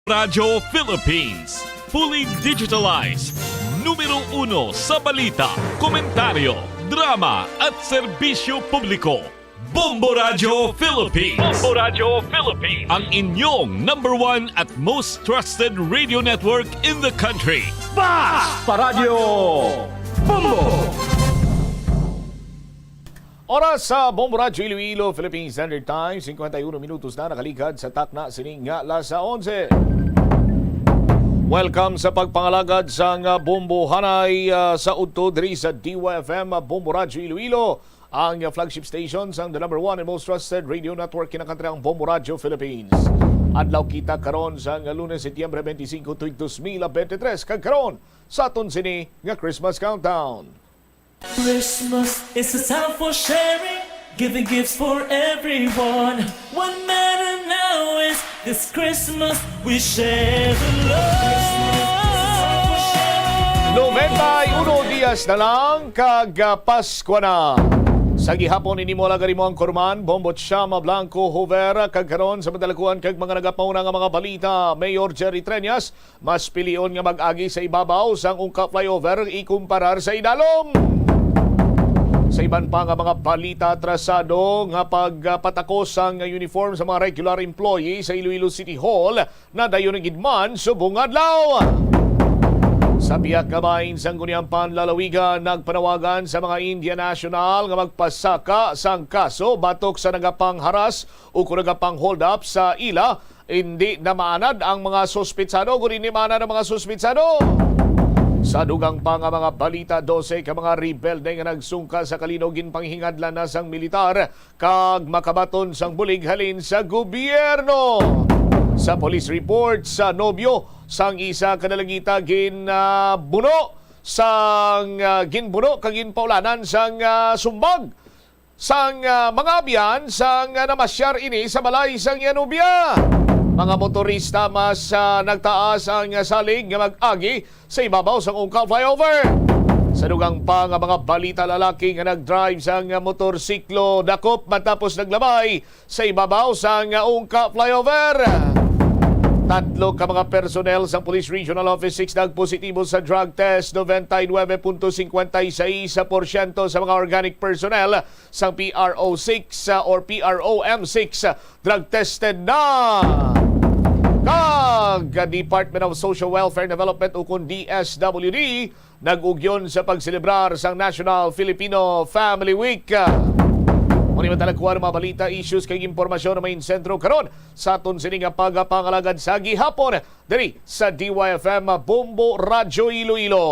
Radyo Philippines, fully digitalized, numero 1 sa balita, komentaryo, drama at serbisyo publiko. Bombo Radyo Philippines. Bombo Radyo Philippines. Ang inyong number 1 at most trusted radio network in the country. Basta Radio Bombo! Oras sa Bombo Radyo Iloilo, Philippine Standard Time, 51 minutos na nakaligad sa takna sining nga alas 11. Welcome sa pagpangalagad sa Bombo Hanay sa udto diri sa DYFM Bombo Radyo Iloilo, ang flagship station sa the number 1 and most trusted radio network kinakantri ang Bombo Radyo Philippines. Adlaw kita karon sa Lunes, Setyembre 25, 2023, kag karon sa aton sini nga Christmas countdown. Christmas is a time for sharing, giving gifts for everyone. What matter now is this Christmas we share the love. 91 dias na lang kag Pasko na. Sa gihapon ini mo lagari mo ang Korman, Bombot Shama Blanco Hover, kag karon sa madalakuan kag mga nagapauna nga mga balita. Mayor Jerry Treñas mas pilion nga mag-agi sa ibabaw sang ungka flyover ikumparar sa idalom. Sa iban pa nga mga balita, atrasado nga pagpatakos ang uniform sa mga regular employee sa Iloilo City Hall na dayon ng gidman subong adlaw. Sa biyak kabahin sang Guniampan, Lalawigan, nagpanawagan sa mga India National nga magpasaka sang kaso batok sa nagapangharas o kung nagapang hold up sa ila. Hindi na maanad ang mga suspitsado, kung hindi maanad ang mga suspitsado. Sa dugang pa nga mga balita, 12 ka mga rebelde nga nagsungka sa kalinogin panghingadlan na sang militar kag makabaton sang bulig halin sa gobyerno. Sa police report sa nobyo sang isa kadalagita ginbuno kag ginpaulanan sang sumbag sang mga abyan sang namasyar ini sa balay sang yanubya. Mga motorista mas nagtaas ang salig nga mag-agi sa ibabaw sa ungka flyover. Sa dugang pa nga mga balita, lalaki nga nag-drive sa motorsiklo dakop matapos naglabay sa ibabaw sa ungka flyover. 3 ka mga personnel sa Police Regional Office 6 nagpositibo sa drug test. 99.56% sa mga organic personnel sa PRO6 or PROM6 drug tested na. Kag Department of Social Welfare and Development ukon DSWD nag-ugyon sa pagselebrar sa National Filipino Family Week. Muna matalagkuhan mga balita, issues kay impormasyon na may sentro karon sa aton sining pagapangalagad sa gihapon diri sa DYFM Bombo Radyo Iloilo.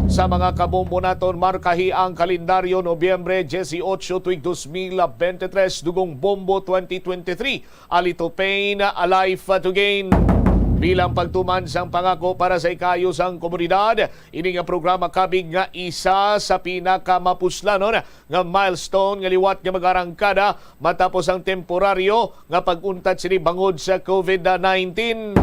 Sa mga kabombo naton, markahi ang kalendaryo Nobyembre 18 tuig 2023, dugong bombo 2023. A little pain, a life to gain. Bilang pagtuman sang pangako para sa ikayo sang komunidad, ini nga programa kabig nga isa sa pinakamapuslanon nga milestone nga liwat nga mag-arangkada matapos ang temporaryo nga pag-untat sini bangod sa COVID-19.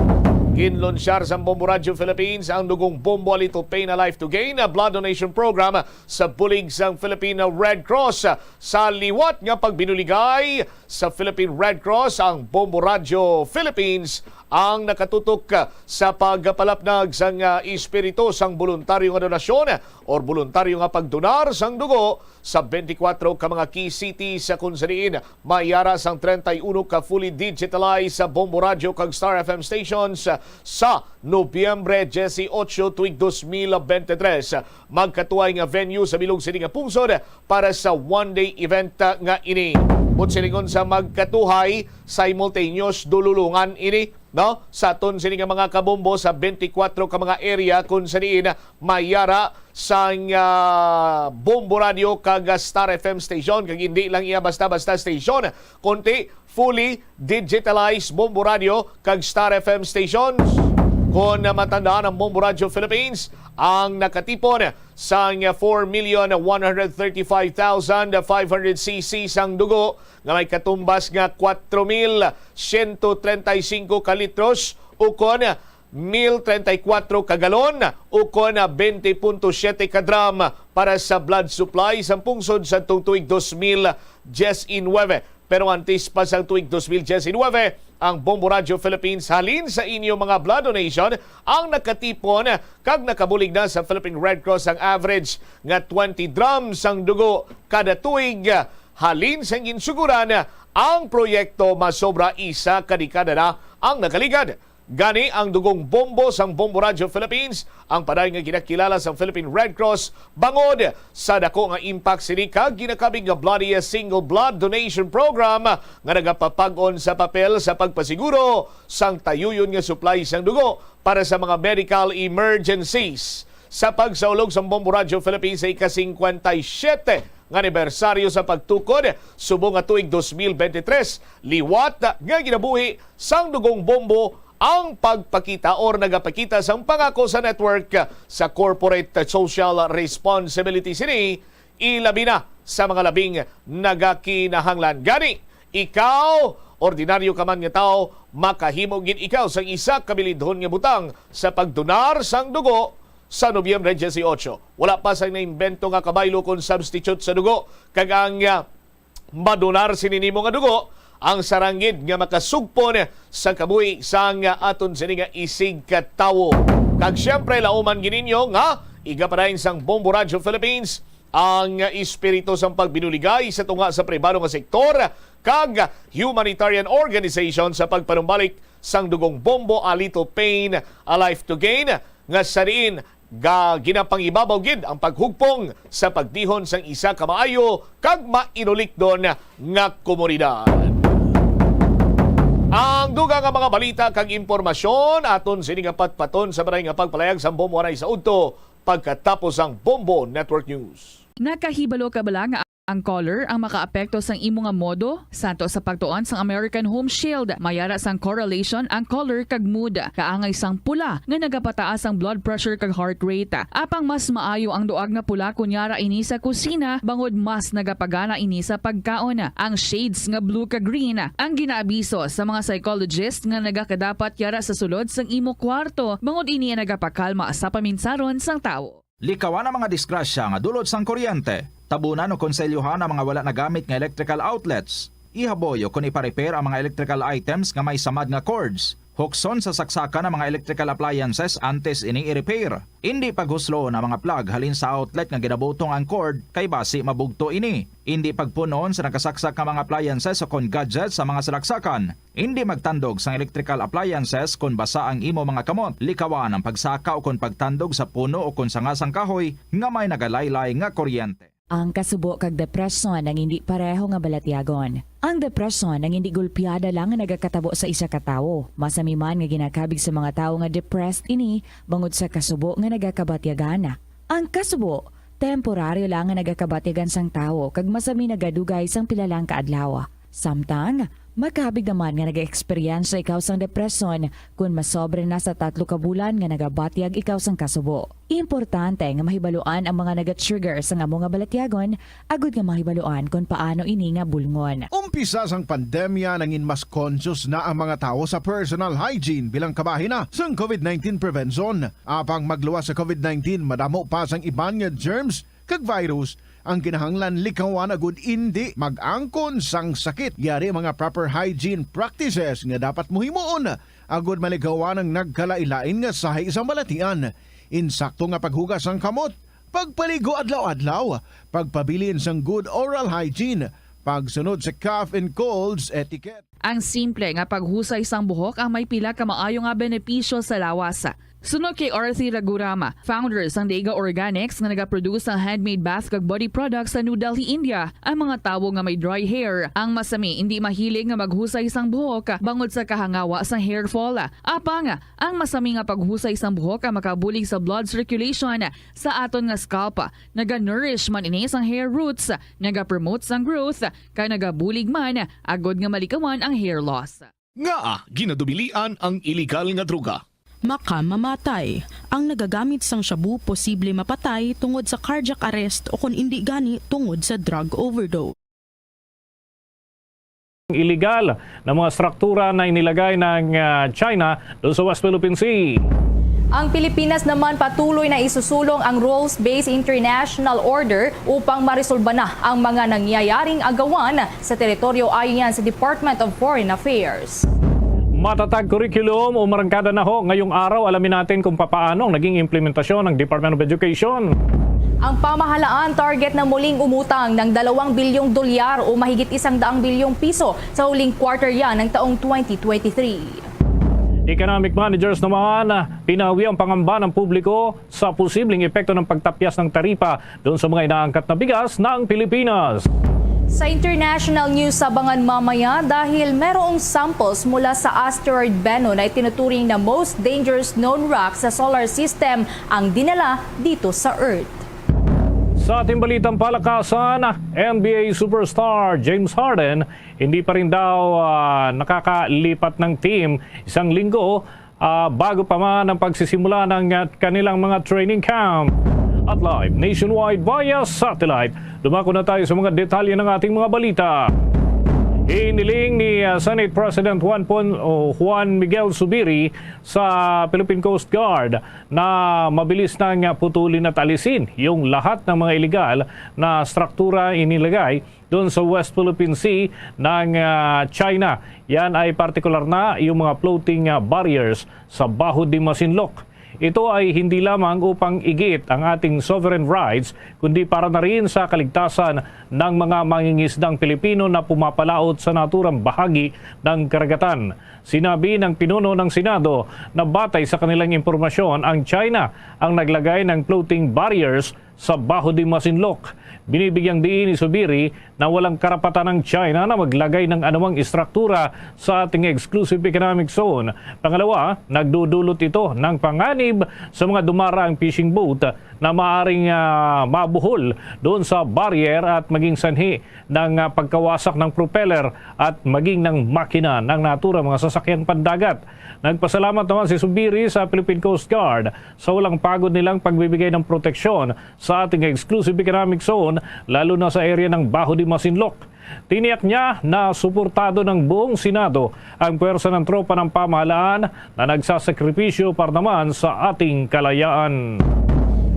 Ginlonsyar sa Bombo Radyo Philippines ang dugong Bombo A Little Pain, a Life to Gain, a blood donation program sa bulig sang Filipino Red Cross. Sa liwat nga pagbinuligay sa Philippine Red Cross, ang Bombo Radyo Philippines ang nakatutok sa pagpalapnag sang espiritu sang voluntaryo nga donasyon or voluntaryo nga pagdonar sang dugo sa 24 ka mga key cities sa kung saan mayara sang 31 ka fully digitalized sa Bombo Radio kag Star FM stations sa Nobyembre 18 tuig 2023. Magkatuay nga venue sa bilog sini nga pungsod para sa one-day event nga ini. Silingon sa magkatuhay, simultaneous dululungan ini, no? Sa aton sini nga mga kabombo sa 24 ka mga area kung saan mayara sa Bombo Radio kag Star FM station, kag hindi lang iya basta-basta station, kundi fully digitalized Bombo Radio kag Star FM stations. Kung matandaan ang Bombo Radio Philippines, ang nakatipon sa 4,135,500 cc sang dugo nga may katumbas nga 4,135 kalitros ukon 1,034 kagalon ukon 20.7 kadram para sa blood supply sa pungsod sa tuig 2019. Pero antes pa sa tuig 2019, ang Bombo Radio Philippines halin sa inyo mga blood donation ang nakatipon kag nakabulig na sa Philippine Red Cross ang average nga 20 drums ang dugo kada tuig. Halin sa insuguran ang proyekto masobra isa kadikada na ang nakaligad. Gani ang dugong bombo sang Bombo Radio Philippines ang paday nga ginakilala sa Philippine Red Cross bangod sa dako nga impact sini kag ginakabig nga bloody single blood donation program nga nagapapag-on sa papel sa pagpasiguro sang tayuyon nga supply sang dugo para sa mga medical emergencies. Sa pagsaulog sa Bombo Radio Philippines sa ika-57 nga anibersaryo sa pagtukod subong nga tuig 2023, liwat nga ginabuhi sang dugong bombo ang pagpakita or nagapakita sa pangako sa network sa corporate social responsibility sini ilabi na sa mga labing nagakinahanglan. Gani, ikaw, ordinaryo ka man nga tao, makahimo gid ikaw sang isa kabilidhon nga butang sa pagdonar sang dugo sa Nobyembre 18. Wala pa sa naimbento nga kabaylo kon substitute sa dugo kag ang madonar sininimo nga dugo ang sarangid nga makasugpon sa kabuhi sang aton sini nga isig katawo. Kag syempre lauman gininyo nga igapadayon sang Bombo Radio Philippines ang espiritu sang pagbinuligay sa tunga sa pribado nga sektor kag humanitarian organization sa pagpanumbalik sang dugong bombo A Little Pain, A Life to Gain nga sariin ginapangibabaw gid ang paghugpong sa pagdihon sang isa ka maayo kag mainulikdon nga komunidad. Ang dugang nga mga balita kag impormasyon aton sini nga patpaton sa baray nga pagpalayag sa Bombo anay sa udto pagkatapos ang Bombo Network News. Nakahibalo ka bala nga ang color ang makaapekto sang imo nga modo santo sa pagtuon sang American Home Shield. Mayara sang correlation ang color kag mood. Kaangay sang pula nga nagapataas ang blood pressure kag heart rate. Apang mas maayo ang duag nga pula kunyara ini sa kusina bangod mas nagapagana ini sa pagkaon. Ang shades nga blue kag green ang ginaabiso sa mga psychologist nga nagakadapat yara sa sulod sang imo kwarto bangod ini nagapakalma sa paminsaron sang tawo. Likawan ang mga disgrasya nga dulot sang kuryente. Tabunan o konselyuhan ang mga wala nagamit nga electrical outlets. Ihaboyo kung ipa-repair ang mga electrical items nga may samad nga cords. Hukson sa saksakan ng mga electrical appliances antes ini i-repair. Hindi paghuslo na mga plug halin sa outlet nga ginabutong ang cord kay basi mabugto ini. Hindi pagpunon sa nakasaksak nga mga appliances o kon gadgets sa mga salaksakan. Hindi magtandog sa electrical appliances kung basa ang imo mga kamot. Likawan ang pagsaka o kon pagtandog sa puno o kon sangasang kahoy nga may nagalaylay nga kuryente. Ang kasubo kag depresyon ang hindi pareho nga balatyagon. Ang depresyon ang hindi gulpiyada lang nga nagakatabo sa isa ka tawo. Masami man nga ginakabig sa mga tawo nga depressed ini bangod sa kasubo nga nagakabatyagan. Ang kasubo temporaryo lang nga nagakabatyagan sang tawo kag masami nagadugay sang pilalang kaadlaw. Samtang makabig naman nga nag-experience ikaw sang depresyon kung masobre na sa 3 ka bulan nga nagabatyag ikaw sang kasubo. Importante nga mahibaluan ang mga naga-trigger sa nga mga balatyagon, agud nga mahibaluan kung paano ini nga bulngon. Umpisa sang pandemya nangin mas conscious na ang mga tao sa personal hygiene bilang kabahina sang COVID-19 prevention. Apang magluwas sa COVID-19, madamo pa sang iban nga germs kag virus ang kinahanglan likawan agud hindi mag-angkon sang sakit. Yari mga proper hygiene practices nga dapat muhimuon agud maligawan ang nagkalailain nga sahay isang balatian. Insakto nga paghugas sang kamot, pagpaligo adlaw-adlaw, pagpabilin sang good oral hygiene, pagsunod sa cough and colds etiquette. Ang simple nga paghusay sang buhok ang may pila ka maayo nga benepisyo sa lawas. Sunod kay Arthi Ragurama, founder sang Dega Organics nga nagaproduce ng handmade bath kag body products sa New Delhi, India. Ang mga tawo nga may dry hair, ang masami hindi mahilig nga maghusay sang buhok bangod sa kahangawa sang hair fall. Apang ang masami nga paghusay sang buhok ang makabulig sa blood circulation sa aton nga scalp. Naga-nourish man ini sang hair roots, naga-promote sang growth, kay nagabulig man agod nga malikawan ang hair loss. Nga ginadubilian ang illegal nga droga. Makamamatay. Ang nagagamit sang shabu posible mapatay tungod sa cardiac arrest o kung hindi gani tungod sa drug overdose. Illegal na mga struktura na inilagay ng China doon sa West Philippine Sea. Ang Pilipinas naman patuloy na isusulong ang rules-based international order upang marisolba na ang mga nangyayaring agawan sa teritoryo ayon sa Department of Foreign Affairs. Matatag curriculum o marangkada na ho ngayong araw. Alamin natin kung papaano ang naging implementasyon ng Department of Education. Ang pamahalaan target na muling umutang ng 2 bilyong dolyar o mahigit 100 bilyong piso sa huling quarter yan ng taong 2023. Economic managers naman, pinawi ang pangamba ng publiko sa posibleng epekto ng pagtapyas ng taripa doon sa mga inaangkat na bigas ng Pilipinas. Sa international news, abangan mamaya dahil merong samples mula sa asteroid Bennu na itinuturing na most dangerous known rock sa solar system ang dinala dito sa Earth. Sa ating balitang palakasan, NBA superstar James Harden hindi pa rin daw nakakalipat ng team isang linggo bago pa man ang pagsisimula ng kanilang mga training camp. At live nationwide via satellite, dumako na tayo sa mga detalye ng ating mga balita. Iniling ni Senate President Juan Miguel Zubiri sa Philippine Coast Guard na mabilis nang putulin at alisin yung lahat ng mga iligal na struktura inilagay doon sa West Philippine Sea ng China. Yan ay partikular na yung mga floating barriers sa Baho de Masinloc. Ito ay hindi lamang upang igit ang ating sovereign rights, kundi para na rin sa kaligtasan ng mga mangingisdang Pilipino na pumapalaot sa naturang bahagi ng karagatan. Sinabi ng pinuno ng Senado na batay sa kanilang impormasyon, ang China ang naglagay ng floating barriers sa Baho de Masinloc. Binibigyang diin ni Zubiri na walang karapatan ng China na maglagay ng anumang istruktura sa ating exclusive economic zone. Pangalawa, nagdudulot ito ng panganib sa mga dumaraang fishing boat na maaring mabuhol doon sa barrier at maging sanhi ng pagkawasak ng propeller at maging ng makina ng naturang mga sasakyang pandagat. Nagpasalamat naman si Zubiri sa Philippine Coast Guard sa walang pagod nilang pagbibigay ng proteksyon sa ating exclusive economic zone, lalo na sa area ng Baho de Masinloc. Tiniyak niya na suportado ng buong Senado ang puwersa ng tropa ng pamahalaan na nagsasakripisyo para naman sa ating kalayaan.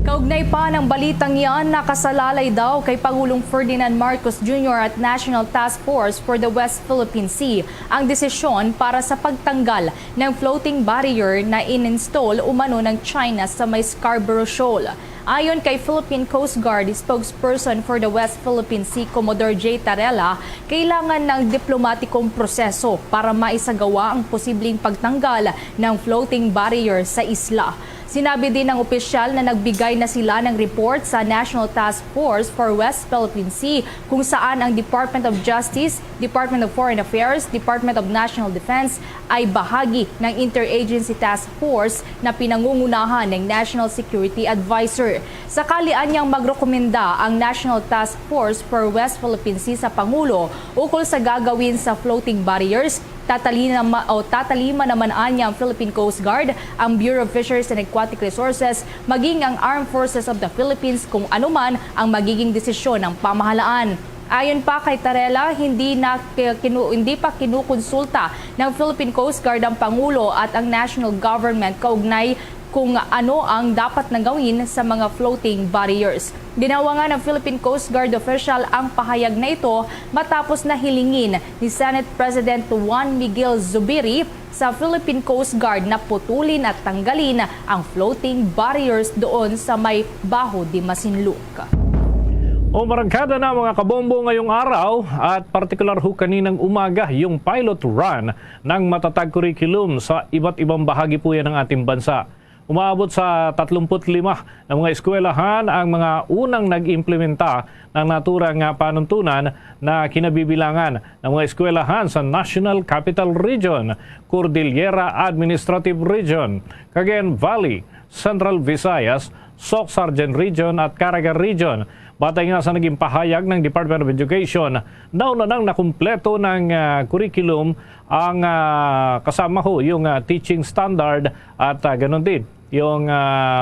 Kaugnay pa ng balitang yan, nakasalalay daw kay Pangulong Ferdinand Marcos Jr. at National Task Force for the West Philippine Sea ang desisyon para sa pagtanggal ng floating barrier na in-install umano ng China sa may Scarborough Shoal. Ayon kay Philippine Coast Guard spokesperson for the West Philippine Sea, Commodore J. Tarela, kailangan ng diplomatikong proseso para maisagawa ang posibleng pagtanggal ng floating barrier sa isla. Sinabi din ng opisyal na nagbigay na sila ng report sa National Task Force for West Philippine Sea kung saan ang Department of Justice, Department of Foreign Affairs, Department of National Defense ay bahagi ng Interagency Task Force na pinangungunahan ng National Security Advisor. Sakali anyang magrekomenda ang National Task Force for West Philippine Sea sa Pangulo ukol sa gagawin sa floating barriers, tatalima naman anya ang Philippine Coast Guard, ang Bureau of Fisheries and Aquatic Resources, maging ang Armed Forces of the Philippines kung anuman ang magiging desisyon ng pamahalaan. Ayon pa kay Tarela, hindi pa kinukonsulta ng Philippine Coast Guard ang Pangulo at ang national government kaugnay kung ano ang dapat na gawin sa mga floating barriers. Dinawangan ng Philippine Coast Guard official ang pahayag na ito matapos na hilingin ni Senate President Juan Miguel Zubiri sa Philippine Coast Guard na putulin at tanggalin ang floating barriers doon sa may Baho de Masinloc. Umarangkada na mga kabombo ngayong araw at partikular ho kaninang umaga yung pilot run ng matatag curriculum sa iba't ibang bahagi po yan ng ating bansa. Umaabot sa 35 na mga eskwelahan ang mga unang nag-implementa ng naturang panuntunan na kinabibilangan ng mga eskwelahan sa National Capital Region, Cordillera Administrative Region, Cagayan Valley, Central Visayas, Soc-Sargent Region at Caraga Region. Batay nga sa naging pahayag ng Department of Education, nauna nang nakumpleto ng curriculum ang kasama ho yung teaching standard at ganun din yung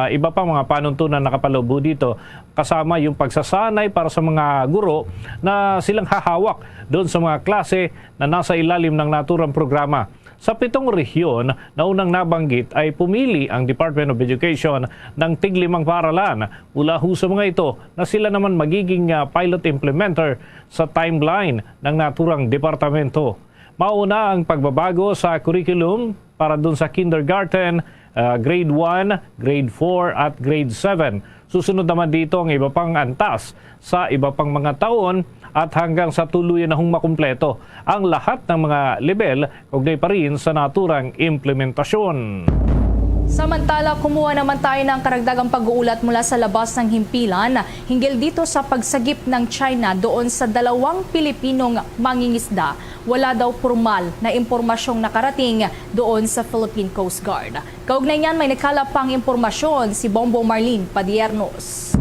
iba pa mga panuntunan na nakapaloob dito, kasama yung pagsasanay para sa mga guro na silang hahawak doon sa mga klase na nasa ilalim ng naturang programa. Sa 7 rehiyon na unang nabanggit ay pumili ang Department of Education ng tig-5 paaralan mula ho sa mga ito na sila naman magiging pilot implementer sa timeline ng naturang departamento. Mauna ang pagbabago sa curriculum para dun sa kindergarten, grade 1, grade 4 at grade 7. Susunod naman dito ang iba pang antas sa iba pang mga taon at hanggang sa tuluyan na makumpleto ang lahat ng mga level kaugnay pa rin sa naturang implementasyon. Samantala, kumuha naman tayo ng karagdagang pag-uulat mula sa labas ng himpilan hinggil dito sa pagsagip ng China doon sa 2 Pilipinong mangingisda. Wala daw formal na impormasyong nakarating doon sa Philippine Coast Guard. Kaugnay niyan, may nakalap pang impormasyon si Bombo Marlene Padiernos.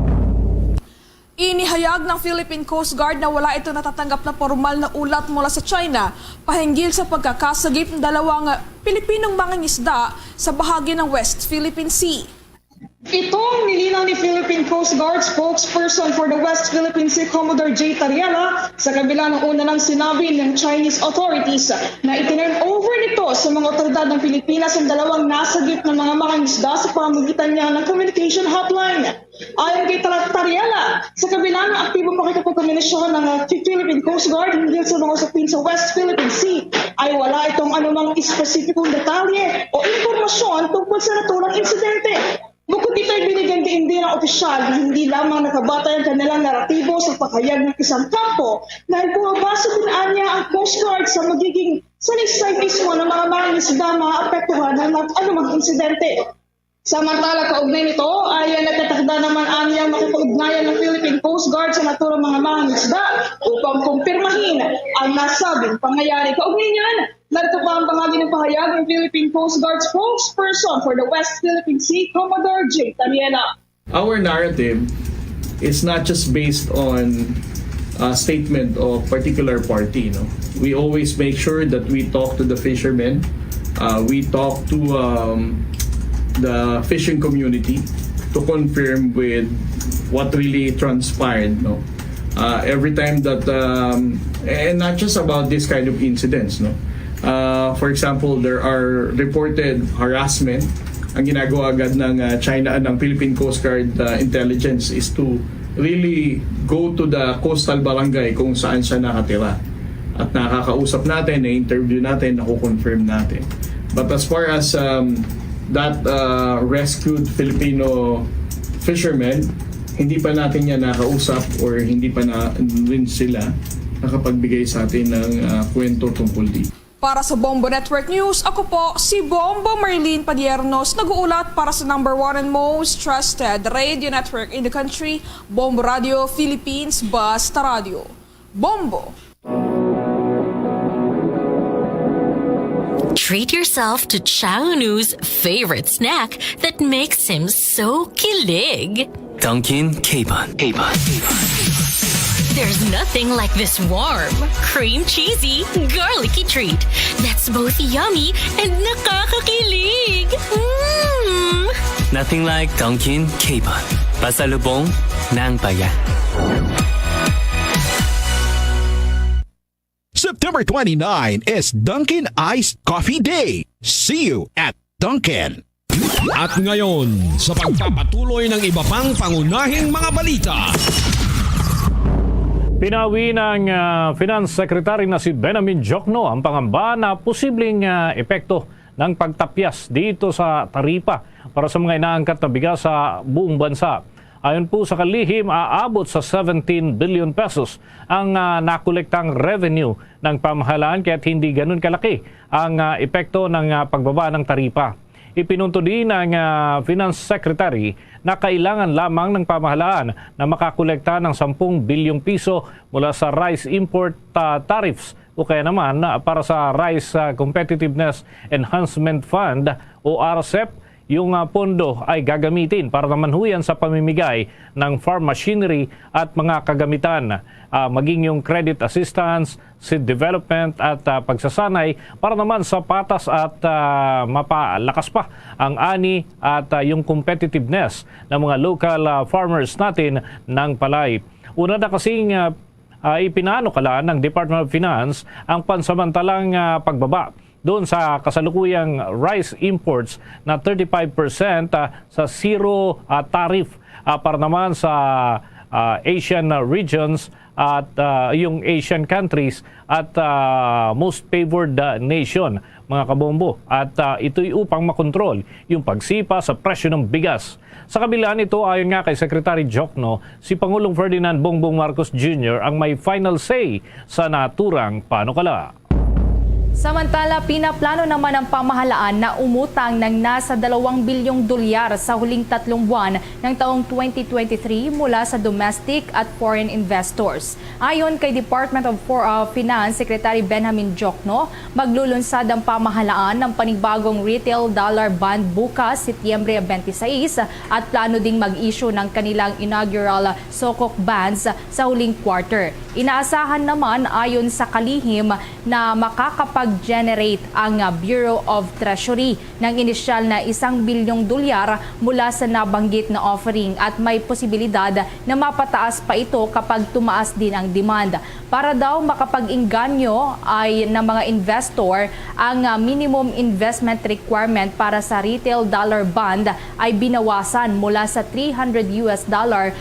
Inihayag ng Philippine Coast Guard na wala ito natatanggap na formal na ulat mula sa China pahinggil sa pagkakasagip ng 2 Pilipinong mangingisda sa bahagi ng West Philippine Sea. Ito ang nilinaw ni Philippine Coast Guard spokesperson for the West Philippine Sea, Commodore J. Tariela, sa kabila ng una ng sinabi ng Chinese authorities na itinurn over nito sa mga otoridad ng Pilipinas ang 2 nasagip ng mga mangingisda sa pamamagitan niya ng communication hotline. Ayon kay Tariela, sa kabila ng aktibong pakikipagkomunikasyon ng Philippine Coast Guard hinggil sa mga usapin sa West Philippine Sea, ay wala itong anumang espesipikong detalye o impormasyon tungkol sa naturang insidente. Bukod dito ay binigyan din ng opisyal na hindi lamang nakabatay ang kanilang naratibo sa pahayag ng isang kampo dahil bumabasa din anya ang Coast Guard sa magiging salisay mismo ng mga mangingisda maapektuhan ng anumang insidente. Samantala, kaugnay nito ay natatakda naman anya makipag-ugnayan ng Philippine Coast Guard sa naturang mga mangingisda upang kumpirmahin ang nasabing pangyayari. Kaugnay niyan, narito pa ang bahagi ng pahayag ng Philippine Coast Guard spokesperson for the West Philippine Sea, Commodore J. Tariela. Our narrative is not just based on a statement of particular party. We always make sure that we talk to the fishermen, we talk to the fishing community to confirm with what really transpired. Every time that, and not just about this kind of incidents. For example, there are reported harassment. Ang ginagawa agad ng China, ng Philippine Coast Guard intelligence is to really go to the coastal barangay kung saan siya nakatira. At nakakausap natin, na-interview natin, nakukonfirm natin. But as far as that rescued Filipino fishermen, hindi pa natin yan nakausap or hindi pa na rin sila nakapagbigay sa atin ng kwento tungkol dito. Para sa Bombo Network News, ako po si Bombo Marlene Padiernos, nag-uulat para sa #1 and most trusted radio network in the country, Bombo Radio Philippines, Basta Radio. Bombo! Treat yourself to Changnu's favorite snack that makes him so kilig. Dunkin' K-Bun. There's nothing like this warm, cream cheesy, garlicky treat that's both yummy and nakakakilig. Nothing like Dunkin' K-Bun. Pasalubong ng bayan. September 29 is Dunkin' Iced Coffee Day. See you at Dunkin'. At ngayon, sa pagpapatuloy ng iba pang pangunahing mga balita. Pinawi ng Finance Secretary na si Benjamin Diokno ang pangamba na posibleng epekto ng pagtapyas dito sa taripa para sa mga inaangkat na bigas sa buong bansa. Ayon po sa kalihim, aabot sa 17 billion pesos ang nakolektang revenue ng pamahalaan kaya't hindi ganun kalaki ang epekto ng pagbaba ng taripa. Ipinunto din ng Finance Secretary na kailangan lamang ng pamahalaan na makakolekta ng 10 bilyong piso mula sa rice import tariffs o kaya naman para sa Rice Competitiveness Enhancement Fund o RCEP. Yung pondo ay gagamitin para naman huyan sa pamimigay ng farm machinery at mga kagamitan, maging yung credit assistance, seed development at pagsasanay para naman sa patas at mapalakas pa ang ani at yung competitiveness ng mga local farmers natin ng palay. Una na kasing ipinanukala ng Department of Finance ang pansamantalang pagbaba doon sa kasalukuyang rice imports na 35% sa zero tariff para naman sa Asian regions at yung Asian countries at most favored nation, mga kabombo. At ito'y upang makontrol yung pagsipa sa presyo ng bigas. Sa kabila nito, ayon nga kay Secretary Jokno, si Pangulong Ferdinand Bongbong Marcos Jr. ang may final say sa naturang panukala. Samantala, pinaplano naman ng pamahalaan na umutang ng nasa 2 bilyong dolyar sa huling 3 buwan ng taong 2023 mula sa domestic at foreign investors. Ayon kay Department of Finance Secretary Benjamin Jokno, maglulunsad ang pamahalaan ng panibagong retail dollar bond bukas, Setyembre 26, at plano ding mag-issue ng kanilang inaugural sukuk bonds sa huling quarter. Inaasahan naman ayon sa kalihim na makakapag-generate ang Bureau of Treasury ng inisyal na 1 bilyong dolyar mula sa nabanggit na offering at may posibilidad na mapataas pa ito kapag tumaas din ang demand. Para daw makapag-inganyo ay ng mga investor, ang minimum investment requirement para sa retail dollar bond ay binawasan mula sa $300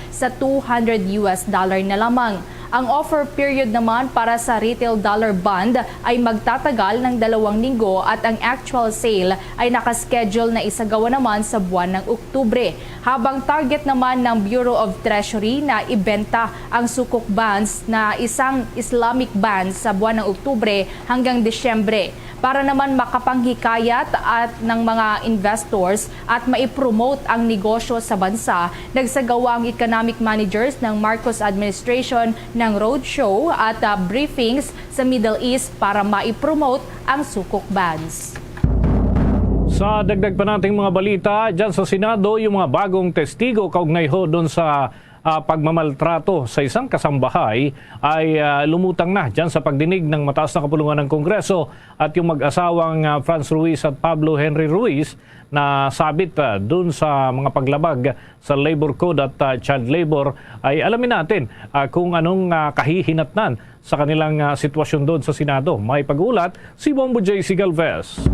sa $200 na lamang. Ang offer period naman para sa retail dollar bond ay magtatagal ng 2 linggo at ang actual sale ay nakaschedule na isagawa naman sa buwan ng Oktubre. Habang target naman ng Bureau of Treasury na ibenta ang sukuk bonds na isang Islamic bond sa buwan ng Oktubre hanggang Disyembre para naman makapanghikayat at ng mga investors at maipromote ang negosyo sa bansa. Nagsagawa ang economic managers ng Marcos administration ng roadshow at briefings sa Middle East para maipromote ang sukuk bonds. Sa dagdag pa nating mga balita, dyan sa Senado, yung mga bagong testigo kaugnay ho doon sa pagmamaltrato sa isang kasambahay ay lumutang na dyan sa pagdinig ng mataas na kapulungan ng Kongreso at yung mag-asawang Franz Ruiz at Pablo Henry Ruiz na sabit doon sa mga paglabag sa labor code at child labor ay alamin natin kung anong kahihinatnan sa kanilang sitwasyon doon sa Senado. May pag-ulat si Bombo J.C. Galvez.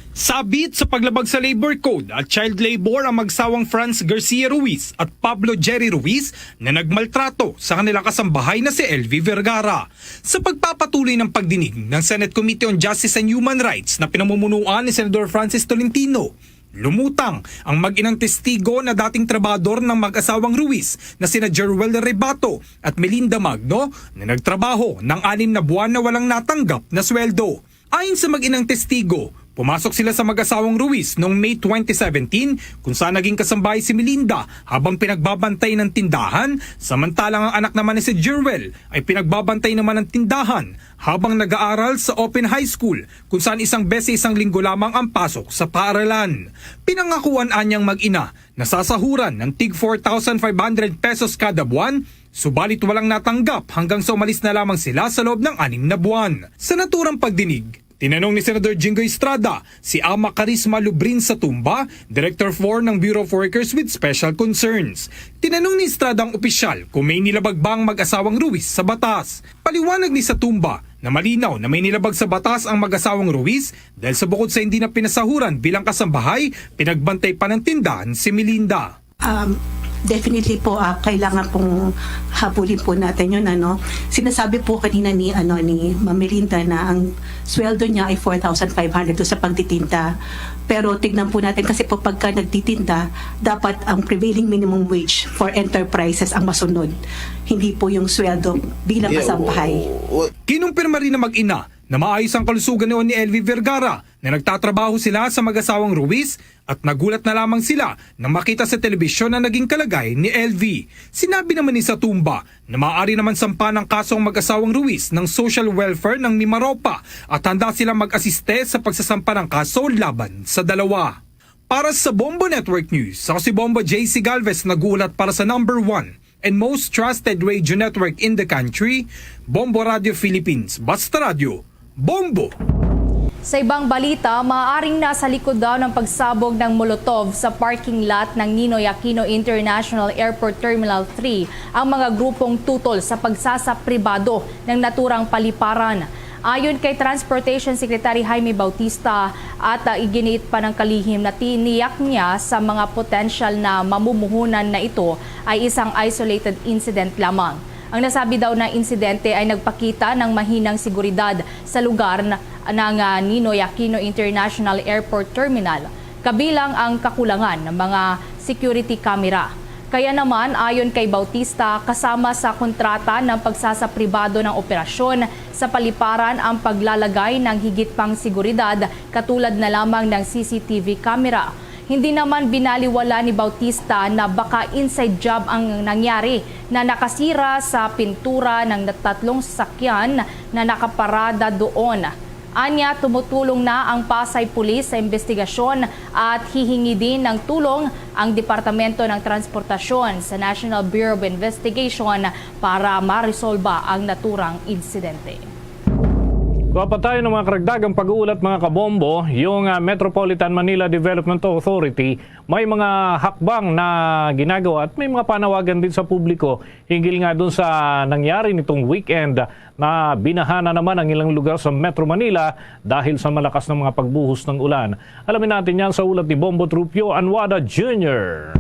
Sabit sa paglabag sa labor code at child labor ang magsawang Franz Garcia Ruiz at Pablo Jerry Ruiz na nagmaltrato sa kanilang kasambahay na si LV Vergara. Sa pagpapatuloy ng pagdinig ng Senate Committee on Justice and Human Rights na pinamumunuan ni Senador Francis Tolentino, lumutang ang mag-inang testigo na dating trabador ng mag-asawang Ruiz na sina Jeruel Rebato at Melinda Magno na nagtrabaho ng 6 na buwan na walang natanggap na sweldo. Ayon sa mag-inang testigo, pumasok sila sa mag-asawang Ruiz noong May 2017 kung saan naging kasambahay si Melinda habang pinagbabantay ng tindahan, samantalang ang anak naman ni si Jeruel ay pinagbabantay naman ng tindahan habang nag-aaral sa Open High School kung saan isang beses isang linggo lamang ang pasok sa paaralan. Pinangakuan anyang mag-ina na sasahuran ng tig 4,500 pesos kada buwan, subalit walang natanggap hanggang sa umalis na lamang sila sa loob ng 6 na buwan. Sa naturang pagdinig, tinanong ni Senador Jingo Estrada si Ama Carisma Lubrin Satumba, Director 4 ng Bureau of Workers with Special Concerns. Tinanong ni Estrada ang opisyal kung may nilabag bang mag-asawang Ruiz sa batas. Paliwanag ni Satumba na malinaw na may nilabag sa batas ang mag-asawang Ruiz dahil sa bukod sa hindi na pinasahuran bilang kasambahay, pinagbantay pa ng tindahan si Melinda. Definitely po kailangan pong habulin po natin yun. Sinasabi po kanina ni Ma'am Melinda na ang sweldo niya ay 4,500 sa pagtitinda. Pero tignan po natin kasi po pagka nagtitinda, dapat ang prevailing minimum wage for enterprises ang masunod. Hindi po yung sweldo bilang kasambahay. Kinumpirma rin na mag-ina na maayos ang kalusugan noon ni LV Vergara na nagtatrabaho sila sa mag-asawang Ruiz at nagulat na lamang sila nang makita sa telebisyon na naging kalagay ni LV. Sinabi naman ni Satumba na maaari naman sampa ng kaso ang mag-asawang Ruiz ng social welfare ng Mimaropa at handa silang mag-asiste sa pagsasampa ng kaso laban sa dalawa. Para sa Bombo Network News, ako si Bombo J.C. Galvez nagulat para sa number 1 and most trusted radio network in the country, Bombo Radio Philippines. Basta Radio, Bombo! Sa ibang balita, maaaring nasa likod daw ng pagsabog ng Molotov sa parking lot ng Ninoy Aquino International Airport Terminal 3 ang mga grupong tutol sa pagsasa pribado ng naturang paliparan. Ayon kay Transportation Secretary Jaime Bautista at iginit pa ng kalihim na tiniyak niya sa mga potensyal na mamumuhunan na ito ay isang isolated incident lamang. Ang nasabi daw na insidente ay nagpakita ng mahinang seguridad sa lugar ng Ninoy Aquino International Airport Terminal, kabilang ang kakulangan ng mga security camera. Kaya naman, ayon kay Bautista, kasama sa kontrata ng pagsasapribado ng operasyon sa paliparan ang paglalagay ng higit pang seguridad katulad na lamang ng CCTV camera. Hindi naman binaliwala ni Bautista na baka inside job ang nangyari na nakasira sa pintura ng 3 sasakyan na nakaparada doon. Anya, tumutulong na ang Pasay Police sa investigasyon at hihingi din ng tulong ang Departamento ng Transportasyon sa National Bureau of Investigation para maresolba ang naturang insidente. Kuha pa tayo ng mga karagdagang pag-uulat mga kabombo, yung Metropolitan Manila Development Authority may mga hakbang na ginagawa at may mga panawagan din sa publiko hinggil nga dun sa nangyari nitong weekend na binahana naman ang ilang lugar sa Metro Manila dahil sa malakas ng mga pagbuhos ng ulan. Alamin natin yan sa ulat ni Bombo Trupio Anwada Jr.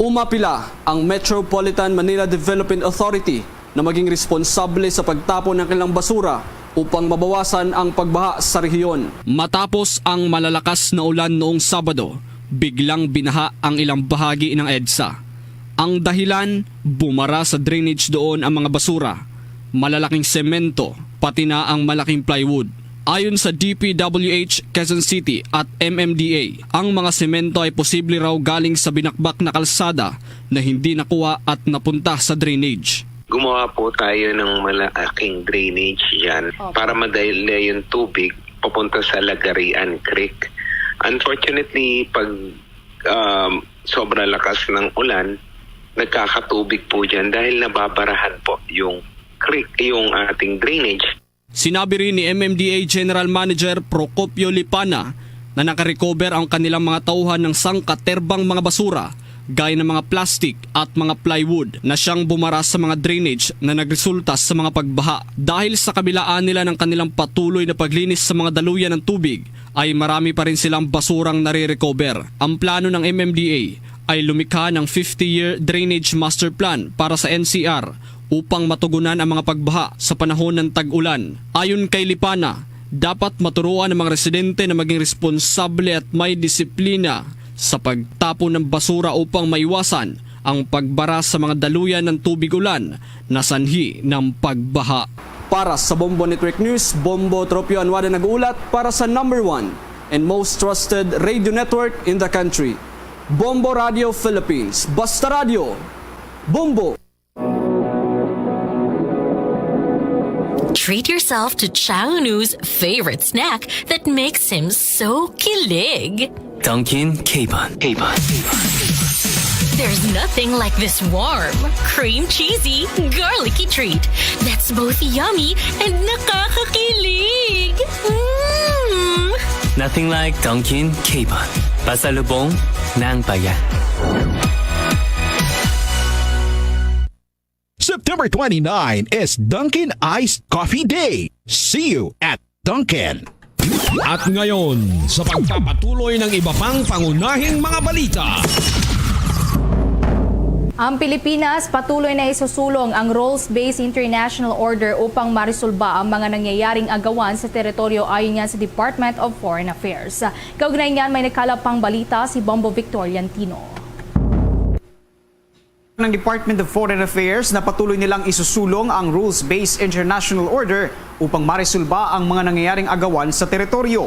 Umapila ang Metropolitan Manila Development Authority na maging responsable sa pagtapon ng kanilang basura upang mabawasan ang pagbaha sa rehiyon. Matapos ang malalakas na ulan noong Sabado, biglang binaha ang ilang bahagi ng EDSA. Ang dahilan, bumara sa drainage doon ang mga basura, malalaking semento, pati na ang malaking plywood. Ayon sa DPWH Quezon City at MMDA, ang mga semento ay posible raw galing sa binakbak na kalsada na hindi nakuha at napunta sa drainage. Gumawa po tayo ng malaking drainage dyan para madala yung tubig papunta sa Lagarian Creek. Unfortunately, pag sobrang lakas ng ulan, nagkakatubig po dyan dahil nababarahan po yung creek, yung ating drainage. Sinabi rin ni MMDA General Manager Procopio Lipana na nakarecover ang kanilang mga tauhan ng sangkaterbang mga basura gaya ng mga plastic at mga plywood na siyang bumara sa mga drainage na nagresulta sa mga pagbaha. Dahil sa kabilaan nila ng kanilang patuloy na paglinis sa mga daluyan ng tubig, ay marami pa rin silang basurang nare-recover. Ang plano ng MMDA ay lumikha ng 50-year Drainage Master Plan para sa NCR upang matugunan ang mga pagbaha sa panahon ng tag-ulan. Ayon kay Lipana, dapat maturuan ng mga residente na maging responsable at may disiplina sa pagtapon ng basura upang maiwasan ang pagbara sa mga daluyan ng tubig ulan na sanhi ng pagbaha. Para sa Bombo Network News, Bombo Tropio Anwada nag-uulat para sa #1 and most trusted radio network in the country. Bombo Radio Philippines. Basta Radio. Bombo. Treat yourself to Chang Nu's favorite snack that makes him so kilig. Dunkin' K-Bun. There's nothing like this warm, cream cheesy, garlicky treat that's both yummy and nakakakilig. Nothing like Dunkin' K-Bun. Pasalubong ng bayan. September 29 is Dunkin' Iced Coffee Day. See you at Dunkin'. At ngayon, sa pagpapatuloy ng iba pang pangunahing mga balita. Ang Pilipinas patuloy na isusulong ang Rules-Based International Order upang maresolba ang mga nangyayaring agawan sa teritoryo ayon nga sa Department of Foreign Affairs. Kaugnay niyan, may nakalapang balita si Bombo Victoriantino. Ng Department of Foreign Affairs na patuloy nilang isusulong ang Rules-Based International Order upang maresolba ang mga nangyayaring agawan sa teritoryo.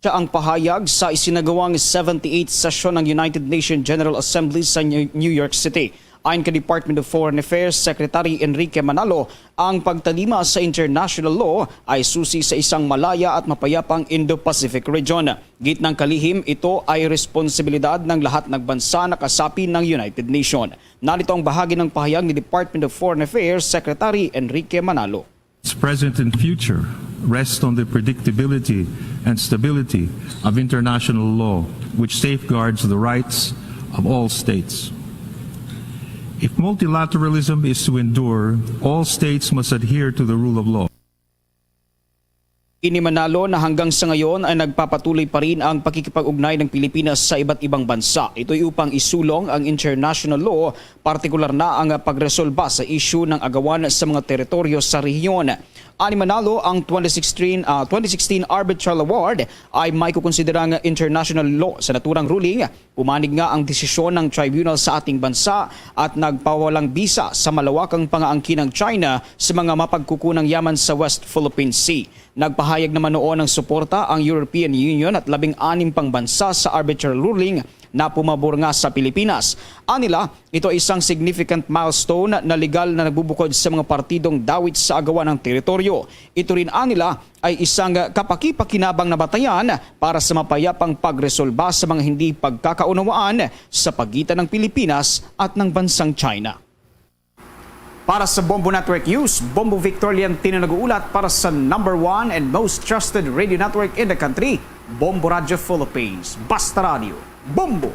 Siya ang pahayag sa isinagawang 78th session ng United Nations General Assembly sa New York City. Ayon kay Department of Foreign Affairs Secretary Enrique Manalo, ang pagtalima sa international law ay susi sa isang malaya at mapayapang Indo-Pacific region. Gitnang kalihim, ito ay responsibilidad ng lahat ng bansa na kasapi ng United Nations. Narito ang bahagi ng pahayag ni Department of Foreign Affairs Secretary Enrique Manalo. Its present and future rest on the predictability and stability of international law, which safeguards the rights of all states. If multilateralism is to endure, all states must adhere to the rule of law. Inimanalo na hanggang sa ngayon ay nagpapatuloy pa rin ang pakikipag-ugnay ng Pilipinas sa iba't ibang bansa. Ito'y upang isulong ang international law, partikular na ang pagresolba sa issue ng agawan sa mga teritoryo sa rehiyon. Manalo ang 2016 Arbitral Award ay may kukonsiderang international law sa naturang ruling. Pumanig nga ang desisyon ng tribunal sa ating bansa at nagpawalang bisa sa malawakang pangaangkin ng China sa mga mapagkukunang yaman sa West Philippine Sea. Nagpahayag naman noon ng suporta ang European Union at 16 pang bansa sa arbitral ruling na pumabor nga sa Pilipinas. Anila, ito ay isang significant milestone na legal na nagbubukod sa mga partidong dawit sa agawan ng teritoryo. Ito rin anila ay isang kapaki-pakinabang na batayan para sa mapayapang pagresolba sa mga hindi pagkakaunawaan sa pagitan ng Pilipinas at ng bansang China. Para sa Bombo Network News, Bombo Victoriantino nag-uulat para sa #1 and most trusted radio network in the country, Bombo Radio Philippines. Basta Radio, Bombo!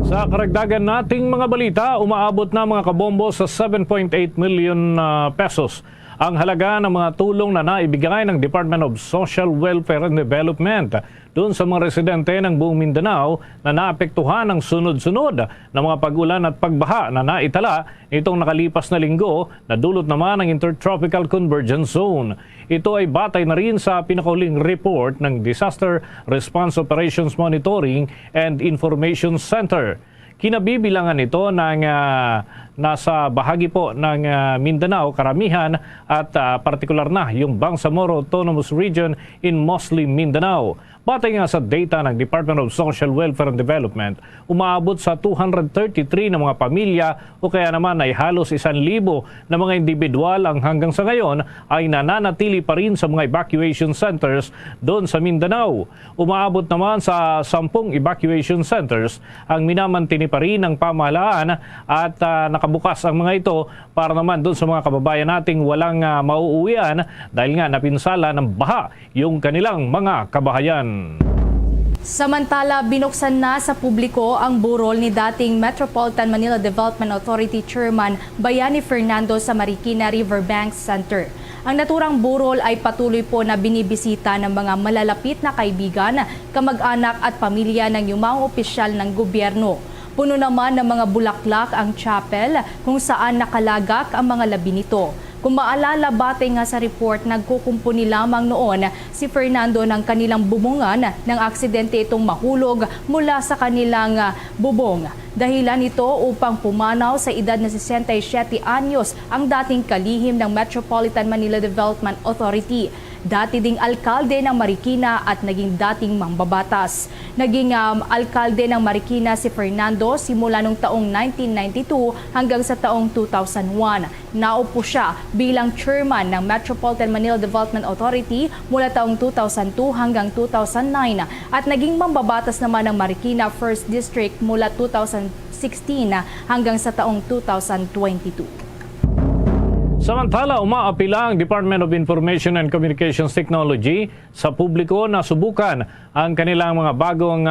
Sa karagdagan nating mga balita, umaabot na mga kabombo sa 7.8 million pesos ang halaga ng mga tulong na naibigay ng Department of Social Welfare and Development doon sa mga residente ng buong Mindanao na naapektuhan ng sunod-sunod na mga pag-ulan at pagbaha na naitala itong nakalipas na linggo na dulot naman ng Intertropical Convergence Zone. Ito ay batay na rin sa pinakahuling report ng Disaster Response Operations Monitoring and Information Center. Kinabibilangan ito ng nasa bahagi po ng Mindanao, karamihan at partikular na yung Bangsamoro Autonomous Region in mostly Mindanao. Batay nga sa data ng Department of Social Welfare and Development, umaabot sa 233 na mga pamilya o kaya naman ay halos 1,000 na mga individual ang hanggang sa ngayon ay nananatili pa rin sa mga evacuation centers doon sa Mindanao. Umaabot naman sa 10 evacuation centers ang minamantini pa rin ng pamahalaan at nakabukas ang mga ito para naman doon sa mga kababayan nating walang mauuwian dahil nga napinsala ng baha yung kanilang mga kabahayan. Samantala, binuksan na sa publiko ang burol ni dating Metropolitan Manila Development Authority Chairman Bayani Fernando sa Marikina Riverbank Center. Ang naturang burol ay patuloy po na binibisita ng mga malalapit na kaibigan, kamag-anak at pamilya ng yumang opisyal ng gobyerno. Puno naman ng mga bulaklak ang chapel kung saan nakalagak ang mga labi nito. Kung maalala, batay nga sa report, nagkukumpuni lamang noon si Fernando ng kanilang bubungan ng aksidente itong mahulog mula sa kanilang bubong. Dahilan ito upang pumanaw sa edad na 67 anyos ang dating kalihim ng Metropolitan Manila Development Authority. Dati ding alkalde ng Marikina at naging dating mambabatas. Naging alkalde ng Marikina si Fernando simula noong taong 1992 hanggang sa taong 2001. Naupo siya bilang chairman ng Metropolitan Manila Development Authority mula taong 2002 hanggang 2009 at naging mambabatas naman ng Marikina 1st District mula 2016 hanggang sa taong 2022. Samantala, umaapila ang Department of Information and Communications Technology sa publiko na subukan ang kanilang mga bagong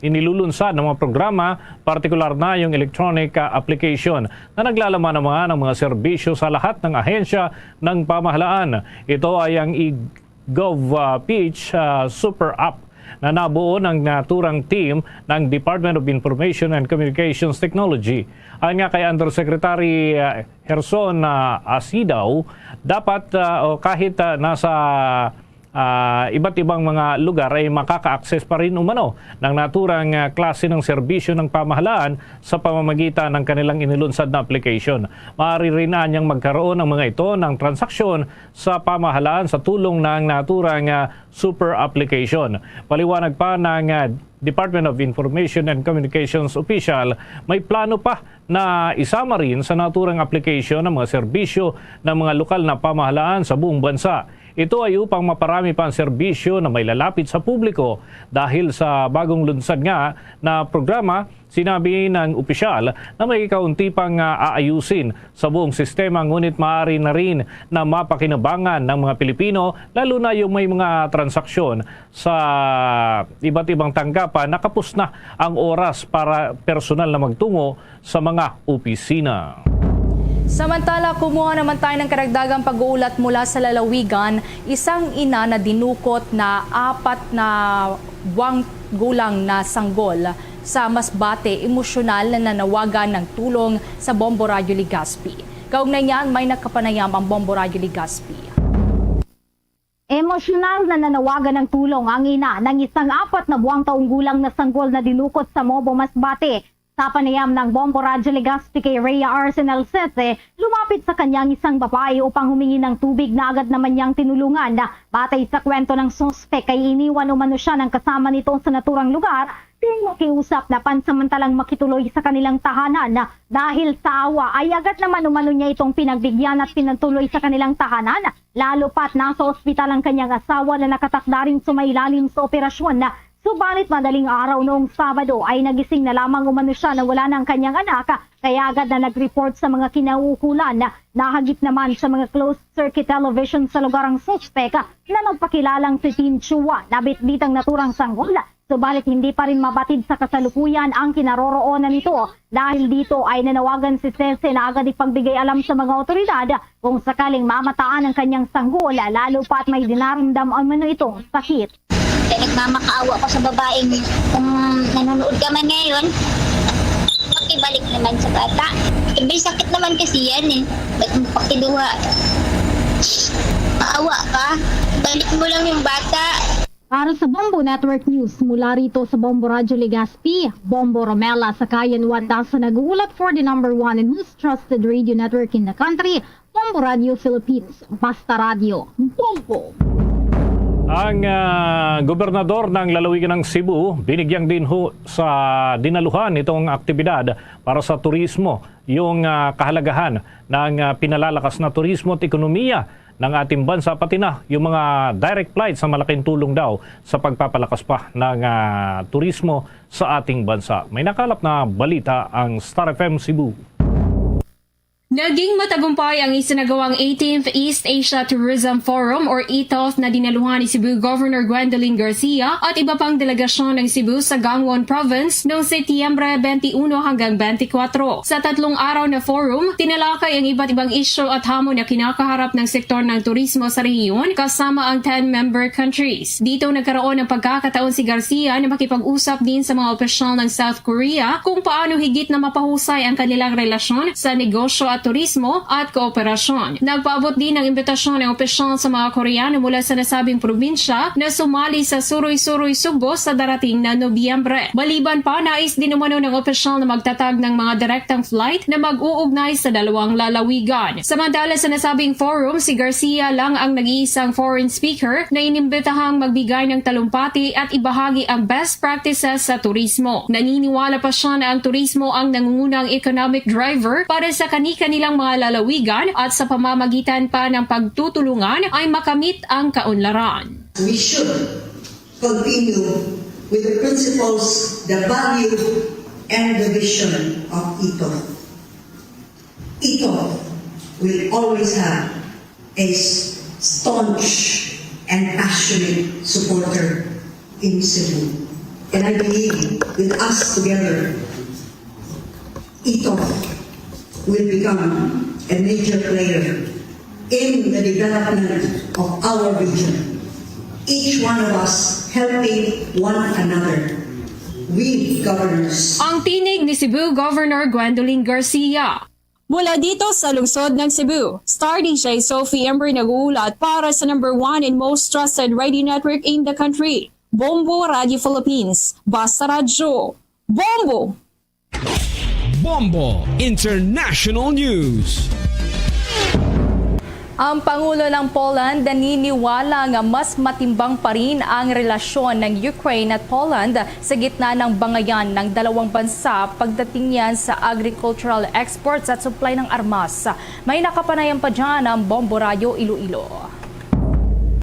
inilulunsad ng mga programa, partikular na yung electronic application na naglalaman naman ng mga serbisyo sa lahat ng ahensya ng pamahalaan. Ito ay ang eGovPH Super App na nabuo ng naturang team ng Department of Information and Communications Technology. Ayon nga kay Undersecretary Herson Asidaw, dapat kahit nasa iba't ibang mga lugar ay makaka-access pa rin umano ng naturang klase ng serbisyo ng pamahalaan sa pamamagitan ng kanilang inilunsad na application. Maaari rin na niyang magkaroon ng mga ito ng transaksyon sa pamahalaan sa tulong ng naturang super application. Paliwanag pa ng Department of Information and Communications official, may plano pa na isama rin sa naturang application ng mga serbisyo ng mga lokal na pamahalaan sa buong bansa. Ito ay upang maparami pa ang serbisyo na may lalapit sa publiko dahil sa bagong lunsad nga na programa, sinabi ng opisyal na may kaunti pang aayusin sa buong sistema ngunit maaari na rin na mapakinabangan ng mga Pilipino lalo na yung may mga transaksyon sa iba't ibang tanggapan na kapos na ang oras para personal na magtungo sa mga opisina. Samantala, kumuha naman tayo ng karagdagang pag-uulat mula sa lalawigan, isang ina na dinukot na 4 na buwang gulang na sanggol sa Masbate, emosyonal na nanawagan ng tulong sa Bombo Radio Legazpi. Kaugnay niyan, may nakapanayam ang Bombo Radio Legazpi. Emosyonal na nanawagan ng tulong ang ina ng isang 4 na buwang taong gulang na sanggol na dinukot sa Mobo, Masbate. Sa panayam ng Bombo Radio Legazpi kay Rhea Arsenal Sese, lumapit sa kanyang isang babae upang humingi ng tubig na agad naman niyang tinulungan. Batay sa kwento ng suspek ay iniwan umano siya ng kasama nito sa naturang lugar, makiusap na pansamantalang makituloy sa kanilang tahanan. Dahil sa awa ay agad naman umano niya itong pinagbigyan at pinatuloy sa kanilang tahanan, lalo pat nasa ospital ang kanyang asawa na nakatakda rin sumailalim sa operasyon. Subalit madaling araw noong Sabado ay nagising na lamang umano siya na wala ng kanyang anak, kaya agad na nag-report sa mga kinauukulan. Nahagip naman sa mga closed circuit television sa lugar ang suspek na magpakilalang si Tin Chua na bitbitang naturang sanggol. Subalit hindi pa rin mabatid sa kasalukuyan ang kinaroroonan nito. Dahil dito ay nanawagan si Sese na agad ipagbigay alam sa mga otoridad kung sakaling mamataan ang kanyang sanggol, lalo pa at may dinaramdam umano itong sakit. Nagmamakaawa ko sa babaeng kung nanonood ka man ngayon, pakibalik naman sa bata. May sakit naman kasi yan eh. Ba't mo pakiluha? Maawa ka, balik mo lang yung bata. Para sa Bombo Network News, mula rito sa Bombo Radio Legazpi, Bombo Romela sa Kayan 1000 nag-uulat for the #1 and most trusted radio network in the country, Bombo Radio Philippines, Basta Radio, Bombo! Ang gobernador ng lalawigan ng Cebu, binigyang din sa dinaluhan itong aktibidad para sa turismo, yung kahalagahan ng pinalalakas na turismo at ekonomiya ng ating bansa, pati na yung mga direct flights sa malaking tulong daw sa pagpapalakas pa ng turismo sa ating bansa. May nakalap na balita ang Star FM Cebu. Naging matagumpay ang isinagawang 18th East Asia Tourism Forum or ETOF na dinaluhan ni Cebu Governor Gwendolyn Garcia at iba pang delegasyon ng Cebu sa Gangwon Province noong Setyembre 21 hanggang 24. Sa 3 araw na forum, tinalakay ang iba't ibang isyu at hamon na kinakaharap ng sektor ng turismo sa rehiyon kasama ang 10 member countries. Dito nagkaroon ng pagkakataon si Garcia na makipag-usap din sa mga opisyal ng South Korea kung paano higit na mapahusay ang kanilang relasyon sa negosyo at turismo at kooperasyon. Nagpaabot din ng imbitasyon ng opisyal sa mga Koreano mula sa nasabing probinsya na sumali sa Suroy-Suroy Sugbo sa darating na Nobyembre. Maliban pa, nais din umano ng opisyal na magtatag ng mga direktang flight na mag-uugnay sa dalawang lalawigan. Samantala sa nasabing forum, si Garcia lang ang nag-iisang foreign speaker na inimbitahang magbigay ng talumpati at ibahagi ang best practices sa turismo. Naniniwala pa siya na ang turismo ang nangungunang economic driver para sa kanilang mga lalawigan at sa pamamagitan pa ng pagtutulungan ay makamit ang kaunlaran. We should continue with the principles, the value, and the vision of ETOF. ETOF will always have a staunch and passionate supporter in Cebu. And I believe with us together, ETOF will become a major player in the development of our region. Each one of us helping one another. We governors. Ang tinig ni Cebu Governor Gwendolyn Garcia. Mula dito sa lungsod ng Cebu, Star DJ Sophie Ember nag-uulat para sa #1 and most trusted radio network in the country, Bombo Radio Philippines, Basta Radio, Bombo! Bombo International News. Ang Pangulo ng Poland naniniwala nga mas matimbang pa rin ang relasyon ng Ukraine at Poland sa gitna ng bangayan ng dalawang bansa pagdating yan sa agricultural exports at supply ng armas. May nakapanayam pa dyan ang Bombo Radio Iloilo.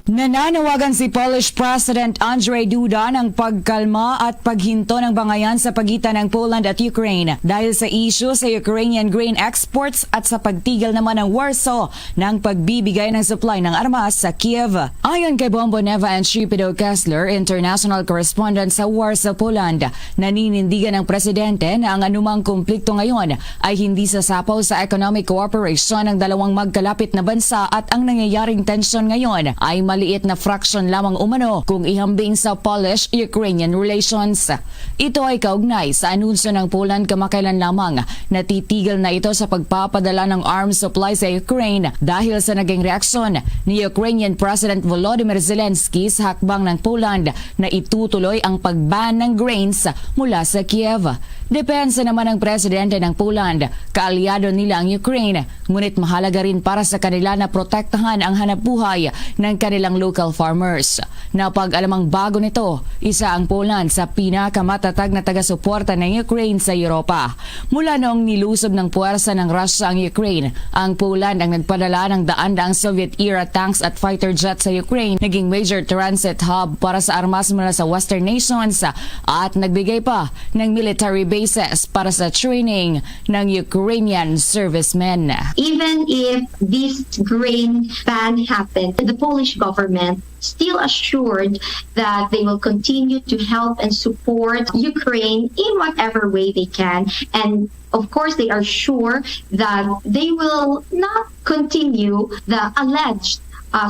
Nananawagan si Polish President Andrzej Duda ng pagkalma at paghinto ng bangayan sa pagitan ng Poland at Ukraine dahil sa issue sa Ukrainian grain exports at sa pagtigil naman ng Warsaw ng pagbibigay ng supply ng armas sa Kiev. Ayon kay Bombo Neva and Shripido Kessler, international correspondent sa Warsaw, Poland, naninindigan ng presidente na ang anumang konflikto ngayon ay hindi sasapaw sa economic cooperation ng dalawang magkalapit na bansa at ang nangyayaring tensyon ngayon ay maliit na fraction lamang umano kung ihambing sa Polish-Ukrainian relations. Ito ay kaugnay sa anunsyo ng Poland kamakailan lamang na titigil na ito sa pagpapadala ng arms supply sa Ukraine dahil sa naging reaksyon ni Ukrainian President Volodymyr Zelensky sa hakbang ng Poland na itutuloy ang pagban ng grains mula sa Kiev. Depensa naman ng presidente ng Poland, kaalyado nila ang Ukraine, ngunit mahalaga rin para sa kanila na protektahan ang hanapbuhay ng kanilang local farmers. Napag-alamang bago nito, isa ang Poland sa pinakamatatag na taga-suporta ng Ukraine sa Europa. Mula noong nilusob ng puwersa ng Russia ang Ukraine, ang Poland ang nagpadala ng daan-daang Soviet-era tanks at fighter jets sa Ukraine, naging major transit hub para sa armas mula sa Western nations at nagbigay pa ng military bases para sa training ng Ukrainian servicemen. Even if this grain ban happened, the Polish government still assured that they will continue to help and support Ukraine in whatever way they can. And of course, they are sure that they will not continue the alleged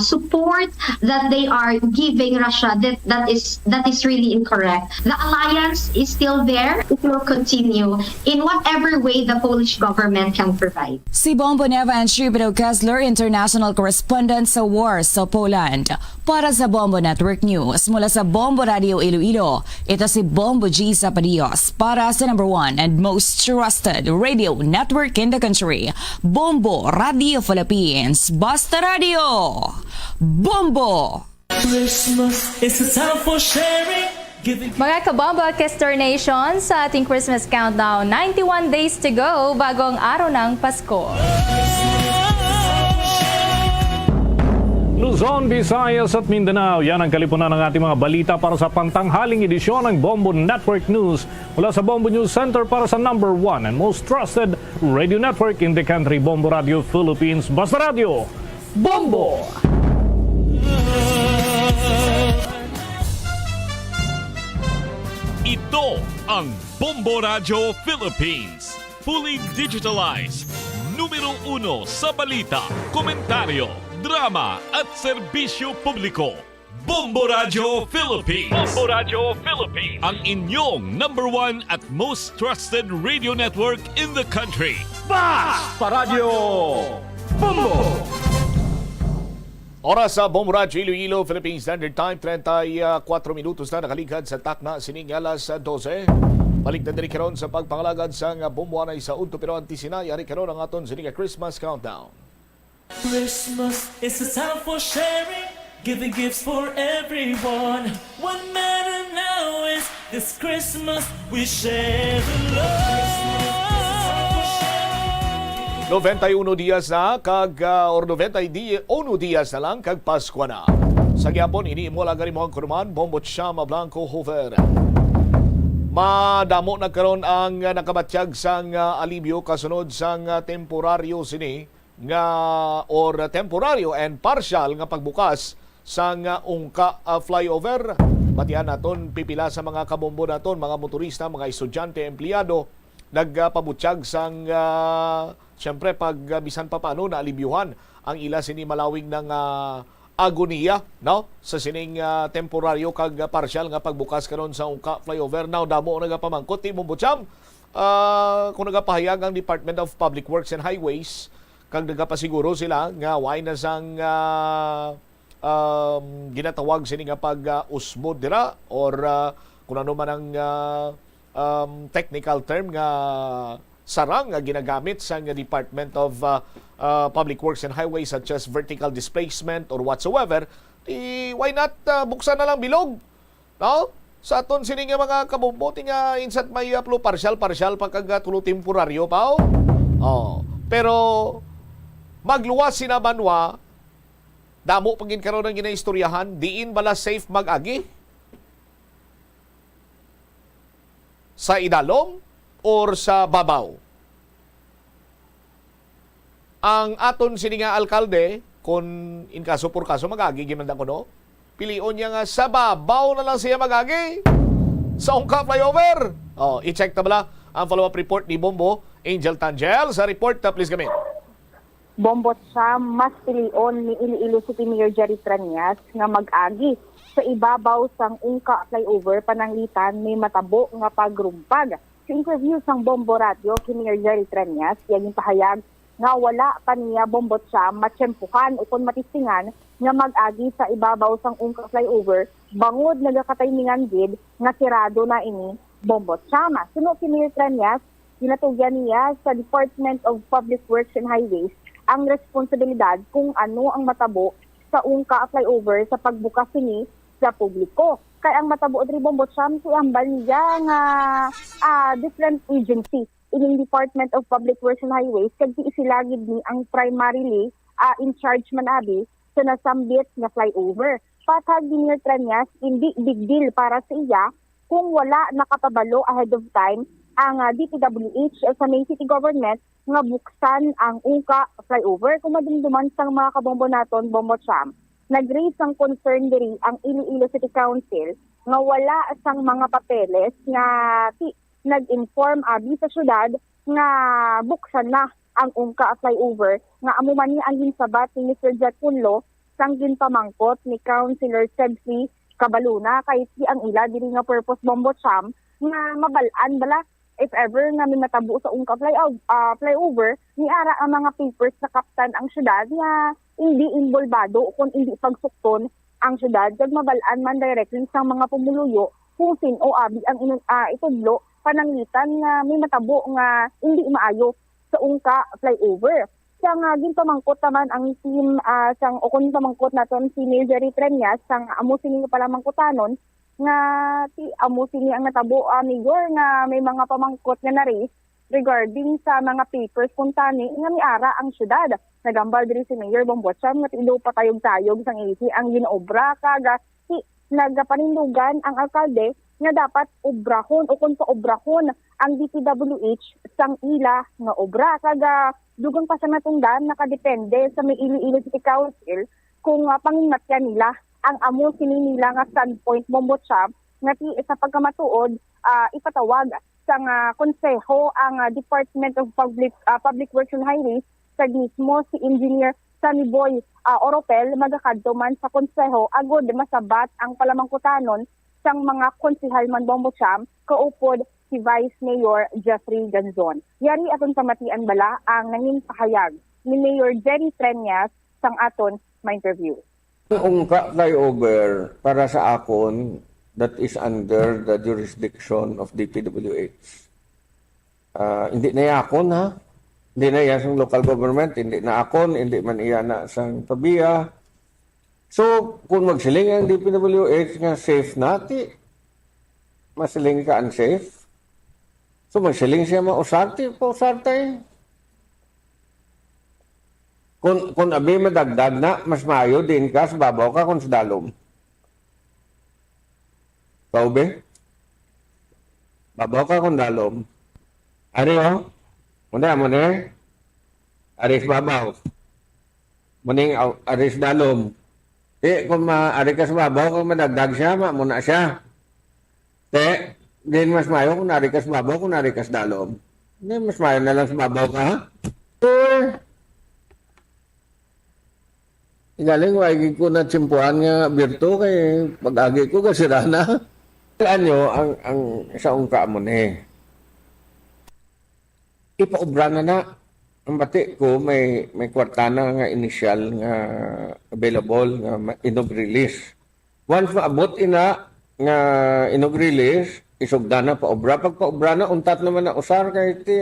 support that they are giving Russia. That is really incorrect. The alliance is still there. It will continue in whatever way the Polish government can provide. Si Bombo Neva and Shripido Kessler, international correspondent sa Warsaw, Poland. Para sa Bombo Network News, mula sa Bombo Radio Iloilo, ito si Bombo G. Zapadios para sa #1 and most trusted radio network in the country, Bombo Radio Philippines. Basta Radio! Bombo! Christmas is a time for sharing. Mga kabombo at Kester Nation, sa ating Christmas countdown, 91 days to go bago ang araw ng Pasko. Luzon, Visayas at Mindanao, yan ang kalipunan ng ating mga balita para sa pantanghaling edisyon ng Bombo Network News mula sa Bombo News Center para sa #1 and most trusted radio network in the country, Bombo Radio Philippines. Basta Radio, Bombo! Ito ang Bombo Radio Philippines. Fully digitalized. Numero 1 sa balita, komentaryo, drama at serbisyo publiko. Bombo Radio Philippines. Bombo Radio Philippines. Ang inyong #1 at most trusted radio network in the country. Basta Radio Bombo! Oras sa Bombo Radio Iloilo, Philippine Standard Time, 34 minutos na nakaligad sa takna sining alas 12. Balik na diri karon sa pagpangalagad sa bomboanay sa unto pero antisinay ari karon ang aton sining Christmas countdown. Christmas is a time for sharing, giving gifts for everyone. What matter now is this Christmas we share the love. 91 dias na kag or 91 dias na lang kag Pasko na. Sa gyapon ini imo lagari mo ang kurman Bombo Chama Blanco Hover. Madamo na karon ang nakabatsyag sang alibyo kasunod sang temporaryo sini nga or temporaryo and partial nga pagbukas sang ungka flyover. Batian naton pipila sa mga kabombo naton, mga motorista, mga estudyante, empleyado nagpabutsyag sang siyempre pag bisan pa paano na alibyuhan ang ila sini malawig ng agoniya no sa sining temporaryo kag partial nga pagbukas karon sa ungka flyover. Now damo nagapamangkot ti Bumbucham kung nagapahayag ang Department of Public Works and Highways kag nagapasiguro sila nga way na sang ginatawag sini nga pag usmod dira or kung ano man ang technical term nga sarang nga ginagamit sa Department of Public Works and Highways such as vertical displacement or whatsoever, why not buksan na lang bilog? No? Sa aton sini nga mga kabombo nga insat may aplo partial pagka tulo temporaryo pa. Pero magluwas sinabanwa Damo pagin karon ng ginaistoryahan, diin bala safe mag-agi? Sa idalom or sa babaw? Ang aton sini nga alkalde, kung in kaso por kaso mag-agi, gimanda ko no, pilion niya nga sa babaw na lang siya mag-agi. Sa Ungka flyover. I-check na bala ang follow-up report ni Bombo Angel Tangel. Sa report na please kami. Bombot siya, mas pilion ni Iloilo City Mayor Jerry Tranias nga mag-agi sa ibabaw sang Ungka flyover pananglitan may matabo nga pagrumpag. Sa interview sang Bombo Radio kay Mayor Jerry Tranias, yang pahayag nga wala pa niya bombot siya matsyempuhan o kung matistingan nga mag-agi sa ibabaw sang Ungka flyover bangod nagakataymingan gid nga sirado na ini bombot siya. Suno si Mayor Tranias, ginatugyan niya sa Department of Public Works and Highways ang responsibilidad kung ano ang matabo sa Ungka flyover sa pagbukas ini sa publiko. Kaya ang matabo diri bombot siya si ambal niya nga different agency ining Department of Public Works and Highways kag isilagid ni ang primarily in charge man abi sa nasambit nga flyover. Patag ni Mayor Tranias, hindi big deal para sa iya kung wala nakapabalo ahead of time ang DPWH sa May City Government nga buksan ang Ungka flyover. Kung madumduman sang mga kabombo naton, Bombo Cham, nag-raise ang concern diri ang Iloilo City Council nga wala sang mga papeles nga nag-inform abi sa syudad nga buksan na ang Ungka flyover nga amo man ni ang ginsabat ni Mr. Jet Punlo sang ginpamangkot ni Councilor Sebsi Cabaluna kahit di ang ila diri nga purpose Bombo Cham nga mabalaan bala if ever nga may matabo sa Ungka flyover ni ara ang mga papers sa kaptan ang syudad nga hindi involvado o kung hindi pagsukton ang syudad kag mabalaan man directly sa mga pumuluyo kung sino abi ang itudlo pananglitan nga may matabo nga hindi maayo sa Ungka flyover. Sang ginpamangkot naman ang team sang okon pamangkot naton si Mayor Jerry Tranias sang amo sini pala mangkutanon nga amo sini ang natabo Mayor nga may mga pamangkot nga na-raise regarding sa mga papers kuntani nga miara ang syudad. Nagambal diri si Mayor Bombotcham nga tido pa tayog-tayog sang isi ang ginaobra kaga nagapanindugan ang alkalde nga dapat obrahon o kung paobrahon ang DPWH sang ila nga obra kaga dugang pa sa natungdan nakadepende sa may Iloilo City Council kung pangimatyan nila ang amo sini nila nga standpoint Bombotcham nga sa pagkamatuod ipatawag sang konseho ang Department of Public Works and Highways sa mismo si Engineer Sunny Boy Oropel magakadto man sa konseho agod masabat ang palamangkutanon sang mga konsehal man Bombotcham kaupod si Vice Mayor Jeffrey Ganzon. Yari aton pamatian bala ang nanging pahayag ni Mayor Jerry Tranias sang aton ma-interview. Ungka flyover para sa akon that is under the jurisdiction of DPWH. Hindi na yakon ha. Hindi na yan sa local government, hindi na akon, hindi man iya na sa pabiya. So, kung magsiling ang DPWH nga safe nati, masiling ka unsafe. So, magsiling siya mausarte, pausarte. Kung abi madagdag na, mas maayo din ka, sa babaw ka kung sa dalom. Kaube? Babaw ka kung dalom. Ano yun? Muna, aris babaw. Muning aris dalom. Kung maaari ka sa babaw, kung madagdag siya, muna siya. Din mas mayo kung nari ka sa babaw, kung nari ka sa dalom. Mas mayo na lang sa babaw ka, ha? Igaling, wagig ko na tsimpuan nga birto kay pag-agi ko kasira na. Kailan nyo, ang sa Ungka mo na ipaubra na ang bati ko may kwartana nga initial nga available nga inog release. Once maabot ina nga inog release, isugda na paubra. Pag paubra na, untat naman na usar kay ti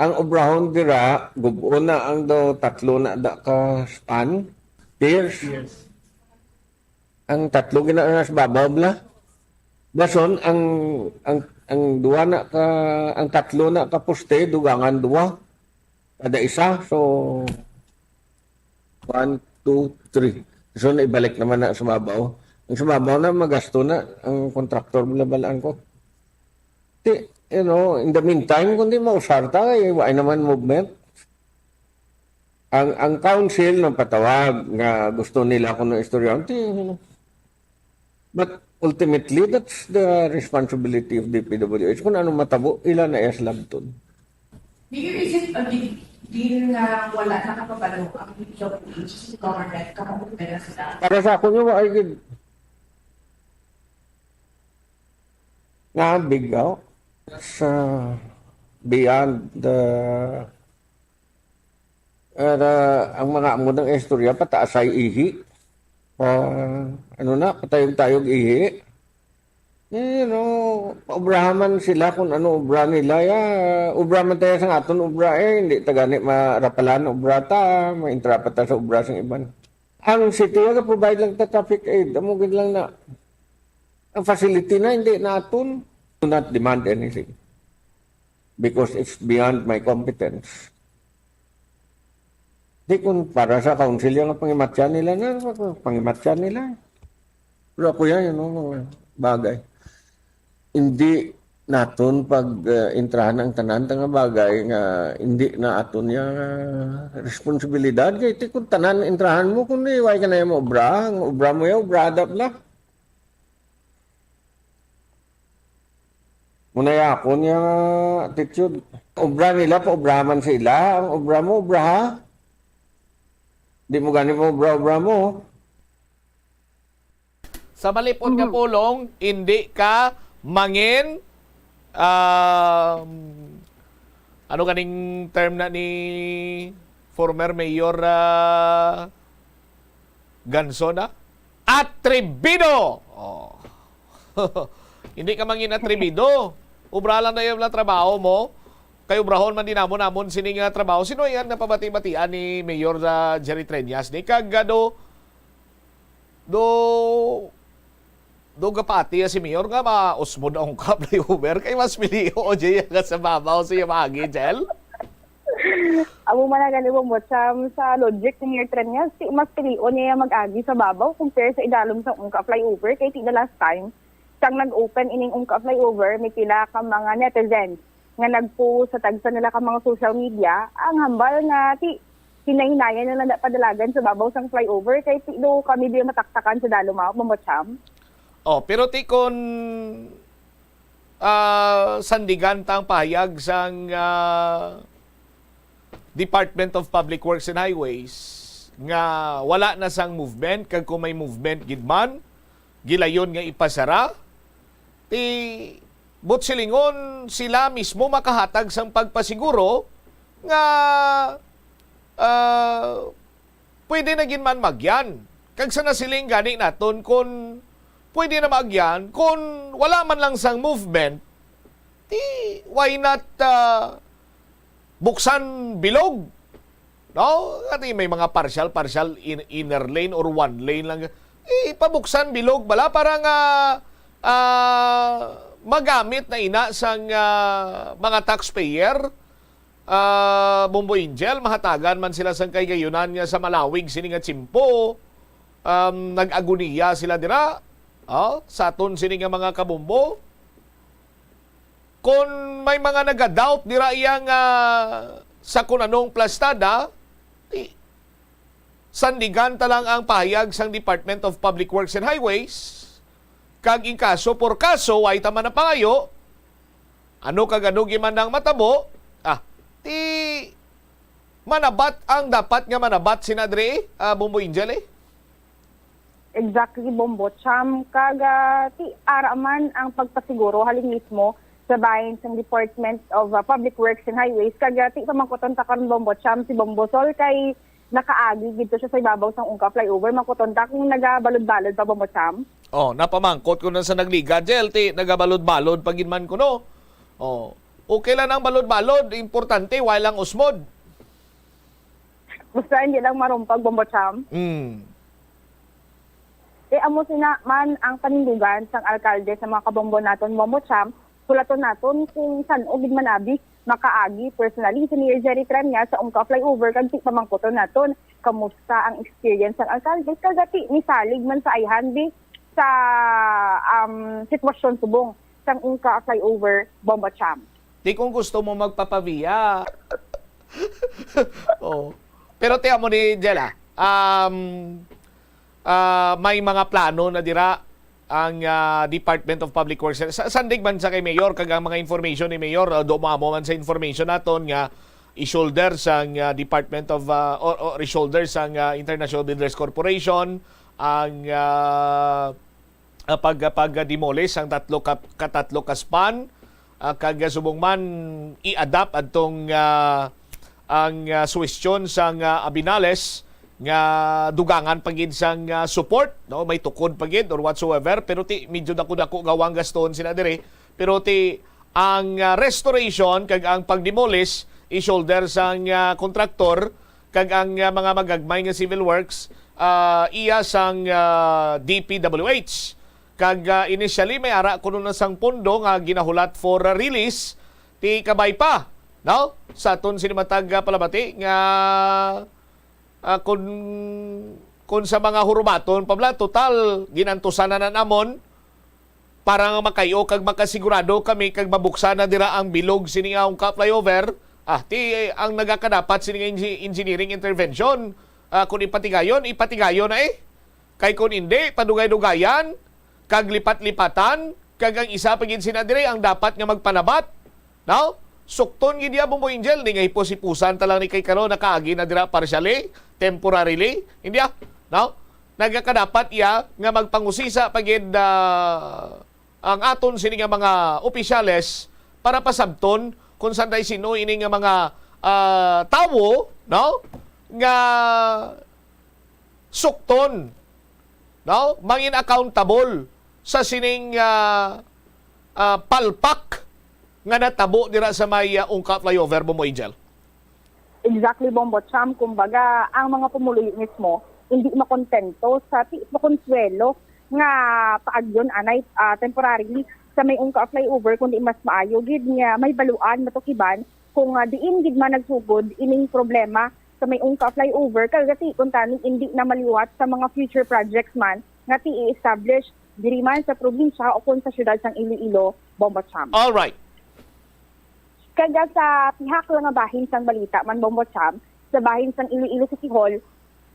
ang obrahon dira, gubo na ang do tatlo na da ka span, tiers. Yes. Ang tatlo gina sa babaw bla. Bason ang duwa na ka ang tatlo na ka poste dugangan duwa kada isa so 2, 3. So, naibalik naman na sumabaw. Ang sumabaw na, magasto na ang kontraktor labalaan ko. In the meantime, kundi mausarta, ay naman movement. Ang council ng patawag nga gusto nila kung ng estudyante. But ultimately, that's the responsibility of DPWH. Kung ano matabo, ilan na eslabton. Do you visit a big deal na wala nakapapalo ang DPWH government kapag pera sila? Para sa ako nyo, ay nga bigaw. It's beyond the ang mga amo ng istorya pataas ay ihi. Patayog-tayog ihi. Paubrahaman sila kung ano ubra nila. Ubra man tayo sa aton ubra hindi tagani marapalan ubra ta, maintrapa ta sa ubra sang iban. Ang city provide lang ta traffic aid. Amugin lang na ang facility na hindi na aton. Do not demand anything because it's beyond my competence. Di kung para sa council yung pangimatya nila Pero ako yan, bagay. Hindi naton pag-intrahan ang tanan nga bagay nga hindi na aton yung responsibilidad. Kaya iti kung tanan intrahan mo, kung iway ka na yung obra, ang obra mo yung obra na. Muna ako niya attitude. Obra nila, paobraman sila. Ang obra mo, obra ha? Di mo gani mo obra mo. Sa malipon ka pulong, hindi ka mangin ano kaning term na ni former Mayor Gansona? Atrebido! Oh. Hindi ka mangin atrebido. Ubra lang na yung trabaho mo. Kayo brahon man din namon sining trabaho. Sino yan na pabati-batian ni Mayor Jerry Treñas? Ni kagado do gapati si Mayor nga mausmod ang kaplay Uber kay mas milio o jay nga sa babaw siya magi gel. Amo man nga mo sa logic ni Mayor Treñas, mas pilio niya mag-agi sa babaw compare sa idalom sa ungka flyover kay the last time sang nag-open ining ungka flyover may pila ka mga netizens nga nagpo sa tagsa nila ka mga social media ang hambal nga hinay-hinayan na lang padalagan sa babaw sang flyover kay do kami di mataktakan sa dalumaw mamotcham. Pero kon sandigan tang pahayag sang Department of Public Works and Highways nga wala na sang movement kag kung may movement gidman gilayon nga ipasara silingon sila mismo makahatag sang pagpasiguro nga pwede na ginman magyan. Kag sa nasiling gani naton kung pwede na magyan, kung wala man lang sang movement, why not buksan bilog? No? At may mga partial inner lane or one lane lang. Pabuksan bilog bala para nga magamit na ina sang mga taxpayer. Bombo Angel, mahatagan man sila sang kaygayunan nga sa malawig sini nga tsimpo. Nag-aguniya sila dira. Sa aton sini nga mga kabombo. Kung may mga naga-doubt dira iyang sa kung anong plastada, sandigan talang ang pahayag sang Department of Public Works and Highways. Kag in kaso por kaso, ay tama na pangayo, ano kagano gimandang matabo, manabat ang dapat nga manabat sinadre, Bombo Angel Exactly, Bombo. Kaga araman ang pagpasiguro halin mismo sa bahin sa Department of Public Works and Highways. Kaga pamangkoton ta karon Bombo si Bombo Sol kay nakaagi dito siya sa ibabaw sang ungka flyover. Mangkoton ta kung nagabalod-balod pa Bombo napamangkot ko na sa nagliga gel, nagabalod-balod paginman ko no. Okay lang ang balod-balod, importante walang usmod. Basta hindi lang marumpag Bombo amo sina man ang panindugan sang alkalde sa mga kabombo naton Bombo Sulaton naton kung saan o gid manabi makaagi personally si Mayor Jerry Tranya sa ungka flyover kag ti pamangkoton naton kamusta ang experience ng alkalde kagati ni salig man sa ayhan di sa sitwasyon subong sang ungka flyover Bomba Champ. Di kung gusto mo magpapabiya. Oh. Pero tiyan mo ni Jella, may mga plano na dira ang Department of Public Works. Sandig man sa kay Mayor, kag ang mga information ni Mayor, dumamo man sa information naton nga i-shoulder sang Department of or i-shoulder sang International Builders Corporation ang pag-demolish ang tatlo ka span kag subong man i-adapt adtong ang suwestyon sang Abinales nga dugangan pagid sang support, no, may tukod pagid or whatsoever, pero ti medyo dako gawang gaston sila dire, pero ti ang restoration kag ang pag-demolish i-shoulder sang kontraktor kag ang mga magagmay nga civil works iya sang DPWH. Kag initially may ara kuno na sang pondo nga ginahulat for release ti kabay pa, no, sa aton sinimatag palabati nga kung sa mga hurumaton pabla total ginantusan na namon para nga makayo kag makasigurado kami kag mabuksan na dira ang bilog sini nga ungka flyover ti ang nagakadapat sini nga engineering intervention kung ipatigayon na kay kung hindi padugay-dugayan kag lipat-lipatan kag ang isa pagin sinadire ang dapat nga magpanabat, no, sukton gid ya Bombo Angel ni nga hiposipusan talang ni kay karon nakaagi na dira partially temporarily hindi no, nagakadapat iya nga magpangusisa pagid ang aton sini nga mga opisyales para pasabton kung saan day sino ini nga mga tawo, no, nga sukton, no, mangin accountable sa sining palpak nga natabo dira sa may ungka flyover Bombo Angel. Exactly, Bombo Champ. Kumbaga, ang mga pumuloy mismo, hindi makontento sa makonsuelo nga paagyon anay temporarily sa may ungka flyover kundi mas maayo gid nga may baluan matukiban kung diin gid man nagsugod ining problema sa may ungka flyover kagati kung taning hindi na maliwat sa mga future projects man nga ti i-establish diri man sa probinsya o kung sa syudad sang Iloilo, Bombo Champ. All right. Kaya sa pihak lang nga bahin sang balita man Bombo Champ, sa bahin sang Iloilo City Hall,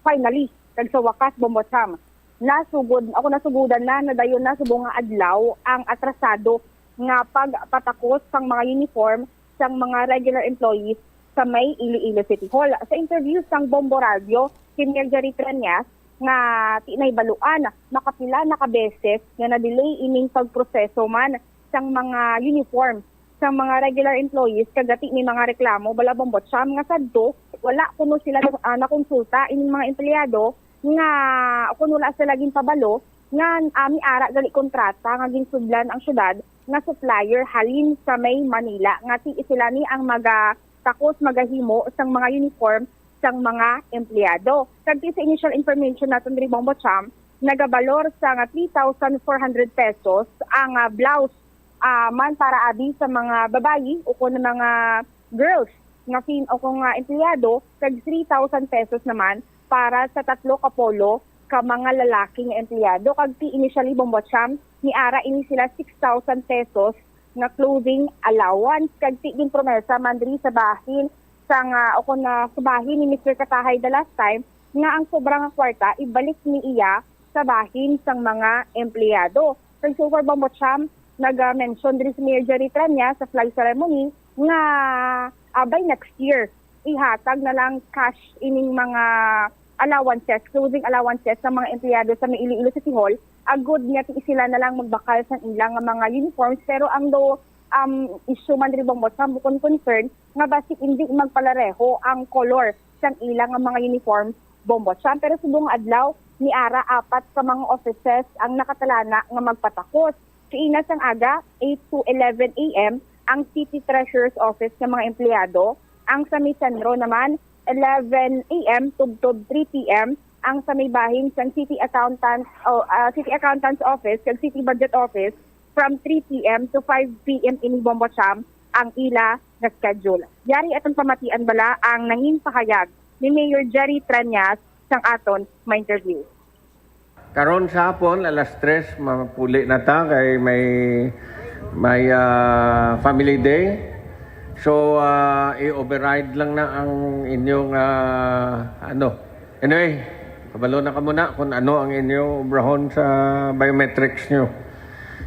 finally, kag sa wakas Bombo Champ, nasugudan na dayon na subong nga adlaw ang atrasado nga pagpatakos sang mga uniform sang mga regular employees sa may Iloilo City Hall. Sa interview sang Bombo Radio, si Mayor Jerry Tranyas, nga tinay baluan nakapila nakabeses nga na-delay ining pagproseso man sang mga uniform sang mga regular employees kagati ni mga reklamo bala Bombo Champ nga sadto wala kuno sila nakonsulta ining mga empleyado nga kuno wala sila laging pabalo nga ami ara gali kontrata nga ginsudlan ang syudad nga supplier halin sa may Manila nga ti sila ni ang takos magahimo sang mga uniform sang mga empleyado. Kagti sa initial information natin diri Bombo Champ, nagabalor sa nga 3,400 pesos ang blouse man para abi sa mga babayi o kung mga girls nga o kung empleyado, kag 3,000 pesos naman para sa tatlo ka polo ka mga lalaking empleyado. Kagti initially Bombo Champ, ni ara ini sila 6,000 pesos nga clothing allowance. Kagti din promesa man diri sa bahin sang o na sa bahin ni Mr. Katahay the last time nga ang sobrang kwarta ibalik ni iya sa bahin sang mga empleyado. So for Bombo Champ, nag-mention din si Mayor Jerry Tranya sa flag ceremony nga by next year ihatag na lang cash ining mga allowances, clothing allowances sa mga empleyado sa may Iloilo City Hall. Agud nga sila na lang magbakal sa ilang mga uniforms pero ang issue man rin Bombo Champ bukod concern nga basic hindi magpalareho ang color sang ilang mga uniforms Bombo Champ. Pero subong adlaw ni ara 4 ka mga offices ang nakatalana nga magpatakos. Siina sang aga 8 to 11 a.m. ang City Treasurer's Office ng mga empleyado. Ang sa may sentro naman 11 a.m. to 3 p.m. ang sa may bahin sang City Accountant's Office kag City Budget Office from 3 p.m. to 5 p.m. ini Bombocham ang ila na schedule. Yari atong pamatian bala ang nangin pahayag ni Mayor Jerry Tranyas sang aton ma-interview. Karon sa hapon, alas 3, mapuli na ta kay may family day. So, i-override lang na ang inyong Anyway, kabalo na ka muna kung ano ang inyong obrahon sa biometrics nyo.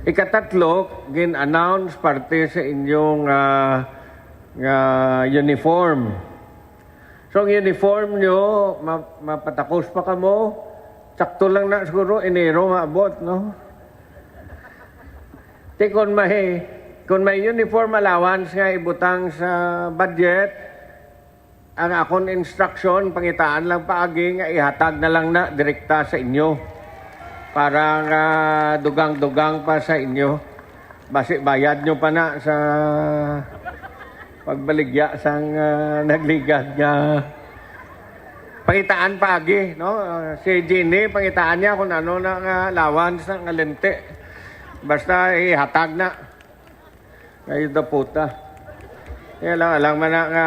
Ikatatlo, gin-announce parte sa inyong uniform. So, ang uniform nyo, mapatakos pa ka mo. Sakto lang na siguro, Enero maabot, no? Kung may uniform allowance nga ibutang sa budget, ang akong instruction, pangitaan lang paagi nga ihatag na lang na direkta sa inyo. Para dugang-dugang pa sa inyo. Basi bayad nyo pa na sa pagbaligya sang nagligad nga. Pangitaan paagi, no? Si Ginny, pangitaan niya kung ano na allowance ng alente. Basta ihatag na. Ngayon da puta. Kaya lang, alam man na nga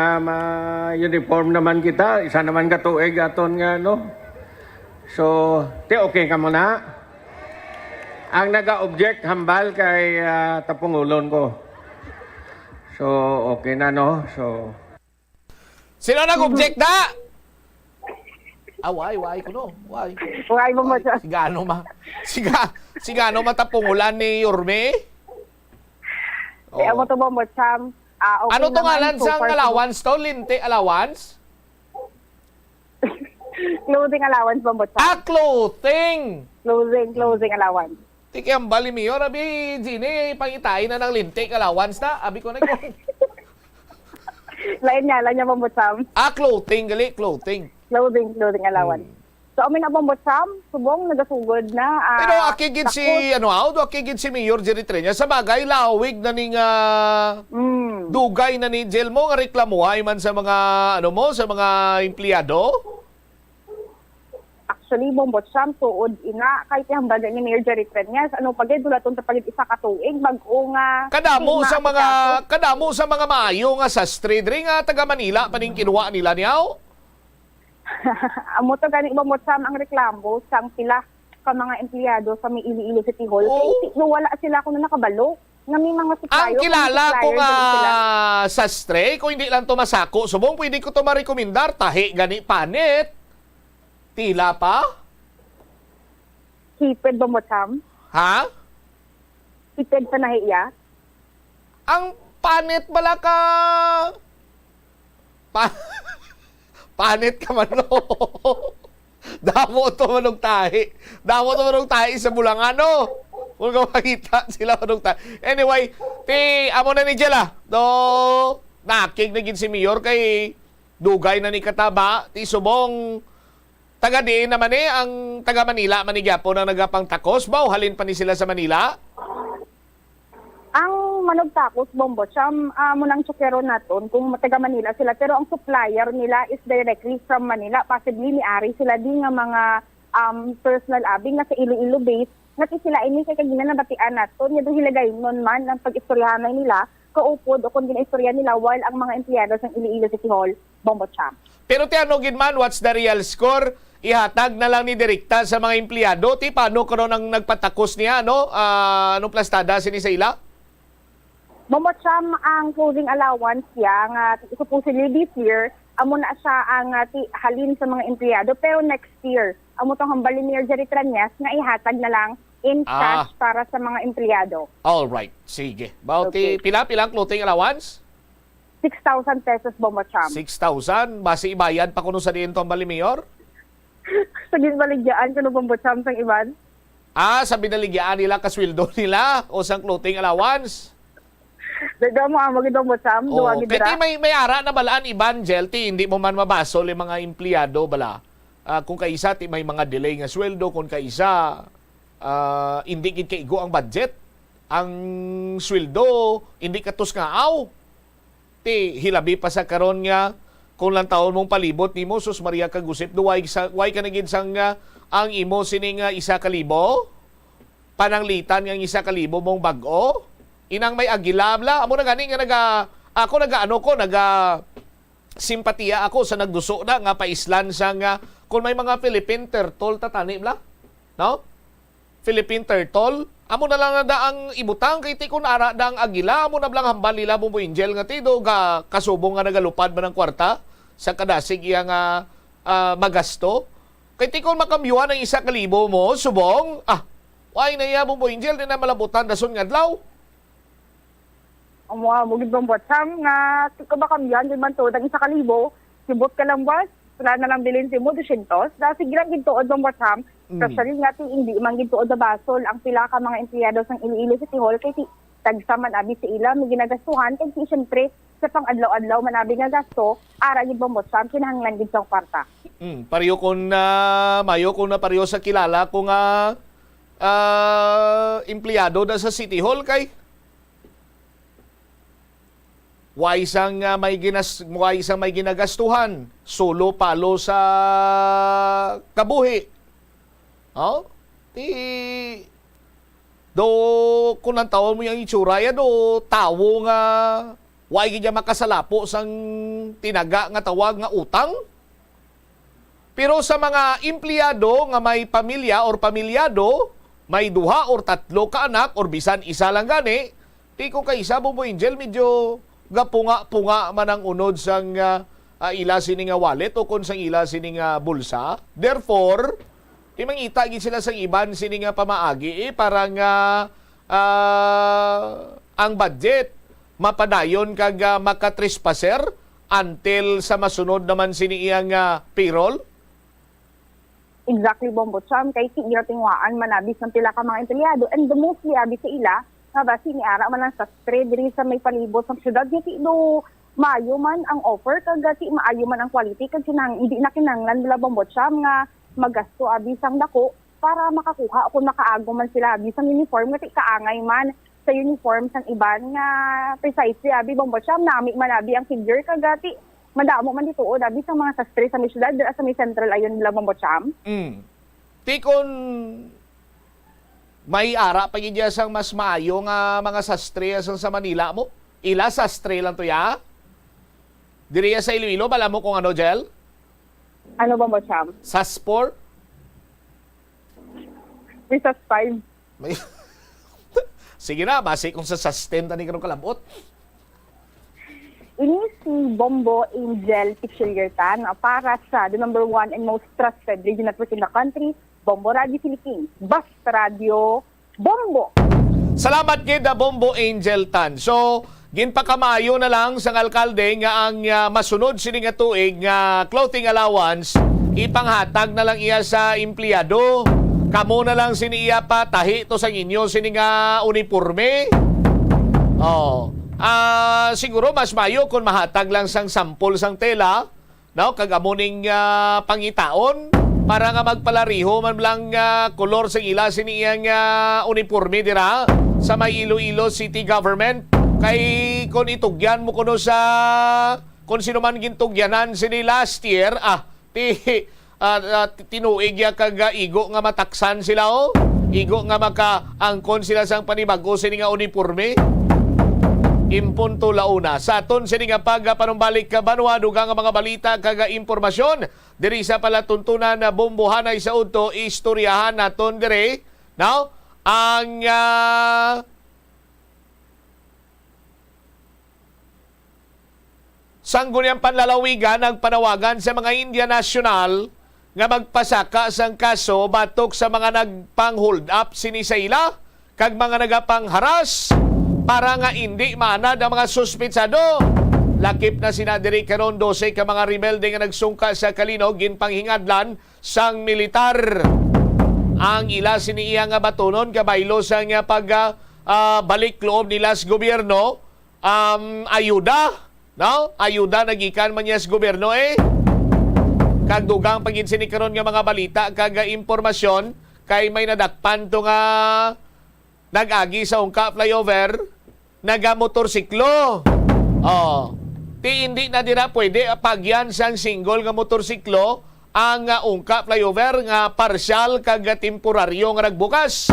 uniform naman kita. Isa naman katuig aton nga, no? So, okay ka muna. Ang naga-object hambal kay tapungulon ko. So, okay na, no? So, Sino nag-object na? Why ko no? Why? Why mo mo siya? Sigano matapungulan ni Yorme? Amo to Bombocham. Okay ano to ngalan so sang far, allowance to? Linte allowance? Clothing allowance Bombocham. Clothing! Clothing allowance. Tiki ang bali miyo, Rabi, Gini, pangitain na ng linte allowance na. Abi ko na ko. Lain niya Bombocham. Clothing, gali, clothing. Clothing allowance. So, amin na Bombocham, subong nagasugod na. Pero akigid si, akigid si Mayor Jerry Trenya, sa bagay, lawig na ning dugay na ni Jel mo, nga reklamuhay man sa mga, sa mga empleyado? Actually, Bombocham, tuod ina, kahit yung baga ni Mayor Jerry Trenya, pagay dulaton sa pagit isa katuig, bago nga. Kadamo sa mga maayo nga sa street ring, taga Manila, paning kinuha nila niyaw? Amo to gani Bombocham ang reklamo sang sila ka mga empleyado sa may Iloilo City Hall. Kaya wala sila kung nakabalo nga may mga supplier. Ang kilala ko nga sa stray, kung hindi lang to masako, subong pwede ko to marekomendar, tahi gani panit. Tila pa? Hipid Bombocham? Ha? Hipid pa nahiya? Ang panit bala ka... Panit ka man, no? Damo to manong tahi. Sa Bulangano. Kung makita sila manong tahi. Anyway, amo na ni Jela. Nakig na gid si Mayor kay dugay na ni kataba. Subong taga diin naman ang taga Manila, Manigyapo na nagapang takos. Halin pa ni sila sa Manila? Ang manugtakos Bombocham, munang tsukero naton kung taga Manila sila, pero ang supplier nila is directly from Manila. Possibly ni-ari sila din nga mga personal abing nga sa Iloilo base, nati sila ini kay kagina nabatian naton, nya do hilagay non man ang pag-istoryahanay nila, kaupod o kung gina-istorya nila while ang mga empleyado sa Iloilo City Hall, Bombocham. Pero tiano gidman, what's the real score? Ihatag na lang ni direkta sa mga empleyado. Paano karon ang nagpatakos niya, no? Anong plastada sini sa ila? Bombocham ang clothing allowance niya nga supposedly this year, amo na siya ang halin sa mga empleyado, pero next year amo tong hambalin ni Jerry Tranyas nga ihatag na lang in cash para sa mga empleyado. All right, sige. Bauti pila-pilang clothing allowance? 6,000 pesos Bombocham. 6,000 base ibayad pa kuno sa diin to hambali Mayor? Sa ginbaligyaan kuno Bombocham sang iban? Sa binaligyan nila kasweldo nila o sang clothing allowance? Daga mo ang magidong Bombocham, duwa gid ra. May ara na balaan iban Jelty, hindi mo man mabasol yung mga empleyado bala. Kung kaisa may mga delay nga sweldo, kung kaisa hindi gid kaigo ang budget. Ang sweldo hindi katus nga aw. Hilabi pa sa karon nga kung lang taon mong palibot nimo sus Maria kagusip duway ka na gid sang ang imo sining 1,000. pananglitan ng 1,000 mong bag-o. Inang may agilabla. Amo na gani nga simpatiya ako sa nagduso na nga paislan sa nga kung may mga Philippine turtle tatani bla. No? Philippine turtle. Amo na lang na daang ibutang kay ti kun ara daang agila. Amo na lang hambal nila Bombo Angel nga tido ga kasubong nga nagalupad man ng kwarta sa kadasig iya nga magasto. Kay ti kun makamyuan ang 1,000 mo, subong, why na iya Bombo Angel din na malabutan dason nga adlaw. Mugid Bombo Sam nga kabakamyan di man to dag 1,000 sibot ka lang was wala na lang bilin si mo 200 da sige lang gintuod Bombo Sam especially nga ti hindi man gintuod da basol ang pila ka mga empleyado sang Iloilo City Hall kay ti tagsaman abi sa ila may ginagastuhan kay ti syempre sa pang-adlaw-adlaw manabi nga gasto ara gid Bombo Sam kinahanglan gid sang kwarta. Pariyo kon mayo kung na pariyo sa kilala ko nga empleyado da sa City Hall kay Waisang may ginagastuhan, solo palo sa kabuhi. Oh? Kung ang tawag mo yung itsura, tawo nga, way gina makasalapo sang tinaga nga tawag nga utang. Pero sa mga empleyado nga may pamilya or pamilyado, may 2 or 3 ka anak or bisan isa lang gani, di ko kay isa Bombo Angel, medyo punga man ang unod sang ila sini nga wallet o kun sang ila sini nga bulsa. Therefore, mangita gid sila sang iban sini nga pamaagi para nga ang budget mapadayon kag makatrespasser until sa masunod naman sini iyang payroll. Exactly Bombo Sam kay ti tingwaan manabis ng pila ka mga empleyado and the mostly abi sa ila nga basi ni ara man lang sa spread diri sa may palibot sa syudad ti do maayo man ang offer kag ti maayo man ang quality kag hindi na kinahanglan nila Bombo Sam nga magasto abi sang dako para makakuha kung makaago man sila abi sang uniform nga ti kaangay man sa uniform sang iban nga precisely abi Bombo Sam nami man abi ang figure kag ti madamo man dito abi sang mga sastre sa may syudad sa may central ayon nila Bombo Sam. Ti kon may ara pa gid sang mas maayo nga mga sastre sa Manila mo. Ila sastre lang to ya. Diri sa Iloilo, bala mo kung ano, Jel? Ano Bombo Sam? Saspor? May sas 5. Sige na, basi kung sa sustain tani karong kalabot. Ini si Bombo Angel Pichiliertan para sa the number 1 and most trusted radio network in the country, Bombo Radio Philippines. Basta Radio Bombo. Salamat gid Bombo Angel Tan. So, ginpakamayo na lang sang alkalde nga ang masunod sini nga tuig nga clothing allowance ipanghatag na lang iya sa empleyado. Kamo na lang sini iya pa tahi to sang inyo sini nga uniforme. Siguro mas mayo kung mahatag lang sang sample sang tela, no, kag amuning pangitaon para nga magpalariho man lang kolor sa ila siniyang uniforme dira sa may Iloilo City Government. Kay kung itugyan mo kuno sa kung sino man gintugyanan sini last year, tinuig ya kag igo nga mataksan sila igo nga makaangkon sila sang panibago sini nga uniforme. Impunto launa. Sa aton sini nga pagpanumbalik ka banwa dugang nga mga balita kaga impormasyon diri sa palatuntunan na bombohanay sa udto istoryahan naton diri. Now, ang sangguniang panlalawigan nagpanawagan sa mga India National nga magpasaka sang kaso batok sa mga nagpang-hold up sini sa ila kag mga nagapang-haras para nga hindi manad ang mga suspitsado. Lakip na sinadiri karon 12 ka mga rebelde nga nagsungka sa Kalinog ginpanghingadlan sang militar. Ang ila siniya nga batunon kabaylo sa nga balik loob nila sa gobyerno ayuda, no? Ayuda nagikan man niya sa gobyerno kag dugang pagin sini karon nga mga balita kag impormasyon kay may nadakpan to nga nag-agi sa Ungka flyover naga-motorsiklo. Ti hindi na dira pwede pagyan sang single nga motorsiklo ang Ungka flyover nga partial kag temporaryo nga nagbukas.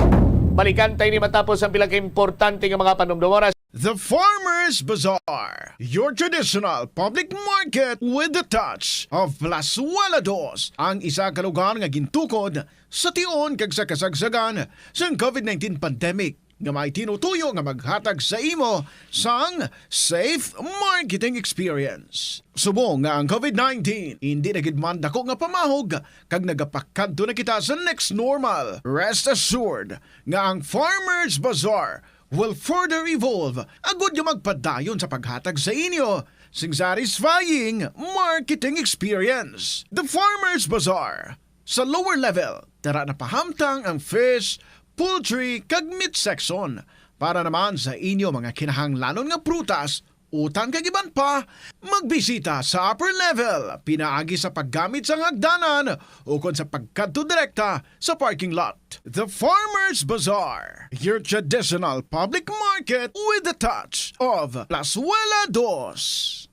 Balikan tayo ni matapos ang pila ka importante nga mga panumdumora. The Farmers Bazaar, your traditional public market with the touch of Plazuela Dos, ang isa ka lugar nga gintukod sa tion kag sa kasagsagan sa COVID-19 pandemic nga may tinutuyo nga maghatag sa imo sang safe marketing experience. Subong nga ang COVID-19 hindi nagidman dako nga pamahog kag nagapakadto na kita sa next normal. Rest assured nga ang Farmers Bazaar will further evolve agud yung magpadayon sa paghatag sa inyo sing satisfying marketing experience. The Farmers Bazaar. Sa lower level, tara na pahamtang ang fish, poultry, kag meat section para naman sa inyo mga kinahanglanon nga prutas, utang kag iban pa, magbisita sa upper level, pinaagi sa paggamit sa hagdanan o kon sa pagkadto direkta sa parking lot. The Farmers Bazaar, your traditional public market with the touch of Plazuela Dos.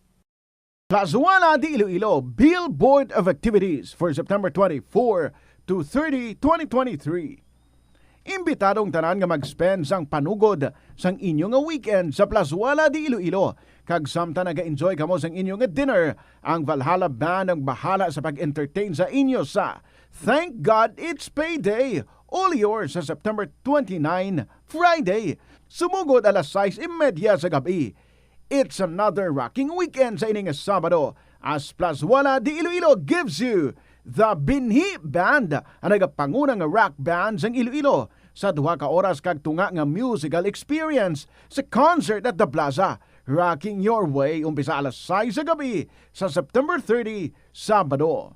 Plazuela de Iloilo Billboard of Activities for September 24 to 30, 2023. Imbitadong tanan nga mag-spend sang panugod sang inyo nga weekend sa Plazuela de Iloilo. Kag samta naga-enjoy kamo sang inyo nga dinner, ang Valhalla Band ang bahala sa pag-entertain sa inyo sa Thank God It's Payday. All yours sa September 29, Friday. Sumugod alas 6:30 sa gabi. It's another rocking weekend sa ining Sabado as Plazuela de Iloilo gives you the Binhi Band, ang nagapangunang rock band sang Iloilo sa 2 ka oras kag tunga nga musical experience sa concert at the Plaza. Rocking your way umpisa alas 6 sa gabi sa September 30, Sabado.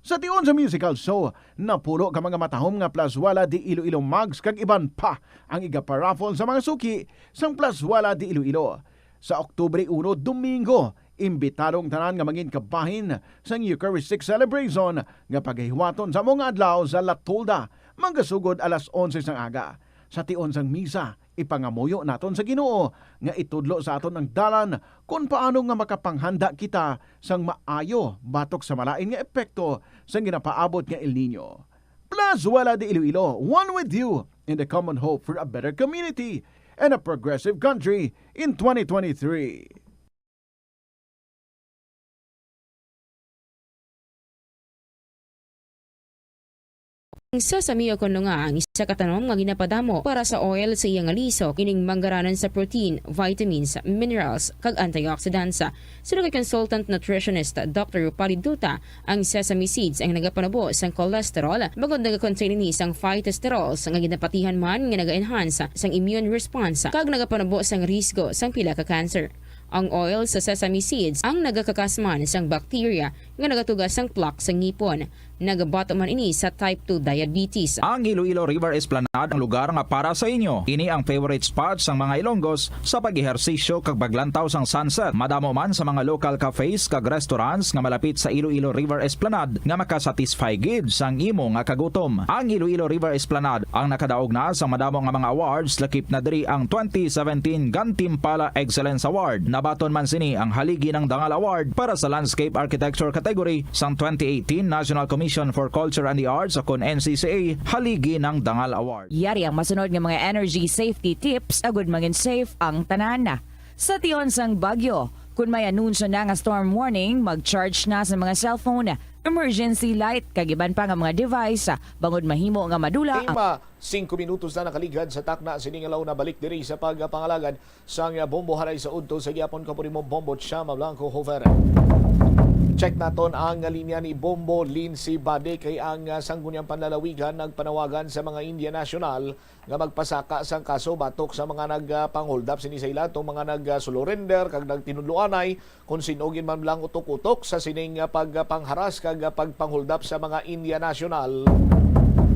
Sa tion sa musical show, napulo ka mga matahom nga Plazuela de Iloilo mugs kag iban pa ang iga-paraffle sa mga suki sang Plazuela de Iloilo. Sa Oktubre 1, Domingo, imbitadong tanan nga mangin kabahin sang Eucharistic celebration nga paghiwaton sa mga adlaw sa Latolda, manggasugod alas 11 sang aga. Sa tion sang misa, ipangamuyo naton sa Ginoo nga itudlo sa aton ang dalan kung paano nga makapanghanda kita sang maayo batok sa malain nga epekto sang ginapaabot nga El Nino. Plazuela de Iloilo, one with you in the common hope for a better community and a progressive country in 2023. Sa samiyo kono nga ang isa katanom nga ginapadamo para sa oil sa iyang aliso kining manggaranan sa protein, vitamins, minerals kag antioxidants. Sino kay consultant nutritionist Dr. Rupali Duta, ang sesame seeds ang nagapanabo sang cholesterol bagod nagakontain ni sang phytosterols nga ginapatihan man nga naga-enhance sang immune response kag nagapanabo sang risgo sang pila ka cancer. Ang oil sa sesame seeds ang nagakakasman sang bacteria nga nagatugas sang plaque sa ngipon. Nagabato man ini sa type 2 diabetes. Ang Iloilo River Esplanade ang lugar nga para sa inyo. Ini ang favorite spot sang mga Ilonggos sa pag-ehersisyo kag paglantaw sang sunset. Madamo man sa mga local cafes kag restaurants nga malapit sa Iloilo River Esplanade nga makasatisfy gid sang imo nga kagutom. Ang Iloilo River Esplanade ang nakadaog na sa madamo nga mga awards, lakip na diri ang 2017 Gantimpala Excellence Award. Nabaton man sini ang haligi ng Dangal Award para sa Landscape Architecture category sang 2018 National Commission for Culture and the Arts o kon NCCA haligi ng Dangal Award. Yari ang masunod nga mga energy safety tips agud maging safe ang tanan na. Sa tion sang Bagyo, kung may anunsyo na nga storm warning, mag-charge na sa mga cellphone, emergency light, kagiban pa nga mga device, bangod mahimo nga madula. 5 minutos na nakaligad sa takna siningalaw na balik diri sa pagpangalagad sang bombo haray sa udto sa gyapon kapurimo Bombo Chama Blanco Hover. Check naton ang linya ni Bombo Lindsay Bade kay ang sangguniang panlalawigan nagpanawagan sa mga India National nga magpasaka sang kaso batok sa mga nagpanghold up sini sa ila tong mga nagsulorender kag nagtinudloanay kung sinugin man lang utok-utok sa sining pagpangharas kag pagpanghold up sa mga India National.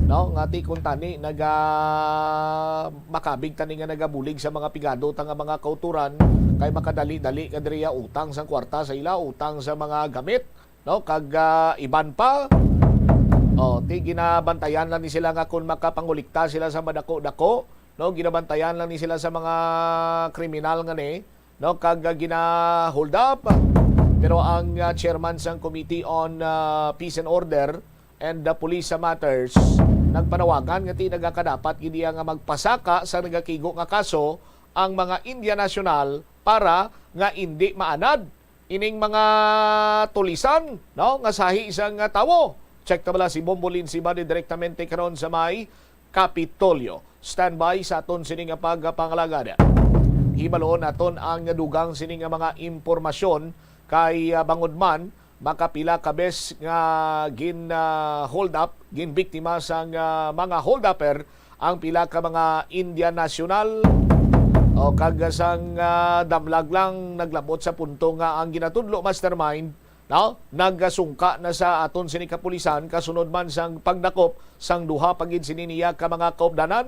No, ngati kung tani makabig tani nga nagabulig sa mga pigado tanga mga kauturan kay makadali-dali kadriya utang sang kwarta sa ila, utang sa mga gamit, no, kag iban pa. Ti ginabantayan lang ni sila nga kung makapangulikta sila sa madako-dako, no, ginabantayan lang ni sila sa mga kriminal nga ni, no, kag gina-hold up. Pero ang chairman sang Committee on Peace and Order and the Police Matters nagpanawagan nga ti nagakadapat gidi nga magpasaka sa nagakigo nga kaso ang mga India National para nga hindi maanad ining mga tulisan, no, nga sahi isang tawo. Check ta bala si Bombolin si Badi direktamente karon sa may Kapitolyo. Standby sa aton sining nga pagpangalagada. Hibaloon naton ang dugang sining nga mga impormasyon kay bangod man makapila ka bes nga gin hold up, gin biktima sa mga hold upper ang pila ka mga Indian National o kagasang damlag lang naglabot sa punto nga ang ginatudlo mastermind, no, nagasungka na sa aton sini kapulisan kasunod man sang pagdakop sang duha pagid sininiya ka mga kaupdanan.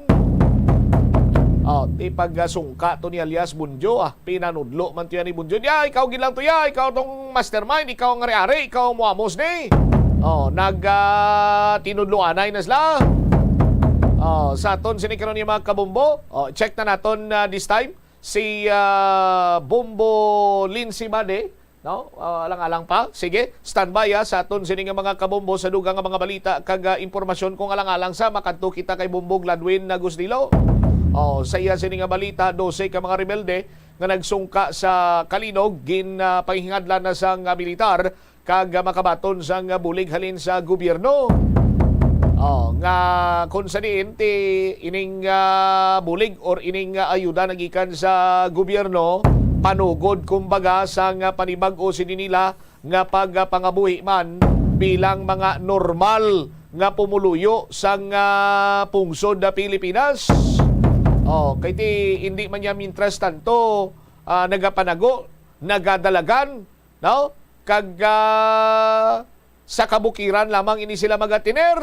Ti paggasungka to ni alias Bunjo, pinanudlo man to yan ni Bunjo. Ya, ikaw gid lang to ya, ikaw tong mastermind, ikaw ang ari-ari, ikaw ang muamos ni. Tinudloanay na sila. Sa aton sini karon yung mga kabumbo. Check na naton this time si Bombo Lindsay Made, no? Alang-alang pa. Sige, standby sa aton sini nga mga kabumbo sa dugang nga mga balita kag impormasyon kung alang-alang sa makadto kita kay Bombo Gladwin Agustilo. Sa iya sini nga balita 12 ka mga rebelde nga nagsungka sa Kalinog gin pahingadlan na sang militar kag makabaton sang bulig halin sa gobyerno. Nga kung sa diin ti ining bulig or ining ayuda nagikan sa gobyerno panugod kumbaga sang panibag-o sini nila nga pagpangabuhi man bilang mga normal nga pumuluyo sang pungsod na Pilipinas. Kay ti hindi man niya interest tanto nagapanago, nagadalagan, no? Kag sa kabukiran lamang ini sila magatiner.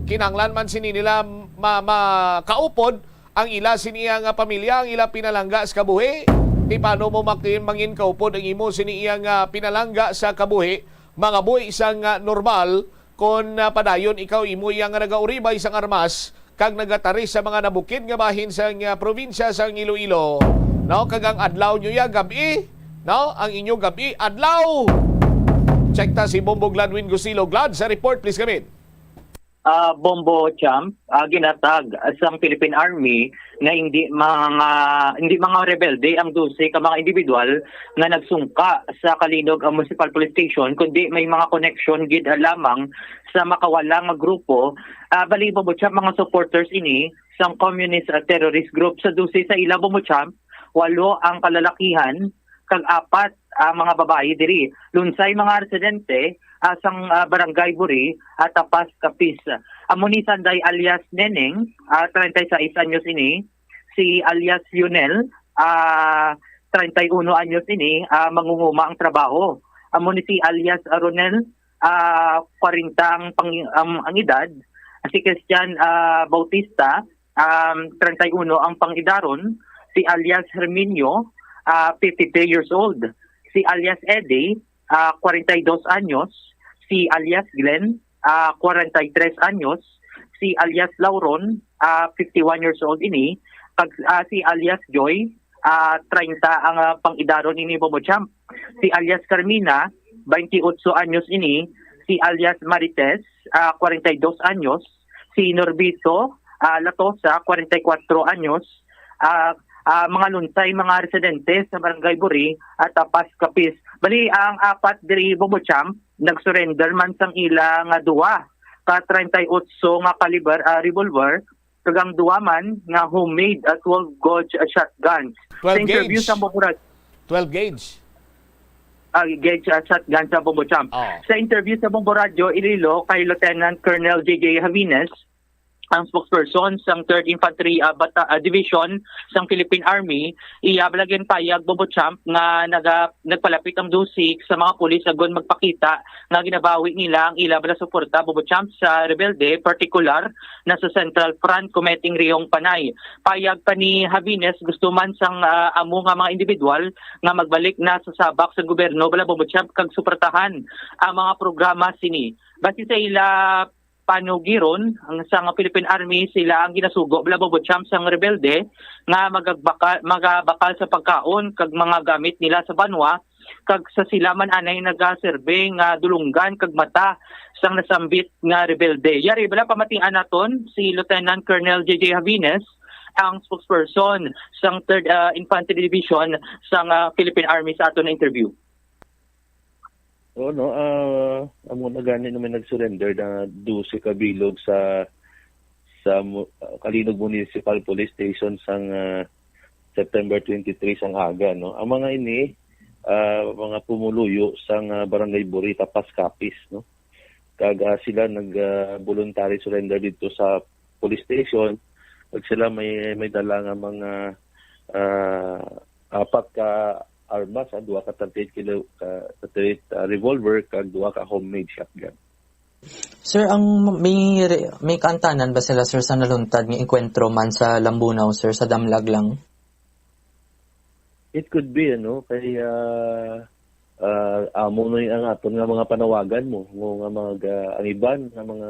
Kinanglan man sini nila makaupod ang ila siniya nga pamilya, ang ila pinalangga sa kabuhi. Ti paano mo mangin kaupod ang imo siniya nga pinalangga sa kabuhi, mga buhi isang normal kon padayon ikaw imo yang nagauribay isang armas kag nagatari sa mga nabukid nga bahin sa probinsya sa Iloilo, no, kag ang adlaw nyo ya gabi, no, ang inyo gabi adlaw. Check ta si Bombo Gladwin Gusilo. Glad sa report please kami. Bombo Champ, ginatag sa Philippine Army na hindi mga rebelde ang 12 ka mga individual nga nagsungka sa Kalinog Municipal Police Station, kundi may mga connection gid lamang sa makawala nga grupo. Bali Bombo Champ, mga supporters ini sa communist terrorist group sa 12 sa ila Bombo Champ, 8 ang kalalakihan kag 4 ang mga babae diri. Lunsay mga residente sang Barangay Buri at Tapas Kapis. Amuni Sanday alias Neneng, 36 anyos ini, si alias Lionel, 31 anyos ini, mangunguma ang trabaho. Amuni si alias Ronel, 40 ang edad. Si Christian Bautista, 31 ang pangidaron. Si alias Herminio, 53 years old. Si alias Eddie, 42 anyos. Si alias Glenn, 43 anyos. Si alias Lauron, 51 years old ini. Si alias Joy, 30 ang pangidaron ini Bombo Champ. Si alias Carmina, 28 anyos ini. Si alias Marites, 42 anyos. Si Norbito Latosa, 44 anyos. Mga lunsay, mga residente sa Barangay Buri at Tapas Kapis. Bali, ang 4 diri Bombo Champ, nag-surrender man sang ila nga 2 ka 38 nga caliber revolver, kagang 2 man nga homemade 12 gauge shotguns. 12 gauge. Sa Bomborad, 12 gauge. Gauge shotgun sa Bombo Champ. Sa interview sa Bombo Radio Iloilo kay Lieutenant Colonel J.J. Javines, ang spokesperson sang 3rd Infantry Division sang Philippine Army, iyablagin payag Bombo Champ nga nagpalapit ang dusik sa mga pulis agon magpakita nga ginabawi nila ang ila bala suporta Bombo Champ sa rebelde, particular na sa Central Front Committing Riyong Panay. Payag pa ni Javines gusto man sang amo nga mga individual nga magbalik na sa sabak sa gobyerno bala Bombo Champ kag suportahan ang mga programa sini. Basi sa ila panugiron ang sa Philippine Army, sila ang ginasugo bala Bombo Champ sang rebelde nga magabakal sa pagkaon kag mga gamit nila sa banwa kag sa sila man anay nagaserbe nga dulunggan kag mata sang nasambit nga rebelde. Yari bala pamatian naton si Lieutenant Colonel JJ Javines, ang spokesperson sang 3rd Infantry Division sang Philippine Army sa aton na interview. No, amo na gani naman nag-surrender na 12 kabilog sa Kalinog Municipal Police Station sang September 23 sang Haga, no. Ang mga ini mga pumuluyo sang Barangay Burita Pascapis, no. Kag sila nag voluntary surrender dito sa police station. Kag sila may dala nga mga 4 ka armas, 2 ka 38 kilo revolver kag 2 ka homemade shotgun. Sir, may kaantanan ba sila, sir, sa naluntad ng enkwentro man sa Lambunaw, sir, sa Damlag lang? It could be, kaya amo na ang aton nga mga panawagan mo, nga mga ang iban nga mga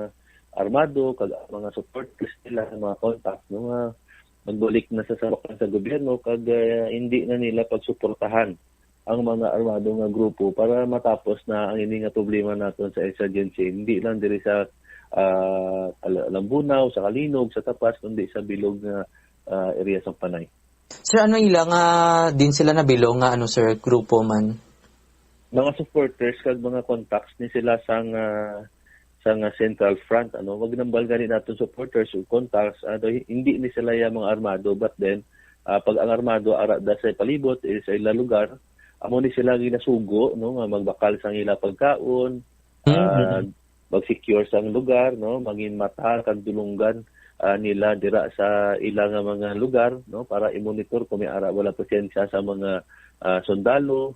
armado, kag mga supporters nila, mga contacts, nga magbalik na sa sawakan sa gobyerno, kag hindi na nila pagsuportahan ang mga armado nga grupo para matapos na ang ini nga problema naton sa insurgency, hindi lang diri sa Lambunaw, sa Kalinog, sa Tapas, kundi sa bilog nga area sa Panay. Sir, ano ilang din sila na bilog nga sir, grupo man? Mga supporters kag mga contacts ni sila sang Central Front, wag nambal gani naton supporters o contacts, hindi ni sila ya mga armado, but then pag ang armado ara da sa palibot is sa ila lugar, amo ni sila ginasugo, nga magbakal sang ila pagkaon, mag-secure sang lugar, maging mata kag dulunggan nila dira sa ila nga mga lugar, para i-monitor kung may ara wala presensya sa mga sundalo,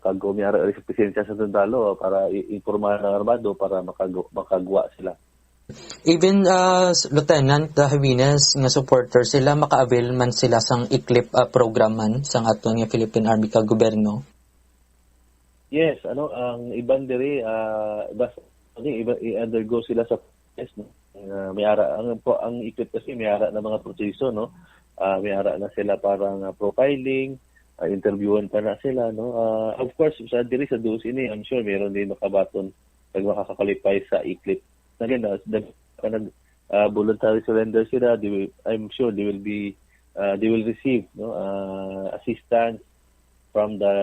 kag kung may ara presensya sa sundalo para i-informar ng armado para makagwa sila. Even Lieutenant Javines nga supporter sila maka-avail man sila sang ICLIP program man sang aton nga Philippine Army kag gobyerno. Yes, ang iban diri i-undergo sila sa process, may ara ang ICLIP kasi may ara na mga proseso, may ara na sila parang profiling, interviewan pa na sila, of course sa diri sa DOS ini I'm sure meron din makabaton pag makakakalipay sa ICLIP. Again, voluntary surrender sila, I'm sure they will receive assistance from the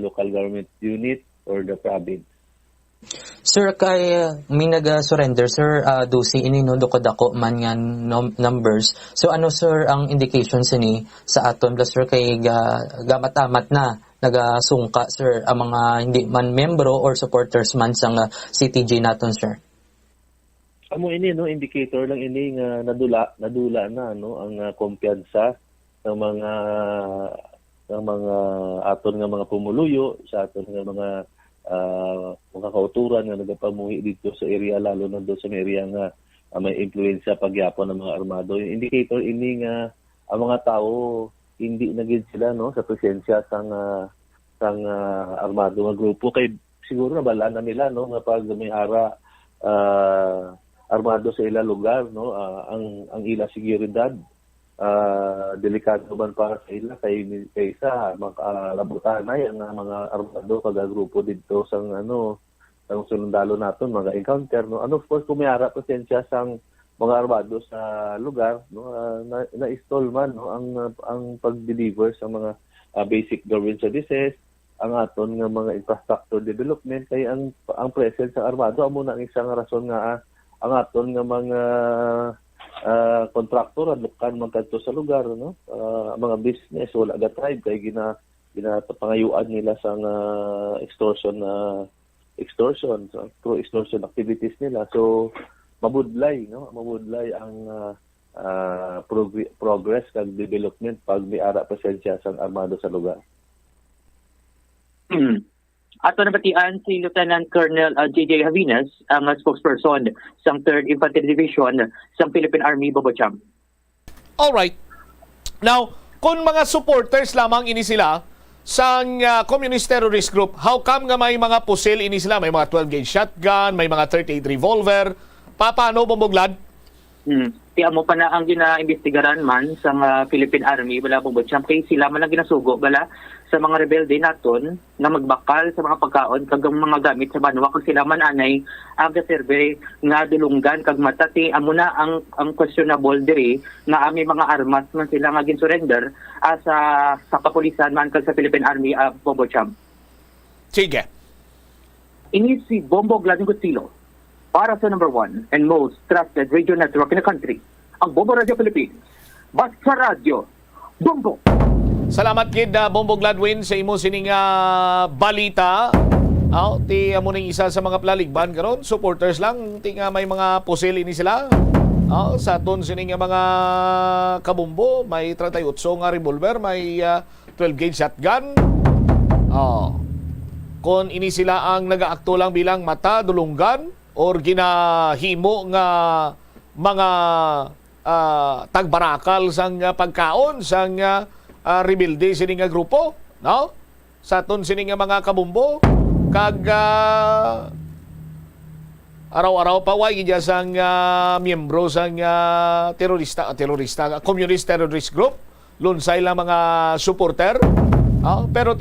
local government unit or the province. Sir, kay may nag-surrender, sir, dosi ini dako man nga numbers. So sir ang indications ini sa aton plus sir kay gamatamat na nagasungka, sir, ang mga hindi man membro or supporters man sang CTJ naton, sir? Amo ini indicator lang ini nga nadula na ang kumpiyansa ng mga aton nga mga pumuluyo sa aton nga mga kauturan nga nagapamuhi dito sa area, lalo na do sa area nga may influensya pagyapon ng mga armado. Yung indicator ini nga ang mga tao hindi na gid sila sa presensya sang armado nga grupo, kay siguro nabala na nila nga pag may ara armado sa ila lugar, ang ila seguridad delikado man para sa ila kaysa makalabutan na ang mga armado kag grupo dito sang ang sundalo naton mga encounter, of course kung may ara presensya sang mga armado sa lugar, na-install man ang pag-deliver sa mga basic government services, ang aton nga mga infrastructure development, kay ang presence sa armado amo na ang isang rason nga ang aton nga mga kontraktor adlukan magkadto sa lugar, mga business wala ga tribe kay ginapangayuan nila sa extortion through extortion activities nila. So mabudlay ang progress kag development pag may ara presensya sa armado sa lugar. Ato nabatian si Lieutenant Colonel JJ Javines, ang spokesperson sa 3rd Infantry Division sa Philippine Army, Bobocham. Alright. Now, kung mga supporters lamang ini sila sa communist terrorist group, how come nga may mga pusil ini sila? May mga 12-gauge shotgun, may mga 38 revolver. Paano, Bumbuglad? Tiyan mo pa na ang ginaimbestigaran man sa Philippine Army, bala Bobocham, kay sila man ang ginasugo, bala sa mga rebelde naton na magbakal sa mga pagkaon kag mga gamit sa banwa kag sila man anay aga survey nga dulunggan kag matati amo na ang questionable diri nga ami mga armas man sila nga gin-surrender sa kapulisan man kag sa Philippine Army Bombo Champ. Sige. Ini si Bombo Gladingosilo para sa number 1 and most trusted radio network in the country, ang Bombo Radio Philippines. Basta Radio, Bombo! Salamat kid Bombo Gladwin sa imo sining balita. Ti amo ning isa sa mga plaligban karon, supporters lang ti nga may mga pusil ini sila. Sa aton sining mga kabumbo, may 38 nga revolver, may 12 gauge shotgun. Kung ini sila ang nagaakto lang bilang mata dulunggan or ginahimo nga mga tagbarakal sang pagkaon sang rebelde sining nga grupo, no? Sa aton sining nga mga kabumbo kag araw-araw pa way gidya sang miyembro sang terorista communist terrorist group lunsay lang mga supporter. Pero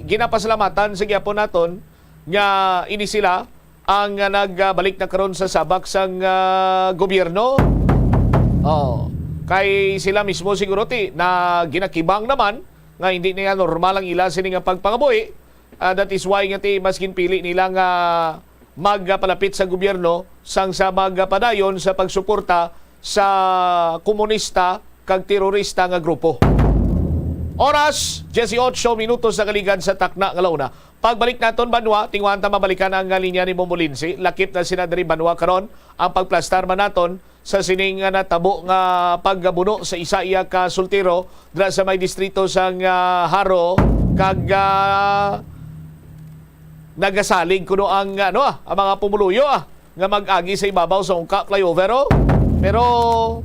ginapasalamatan sa gyapon naton nga ini sila ang nagbalik na karon sa sabak sang gobyerno. Kay sila mismo siguro na ginakibang naman nga hindi niya normal ang ila sini nga pagpangabuhi. That is why nga maskin pili nila nga magpalapit sa gobyerno sang sa magpadayon sa pagsuporta sa komunista kag terorista nga grupo. Oras, 18 minutos sa kaligan sa takna nga launa. Pagbalik naton Banwa, tingwan ta mabalikan ang linya ni Bombolinsi. Lakip na sina diri Banwa karon ang pagplastar man naton sa sining natabo nga paggabuno sa isa iya ka sultiro dra sa may distrito sang Haro kag nagasalig kuno ang ang mga pumuluyo nga mag-agi sa ibabaw sa Ungka flyover. Pero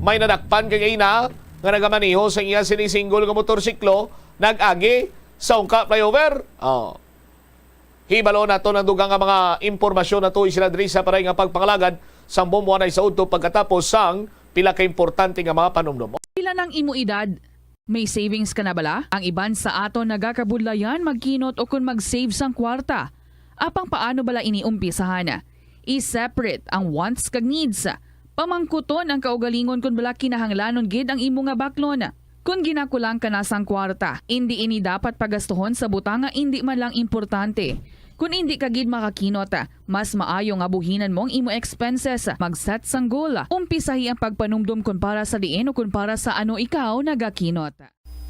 may nadakpan kay ina nga nagamaniho sa iya sinisinggol nga motorsiklo nag-agi sa Ungka flyover. Hibalo nato ng dugang nga mga impormasyon na to sila diri sa paray nga pagpangalagad sa bombo na isaudto pagkatapos sang pila ka importante nga mga panumdum. Pila ng imo edad? May savings ka na bala? Ang iban sa aton nagakabudlayan magkinot o kung mag-save sang kwarta. Apang paano bala iniumpisahan? I-separate ang wants kag needs. Pamangkuton ang kaugalingon kung bala kinahanglanon gid ang imo nga baklon. Kung ginakulang ka na sang kwarta, hindi ini dapat pagastuhon sa butanga hindi man lang importante. Kung hindi ka gid makakinot, mas maayo nga buhinan mong imo expenses. Mag-set sang goal. Umpisahi ang pagpanumdum kung para sa diin o kung para sa ano ikaw nagakinot.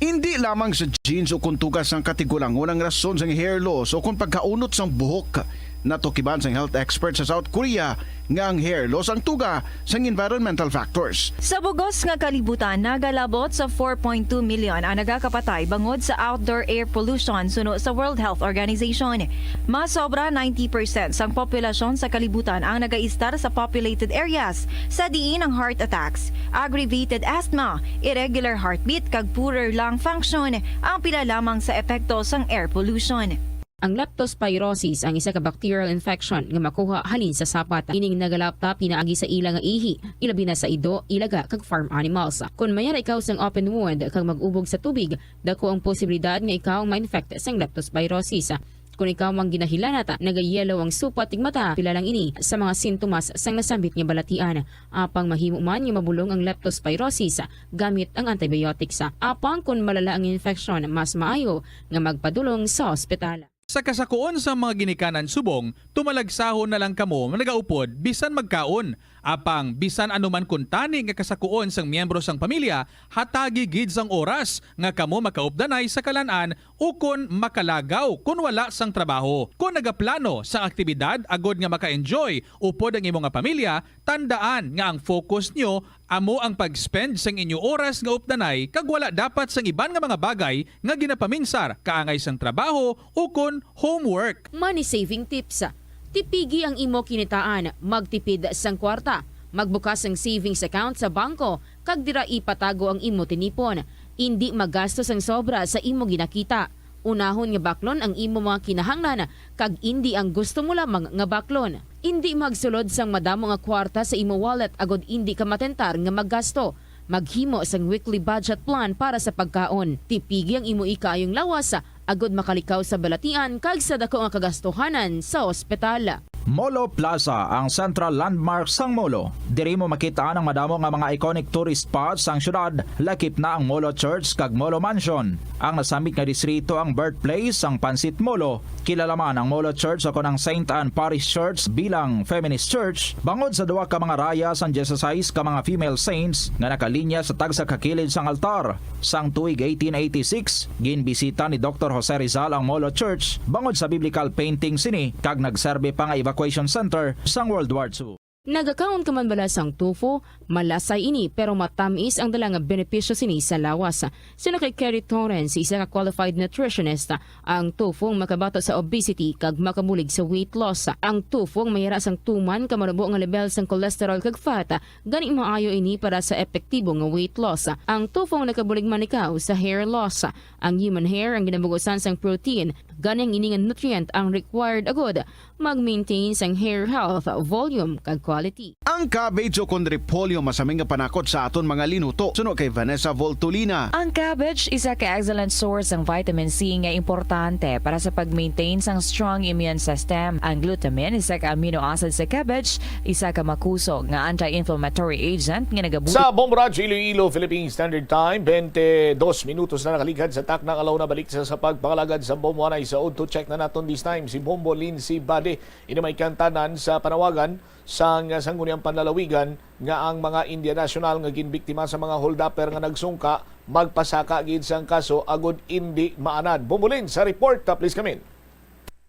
Hindi lamang sa jeans o kung tugas ang katigulangon ang rason sang hair loss o kung pagkaunot sang buhok. Natukiban sang health expert sa South Korea nga ang hair loss ang tuga sang environmental factors. Sa bugos nga kalibutan, nagalabot sa 4.2 million ang nagakapatay bangod sa outdoor air pollution suno sa World Health Organization. Mas sobra 90% sang populasyon sa kalibutan ang nagaistar sa populated areas sa diin ang heart attacks, aggravated asthma, irregular heartbeat kag poorer lung function ang pila lamang sa epekto sang air pollution. Ang leptospirosis ang isa ka bacterial infection nga makuha halin sa sapat. Ining nagalapta pinaagi sa ila nga ihi, ilabi na sa ido, ilaga kag farm animals. Kung mayara ikaw sang open wound kag mag-ubog sa tubig, dako ang posibilidad nga ikaw ma-infect sang leptospirosis. Kung ikaw mang ginahilanata, nagayelo ang supat tig mata, pila lang ini sa mga sintomas sang nasambit nga balatian. Apang mahimo man nga mabulong ang leptospirosis gamit ang antibiotics. Apang kung malala ang infection, mas maayo nga magpadulong sa ospital. Sa kasakuon sa mga ginikanan subong, tumalagsahon na lang kamo nga nagaupod bisan magkaon. Apang bisan anuman kun tani nga kasakuon sang miyembro sang pamilya, hatagi gid sang oras nga kamo makaupdanay sa kalan-an o kun makalagaw kun wala sang trabaho. Kung nagaplano sa aktibidad agod nga maka-enjoy upod ang imong pamilya, tandaan nga ang focus nyo amo ang pag-spend sang inyo oras nga updanay kag wala dapat sang iban nga mga bagay nga ginapaminsar kaangay sang trabaho o kun homework. Money saving tips. Tipigi ang imo kinitaan, magtipid sang kwarta, magbukas ang savings account sa bangko, kag dira ipatago ang imo tinipon. Hindi magastos ang sobra sa imo ginakita. Unahon nga baklon ang imo mga kinahanglan, kag hindi ang gusto mo lamang nga baklon. Hindi magsulod sang madamo nga kwarta sa imo wallet agod hindi ka matentar nga maggasto. Maghimo sang weekly budget plan para sa pagkaon. Tipigi ang imo ikayong lawas agod makalikaw sa balatian kag sa dako nga kagastuhanan sa ospital. Molo Plaza ang central landmark sang Molo. Diri mo makita ang madamo nga mga iconic tourist spots sang syudad, lakip na ang Molo Church kag Molo Mansion. Ang nasamit nga distrito ang birthplace sang Pansit Molo. Kilala man ang Molo Church ako ng St. Anne Parish Church bilang feminist church, bangod sa duwa ka mga raya sang Jesus ka mga female saints nga nakalinya sa tagsa kakilid sang altar. Sang tuig 1886, ginbisita ni Dr. Jose Rizal ang Molo Church bangod sa biblical painting sini kag nagserbe pa nga evacuation center sang World War II. Nagakaon ka man bala sang tofu, malasay ini pero matamis ang dala nga benepisyo sini sa lawas. Sino kay Kerry Torrens, isa ka qualified nutritionist, ang tofu makabato sa obesity kag makabulig sa weight loss. Ang tofu mayara sang tuman ka manubo nga level sang cholesterol kag fat, gani maayo ini para sa epektibo nga weight loss. Ang tofu nakabulig man ikaw sa hair loss. Ang human hair ang ginabugusan sang protein, gani ang ini nga nutrient ang required agod mag-maintain sang hair health, volume kag quality. Ang cabbage o kon repolyo masaming nga panakot sa aton mga linuto. Suno kay Vanessa Voltolina. Ang cabbage isa ka excellent source ng vitamin C nga importante para sa pag-maintain sang strong immune system. Ang glutamine isa ka amino acid sa cabbage, isa ka makusog nga anti-inflammatory agent nga nagabuti Sa Bombaraj, Iloilo, Philippine Standard Time, 22 minutos na nakaligad sa taknang alaw na balik sa pagpangalagad sa Bomwanay sa to check na naton this time si Bombo Lindsay Bade. Ina may kantanan sa panawagan sang sangguniang panlalawigan nga ang mga India National nga ginbiktima sa mga hold-upper nga nagsungka magpasaka gid sang kaso agod indi maanad. Bombo Lin sa report, please come in.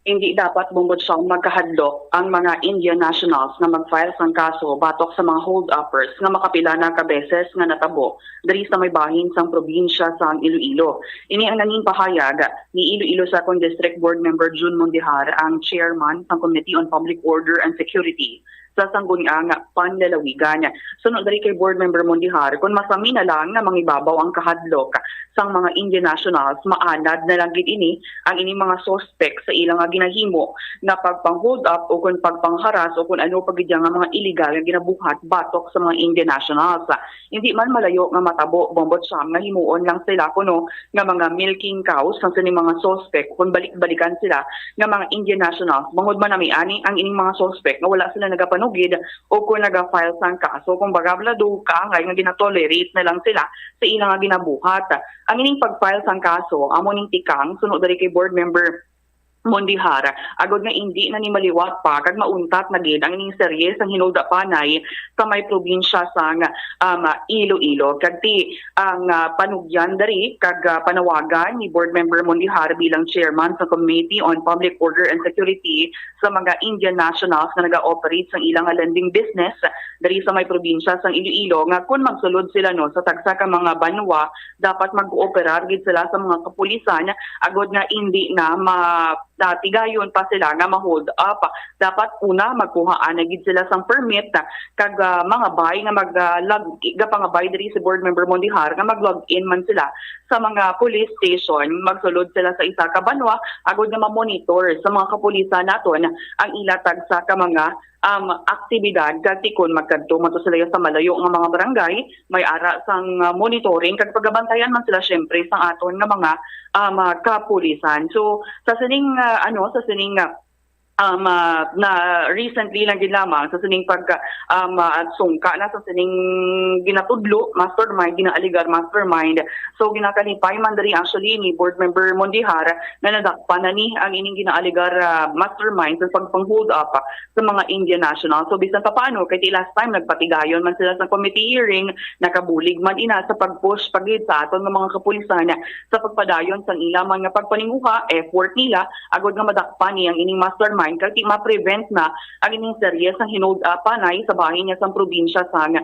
Hindi dapat bumbod siyang magkahadlok ang mga Indian nationals na mag-file sang kaso batok sa mga hold-uppers nga makapila na kabeses nga natabo dari sa may bahin sang probinsya sang Iloilo. Ini ang nanging pahayag ni Iloilo Second District Board Member June Mondihar, ang chairman ng Committee on Public Order and Security sa sangguniang panlalawigan. Sunod dari kay Board Member Mondihar, kung masami na lang na mangibabaw ang kahadlok sang mga Indian nationals, maanad na lang gid ini ang ini mga suspect sa ilang ginahimo na pagpang-hold up o kung pagpangharas o kung ano pagidya nga mga illegal nga ginabuhat batok sa mga Indian nationals. Hindi man malayo nga matabo bombot siyam nga himuon lang sila kuno nga mga milking cows sang sini mga suspect kung balik-balikan sila nga mga Indian nationals. Bangod man nami ani ang ining mga suspect nga wala sila nagapano o kung nag-file sang kaso, kung bagablado ka, nga ginatolerate na lang sila sa ilang nga ginabuhat. Ang ining pag-file sang kaso, amo ning tikang, sunod dari kay Board Member Mondihar, agod nga hindi na ni maliwat pa kag mauntat na gid ang ining serye sang hinulda panay sa may probinsya sang Iloilo. Kag ti ang panugyan dari kag panawagan ni Board Member Mondihar bilang chairman sa Committee on Public Order and Security sa mga Indian nationals na naga-operate sang ilang lending business dari sa may probinsya sang Iloilo nga kun magsulod sila no sa tagsa ka mga dapat mag-ooperar gid sila sa mga kapulisan agod nga hindi na tigayon pa sila nga ma-hold up. Dapat una magkuhaan na gid sila sang permit kag mga bay nga pangabay diri si Board Member Mondihar nga mag-log in man sila sa mga police station, magsulod sila sa isa ka banwa agod nga ma-monitor sa mga kapulisan naton ang ilatag sa ka mga aktibidad kasi kung magkadto man to sila sa malayo nga mga barangay, may ara sang monitoring kag pagabantayan man sila syempre sang aton nga mga kapulisan. So sa sining na recently lang din lamang sa sining sungka na sa sining ginatudlo mastermind, ginaaligar mastermind. So ginakalipay man dari actually ni Board Member Mondihar na nadakpan na ni ang ining ginaaligar mastermind sa pagpang-hold up sa mga Indian national. So bisan pa paano kay last time nagpatigayon man sila sa committee hearing, nakabulig man ina sa pag-push pagid sa aton ng mga kapulisan sa pagpadayon sang ilaman nga pagpaninguha effort nila agod nga madakpan ni ang ining mastermind kag ma-prevent na ang ining seryes ang hinold panay sa bahin niya sa probinsya sang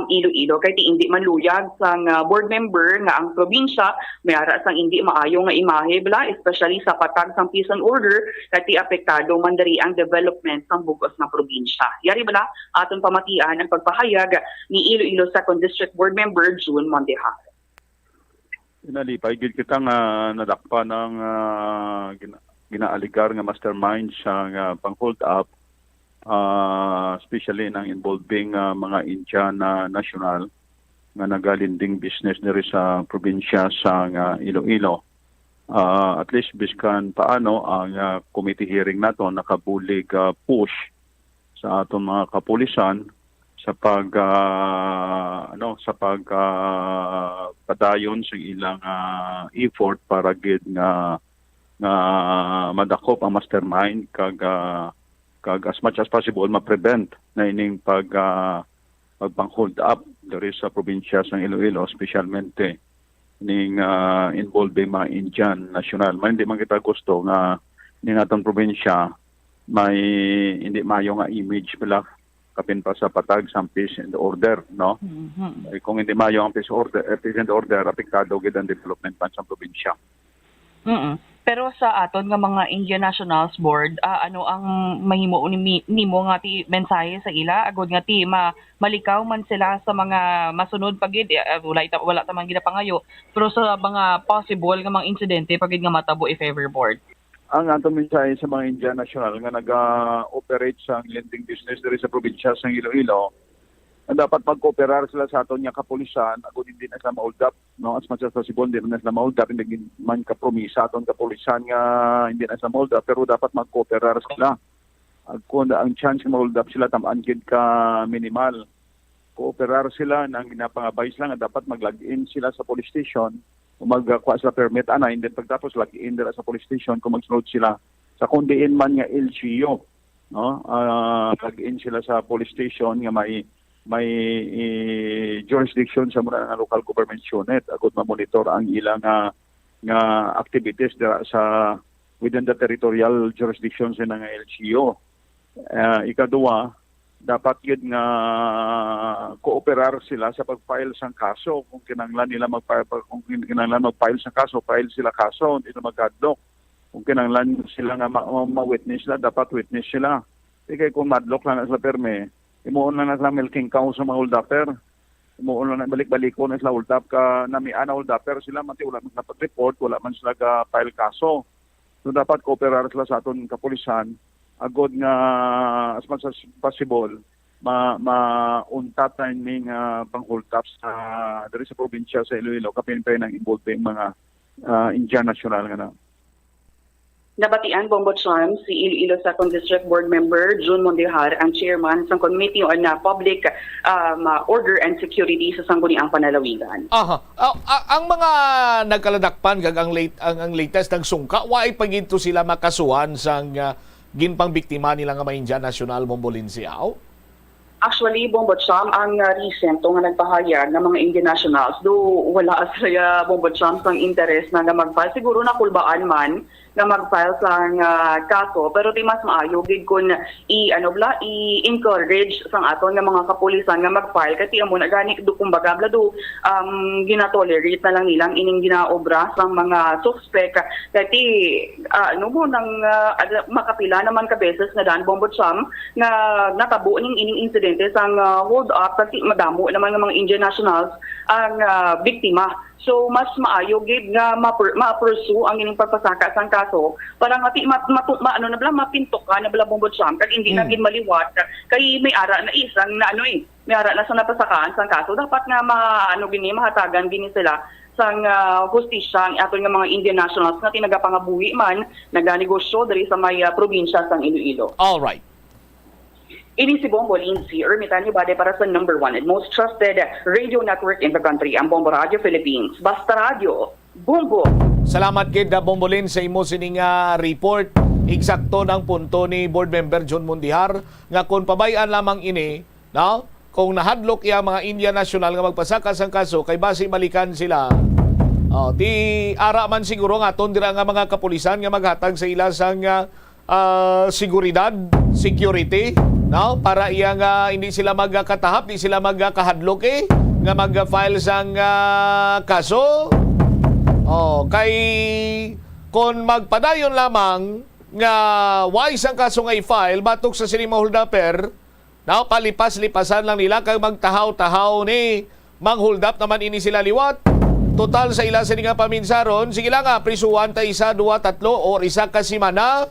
Iloilo. Kay hindi man luyag sang board member nga ang probinsya may ara sang hindi maayo nga imahe bala, especially sa patag sang peace and order kay apektado man dari ang development sang bugos na probinsya. Yari bala aton pamatian ang pagpahayag ni Iloilo Second District Board Member June Mondihar. Inalipay gid kita nga nadakpa ng ginaaligar nga mastermind sa pang-hold up, especially nang involving mga Indian national nga nagalinding business diri sa probinsya sa Iloilo. at least biskan paano ang committee hearing nato nakabulig push sa atong mga kapulisan sa padayon sa ilang effort para gid nga madakop ang mastermind kag as much as possible ma-prevent na ining pagpang-hold up diri sa probinsya sa Iloilo, specialmente ning involving mga Indian national. Hindi man kita gusto nga ning atong probinsya may hindi mayo nga image pala kapin pa sa patag sa peace and order, no? Kung hindi mayo ang peace and order, apektado gid ang development pan sa probinsya. Pero sa aton nga mga Indian Nationals Board, ano ang mahimo nimo nga ti mensahe sa ila agod nga ti malikaw man sila sa mga masunod pagid wala ta man ginapangayo, pero sa mga possible nga mga insidente pagid nga matabo if ever board. Ang atong mensahe sa mga Indian National nga nag-operate sa lending business diri sa probinsya sa Iloilo, dapat mag-cooperar sila sa aton nga kapulisan agud hindi na sila ma-hold up, no? As much as possible hindi na sila ma-hold up, hindi man kapromisa aton kapulisan nga hindi na sila ma-hold up, pero dapat mag-cooperar sila. Kung ang chance nga ma-hold up sila tamaan gid ka minimal, cooperar sila nang ginapangabay sila nga dapat mag-log-in sila sa police station kung magkuha sila permit hindi pagtapos log-in dira sa police station kung magsunod sila sa kundiin man nga LGU, no? Log-in sila sa police station nga may jurisdiction sa muna nga local government unit agud ma-monitor ang ilang nga activities dira sa within the territorial jurisdiction sa nga LGU. Ikaduwa, dapat yun nga kooperar sila sa pag-file sang kaso. Kung kinanglan nila mag-file sang kaso, file sila kaso, hindi na mag-adlock. Kung kinanglan sila nga ma-witness sila, dapat witness sila. Kaya kung madlock lang na sila perme, imuon lang na sila milking cow sa mga hold-upper. Imuon lang na balik-baliko na sila hold-up ka namian na hold-upper sila, mati wala man sila pag-report, wala man sila ka-file kaso. So dapat kooperar sila sa aton kapulisan agod nga as much as possible mauntat ning pang-hold up sa diri sa probinsya sa Iloilo kapin pa nang involved mga Indian national nga na. Nabatian Bombo Charm si Iloilo 2nd District Board Member June Mondihar ang chairman sa Committee on Public Order and Security sa Sangguniang Panalawigan. Ang mga nagkaladakpan kag ang latest ng sungka, why paginto sila makasuhan sang ginpang biktima nila nga mga Indian National Bombolinsiao? Actually, Bombo Cham, ang recent nga nagpahayag ng mga Indian Nationals, do wala sila Bombo Cham ang interest na mag-file. Siguro nakulbaan man na mag-file sa kaso, pero di mas maayo gid kun i-encourage sang aton nga mga kapulisan nga mag-file kasi amo na gani do kumbaga do ginatolerate na lang nilang ining ginaobra sang mga suspect kasi makapila naman ka beses na dan Bombo Cham nga natabo ning ining insidente sang hold up kasi madamo naman ng mga Indian Nationals ang biktima. So mas maayo gid nga ma-pursue ang ining pagpasaka sang kaso para nga mapintok ka na bala Bombo Cham kag hindi na gid maliwat kay may ara na isang na may ara na sa napasakaan sang kaso dapat nga mahatagan gini sila sang hustisya ang aton nga mga Indian Nationals nga tinagapangabuhi man naganegosyo diri sa may probinsya sang Iloilo. All right. Ini si Bombo Lindsay, ermitanyo bade para sa number 1 and most trusted radio network in the country, ang Bombo Radio Philippines. Basta Radio, Bombo! Salamat kid na Bombo Lin sa imo sining report. Eksakto ng punto ni Board Member John Mondihar nga kung pabayan lamang ini, no? Kung nahadlok iya mga Indian National nga magpasaka sang kaso, kay base balikan sila. Di ara man siguro nga ton dira nga mga kapulisan nga maghatag sa ila sang seguridad, security, no? Para iya nga hindi sila magkatahap, hindi sila magkahadlok nga mag-file sang kaso. Kay kung magpadayon lamang nga wise ang kaso nga i-file batok sa sini hold-upper, no? Palipas-lipasan lang nila kay magtahaw-tahaw ni mang-hold-up naman ini sila liwat. Total sa ila sa nga paminsaron, sige lang prisuhan ta 1, 2, 3 or isa ka simana.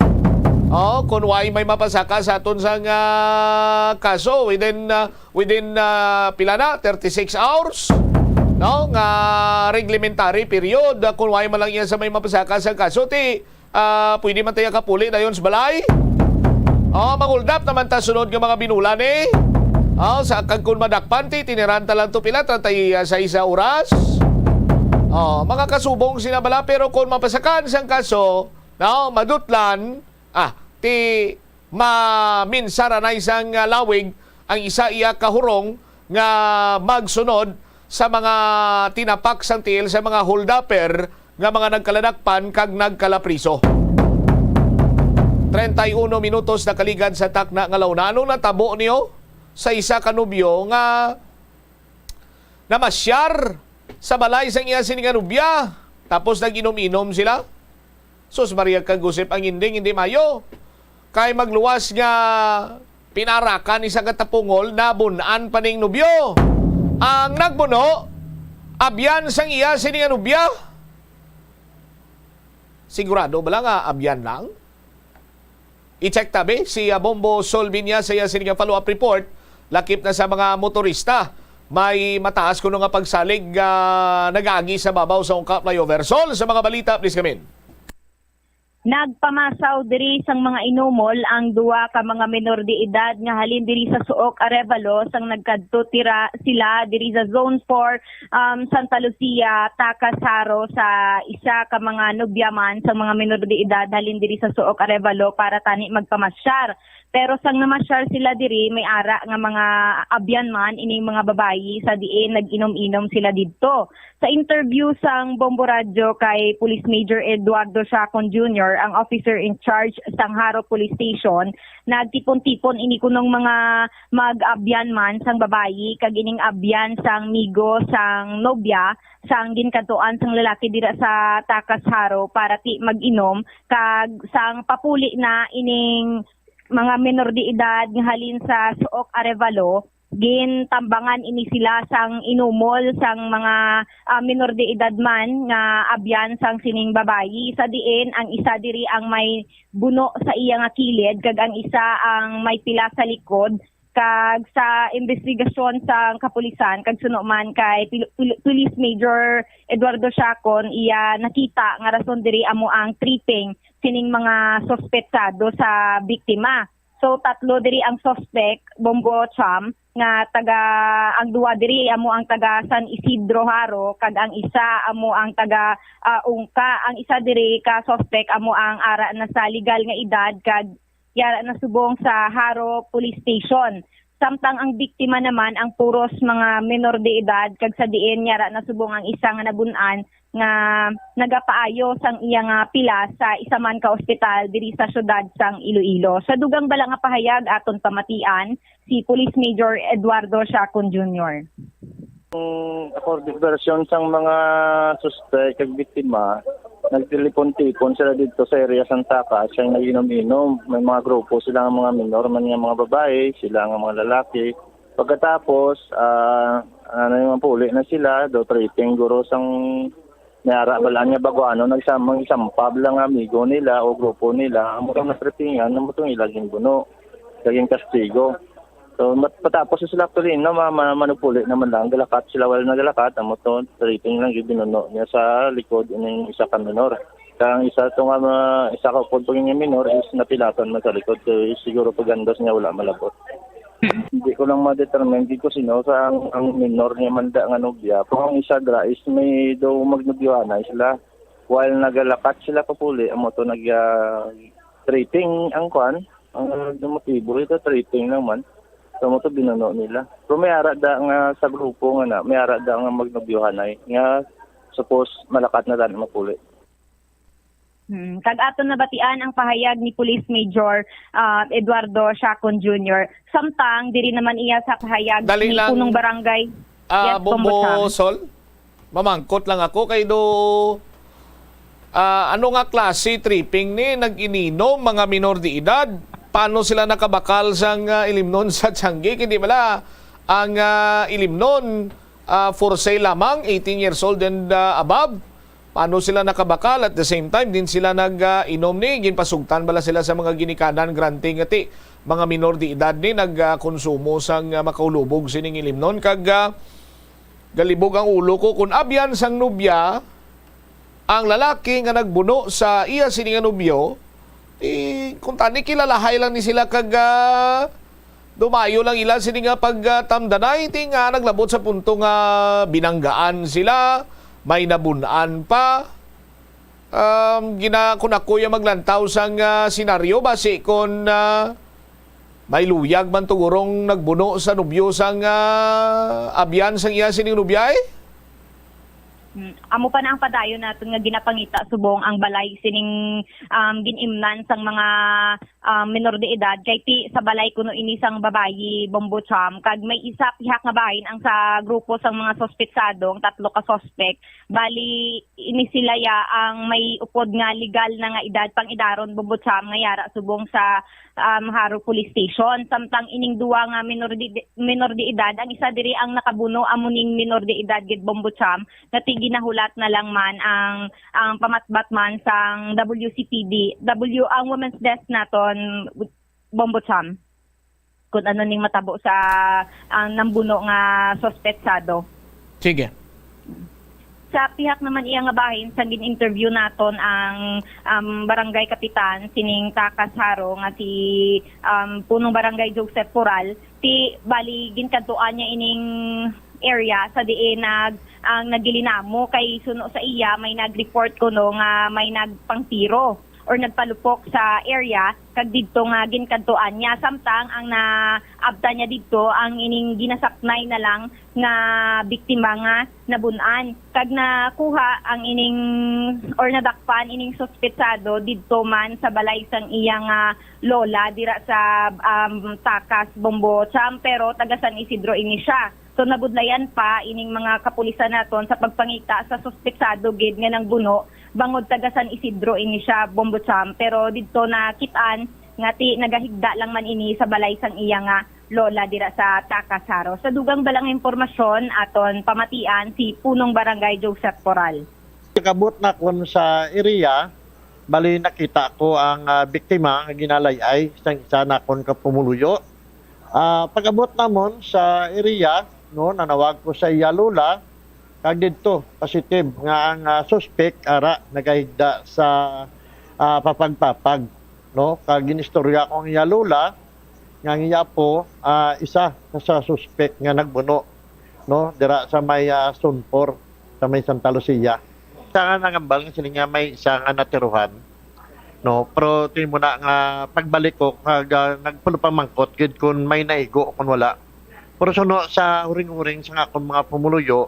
Kung may mapasaka sa aton sang kaso within pila na 36 hours. no nga reglementary period kung way man lang iya sa may mapasaka sa kaso ti pwede man tayo kapuli dayon sa balay. Mag-hold up naman ta sunod nga mga binulan sa kagkun madakpan ti tiniranta lang to pila 36 oras. Mga kasubong sinabala pero kung mapasakan sang kaso, no, madutlan, ti maminsara na isang lawig ang isa iya kahurong nga magsunod sa mga tinapak sang tiil sa mga hold-upper nga mga nagkaladakpan kag nagkalapriso. 31 minutos na kaligad sa takna nga lawna. Anong natabo niyo sa isa kanubyo nga namasyar sa balay sang iya sininga nubya tapos nag-inom-inom sila? Sus Maria kag gusip ang hindi mayo. Kay magluwas nga pinarakan isang katapungol na bunan paning nubyo. Ang nagbuno, abyan sang iya sininga nubya. Sigurado ba lang abyan lang? I-check tabi si Bombo Solvinia sa iya sininga follow-up report. Lakip na sa mga motorista. May mataas kuno nga pagsalig nag-agi sa babaw sa Ungka Flyover. Sol, sa mga balita, please come in. Nagpamasaw diri sang mga inumol ang duwa ka mga menor de edad nga halin diri sa Suok, Arevalo sang nagkadto tira sila diri sa Zone 4 Santa Lucia, Takasaro sa isa ka mga nubyaman sang mga menor de edad halin diri sa Suok, Arevalo para tani magpamasyar. Pero sang namasyar sila diri may ara nga mga abyan man ining mga babayi sa diin nag-inom-inom sila didto. Sa interview sang Bombo Radyo kay Police Major Eduardo Chacon Jr., ang officer in charge sang Haro Police Station, nagtipon-tipon ini kunong mga mag-abyan man sang babayi kag ining abyan sang migo sang nobya sang ginkantuan sang lalaki dira sa Takas Haro para ti mag-inom kag sang papuli na ining mga menor de edad nga halin sa Suok, Arevalo, gintambangan ini sila sang inumol sang mga menor de edad man nga abyan sang sining babayi. Sa diin ang isa diri ang may buno sa iya nga kilid kag ang isa ang may pila sa likod. Kag sa investigasyon sa kapulisan kag suno man kay Police Major Eduardo Chacon iya nakita nga rason diri amo ang tripping sining mga sospetsado sa biktima. So tatlo diri ang suspect, Bombo Cham, nga taga ang duwa diri amo ang taga San Isidro Haro kag ang isa amo ang taga Ungka. Ang isa diri ka suspect amo ang ara na sa legal nga edad kag yara na subong sa Haro Police Station. Samtang ang biktima naman ang puros mga menor de edad kag sa diin yara na subong ang isa nga nabun-an nga nagapaayo sang iya nga pila sa isa man ka ospital diri sa syudad sang Iloilo. Sa dugang bala nga pahayag aton pamatian si Police Major Eduardo Chacon Jr. According version sang mga suspect kag biktima, nagtelepon-tipon sila dito sa area Santa Casa, siya nag-inom-inom. May mga grupo sila ng mga minor, man nga mga babae, sila ng mga lalaki. Pagkatapos, yung puli na sila, do tripping guro sang nara bala niya bago nagsamang isampab lang amigo nila o grupo nila. Amo kang natrippingan, amo itong ilaging buno, laging kastigo. So patapos sila actually manupuli naman lang galakat sila wala nagalakat amo to tripping lang gibinuno niya sa likod ng isa ka minor. Kang isa to nga isa ka pod pag minor is napilatan man sa likod so siguro pagandos niya wala malabot. Hindi ko lang ma-determine ko sino sa ang minor niya man da nga nobya. Kung ang isa dra is may do magnobyohan sila while nagalakat sila papuli amo to tripping ang kwan ang motibo ito tripping naman. So mo to binuno nila. Pero may ara da nga sa grupo nga na, may ara da nga magnobyohanay nga suppose malakat na dan mapuli. Kag aton nabatian ang pahayag ni Police Major Eduardo Chacon Jr. Samtang diri naman iya sa pahayag Dali ni lang, punong barangay. Bombo Sol, mamangkot lang ako kay do ano nga klase tripping ni nag-ininom mga minor de edad? Paano sila nakabakal sang ilimnon sa Tiangge? Hindi bala ang ilimnon for sale lamang, 18 years old and above. Paano sila nakabakal? At the same time, din sila nag-inom ni. Ginpasugtan bala sila sa mga ginikanan granting ati. Mga minor de edad ni nagkonsumo sang makaulubog sining ilimnon. Kag galibog ang ulo ko kung abyan sang nubya ang lalaki nga nagbuno sa iya sini nga nubyo, kung tani kilalahay lang ni sila kag dumayo lang ila sini nga pagtamdanay, ti nga naglabot sa punto nga binanggaan sila, may nabunan pa. Kung ako yung maglantaw sang senaryo base kung may luyag man tugurong nagbuno sa nubyo sang abyan sang iya sining nubyay? Amo pa na ang padayon natin nga ginapangita subong ang balay sining ginimnan sang mga minor de edad kay ti sa balay kuno ini sang babayi bombocham kag may isa pihak nga bahin ang sa grupo sang mga sospetsadong 3 ka suspect bali ini sila ya ang may upod nga legal na nga edad pang idaron bombocham nga yara subong sa Haro Police Station samtang ining duwa nga minor de edad ang isa diri ang nakabuno amuning minor de edad gid bombocham nga ginahulat na lang man ang pamatbat man sang WCPD ang women's desk naton bombocham kung ano ning matabo sa ang nambuno nga sospetsado. Sige. Sa pihak naman iya nga bahin sa gin-interview naton ang barangay kapitan sining Takas Haro nga si punong barangay Joseph Coral ti bali ginkantuan niya ining area sa diin ang nagilinamo kay suno sa iya may nag-report kuno nga may nagpangtiro or nagpalupok sa area kag didto nga ginkantuan niya samtang ang naabta niya didto ang ining ginasaknay na lang nga biktima nga nabunan kag nakuha ang ining or nadakpan ining sospetsado didto man sa balay sang iya nga lola dira sa Takas Bombocham pero taga San Isidro ini siya. So nabudlayan pa ining mga kapulisan naton sa pagpangita sa sospetsado gid nga nang buno bangod taga San Isidro ini siya Bombocham pero didto nakitaan nga ti nagahigda lang man ini sa balay sang iya nga lola dira sa Takas Haro. Sa dugang balang impormasyon aton pamatian si punong barangay Joseph Coral. Kabot na kon sa area bali nakita ko ang biktima nga ginalayay sang isa na kon kapumuluyo. Pagabot namon sa area no nanawag ko sa iya lola kag didto positive nga ang suspect ara nagahigda sa papagpapag no kag ginistorya ko ang iya lola nga iya po isa sa suspect nga nagbuno no dira sa may Sunpor sa may Santa Lucia sa nangambal sila nga may isa nga natiruhan no pero timo na nga pagbalik ko kag nagpulupamangkot gid kun may naigo kun wala. Pero suno sa huring-huring sa akong mga pumuluyo,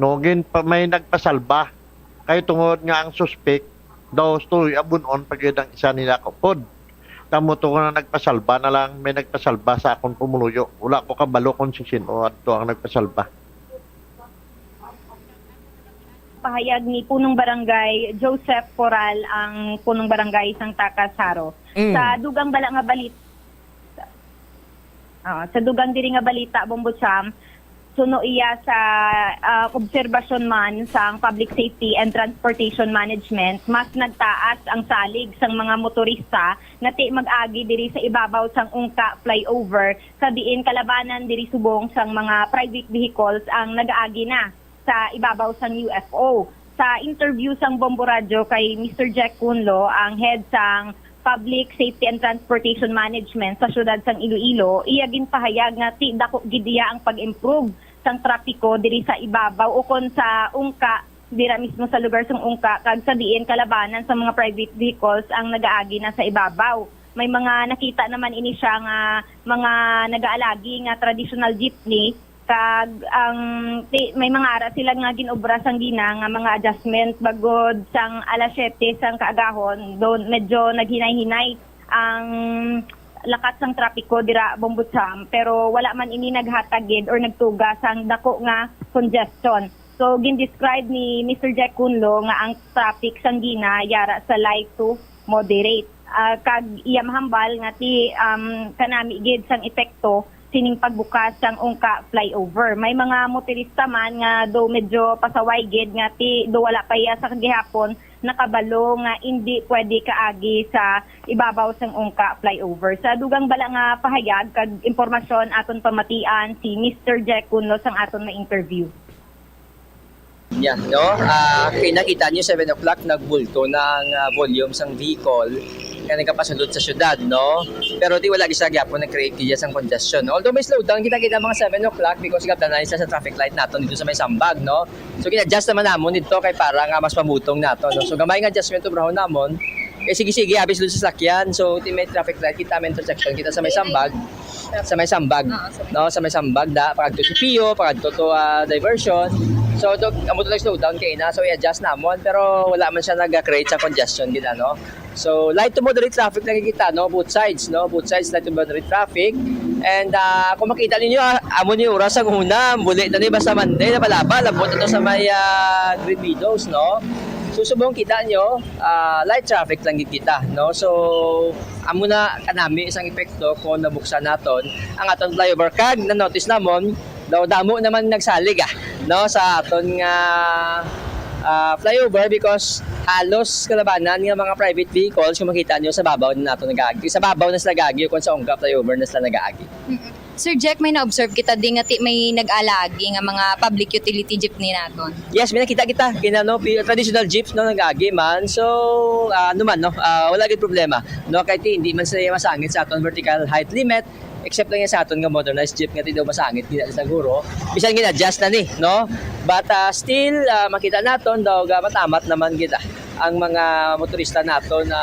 no, may nagpasalba. Kaya tungod nga ang suspect, daw stoy abunon pag ang isa nila kapod. Tamo to na nagpasalba na lang, may nagpasalba sa akong pumuluyo. Wala ko kabalo kung si sino at to ang nagpasalba. Pahayag ni punong barangay Joseph Coral ang punong barangay sang Takas Haro. Sa dugang bala nga balita sa dugang diri nga balita Bombocham suno iya sa obserbasyon man sa Public Safety and Transportation Management mas nagtaas ang salig sang mga motorista nga ti mag-agi diri sa ibabaw sang Ungka flyover sa diin kalabanan diri subong sang mga private vehicles ang nag-aagi na sa ibabaw sang UFO. Sa interview sang Bombo Radio kay Mr. Jack Cunlo ang head sang Public Safety and Transportation Management sa syudad sang Iloilo, iya ginpahayag nga ti dako gid iya ang pag-improve sang trapiko diri sa ibabaw o kon sa Ungka dira mismo sa lugar sang Ungka kag sa diin kalabanan sa mga private vehicles ang nagaagi na sa ibabaw. May mga nakita naman ini siya nga mga nagaalagi nga traditional jeepney kag ang may mga ara sila nga ginobra sang gina nga mga adjustment bagod sang alas 7 sang kaagahon doon medyo naghinay-hinay ang lakat sang trapiko dira Bombocham pero wala man ini naghatagid or nagtuga sang dako nga congestion. So gin-describe ni Mr. Jack Cunlo nga ang traffic sang gina yara sa light to moderate. Kag iyam hambal nga ti kanami gid sang epekto sining pagbukas sang Ungka flyover. May mga motorista man nga do medyo pasaway gid nga ti do wala pa iya sa gihapon nakabalo nga hindi pwede kaagi sa ibabaw sang Ungka flyover. Sa dugang bala nga pahayag kag impormasyon aton pamatian si Mr. Jack Cunlo sang aton na interview. linya, no? Nakita niyo 7 o'clock nagbulto ng volume sang vehicle nga nagkapasulod sa syudad, no? Pero di wala gisa gyapon nag-create diya sang congestion. No? Although may slowdown kita mga 7 o'clock because gabdanan sa traffic light naton dito sa may Sambag, no? So gina-adjust naman namon dito kay para nga mas pamutong nato, no? So gamay nga adjustment ubrahon namon. Eh sige abis dun sa sakyan. So may traffic light kita may intersection kita sa may Sambag. No, sa may Sambag da pagadto si Pio, pagadto to diversion. So amo to slow down kay na so i-adjust namon pero wala man siya nag-create sa congestion gid no. So light to moderate traffic lang kita no, both sides light to moderate traffic. And kung makita ninyo amo ni oras ang una, bulit na ni basta Monday na palaba labot ito sa may Green Meadows no. Susubong kita nyo, light traffic lang kita, no? So, amo na kanami isang epekto kung nabuksan naton ang aton flyover kag na notice namon daw damo naman nagsalig no sa aton nga flyover because halos kalabanan nga mga private vehicles kung makita nyo sa babaw na nato nag-aagi. Sa babaw na sila nag-aagi kung sa ongka flyover na sila nag-aagi. Sir Jack, may na-observe kita din nga may nag-alagi nga mga public utility jeepney naton. Yes, may nakita kita. Traditional jeeps no nag-agi man. So, wala gid problema. No, kahit hindi man sila masangit sa aton vertical height limit, except lang yan sa aton nga modernized jeep nga daw masangit di siguro. Bisan gina-adjust na ni, no? But still makita naton daw matamat naman kita ang mga motorista naton na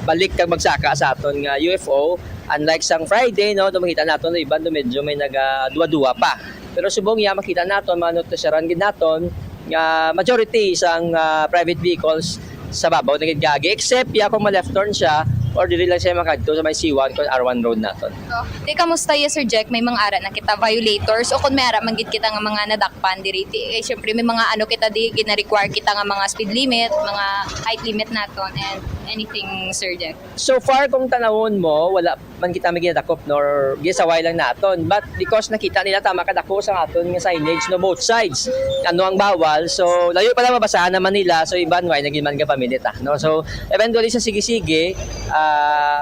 balik kag magsaka sa aton nga UFO. Unlike sang Friday, no, makita naton na iban medyo may nagaduwa-duwa pa. Pero subong ya makita naton mga notisyaran gid naton nga majority sang private vehicles sa babaw nagigagi except ya kung ma-left turn siya or dili lang siya makadto sa may C1 kung R1 road naton. Di kamusta ya Sir Jack, may mga ara na kita violators o kung may ara manggid kita nga mga nadakpan diri syempre may mga kita di gina-require kita nga mga speed limit, mga height limit naton and anything Sir Jack. So far kung tanawon mo wala man kita may ginadakop nor gisaway lang naton but because nakita nila tama kadako sa aton nga signage no both sides ano ang bawal so layo pala mabasahan naman nila so iban way naging man ka pamilit no so eventually sa sige-sige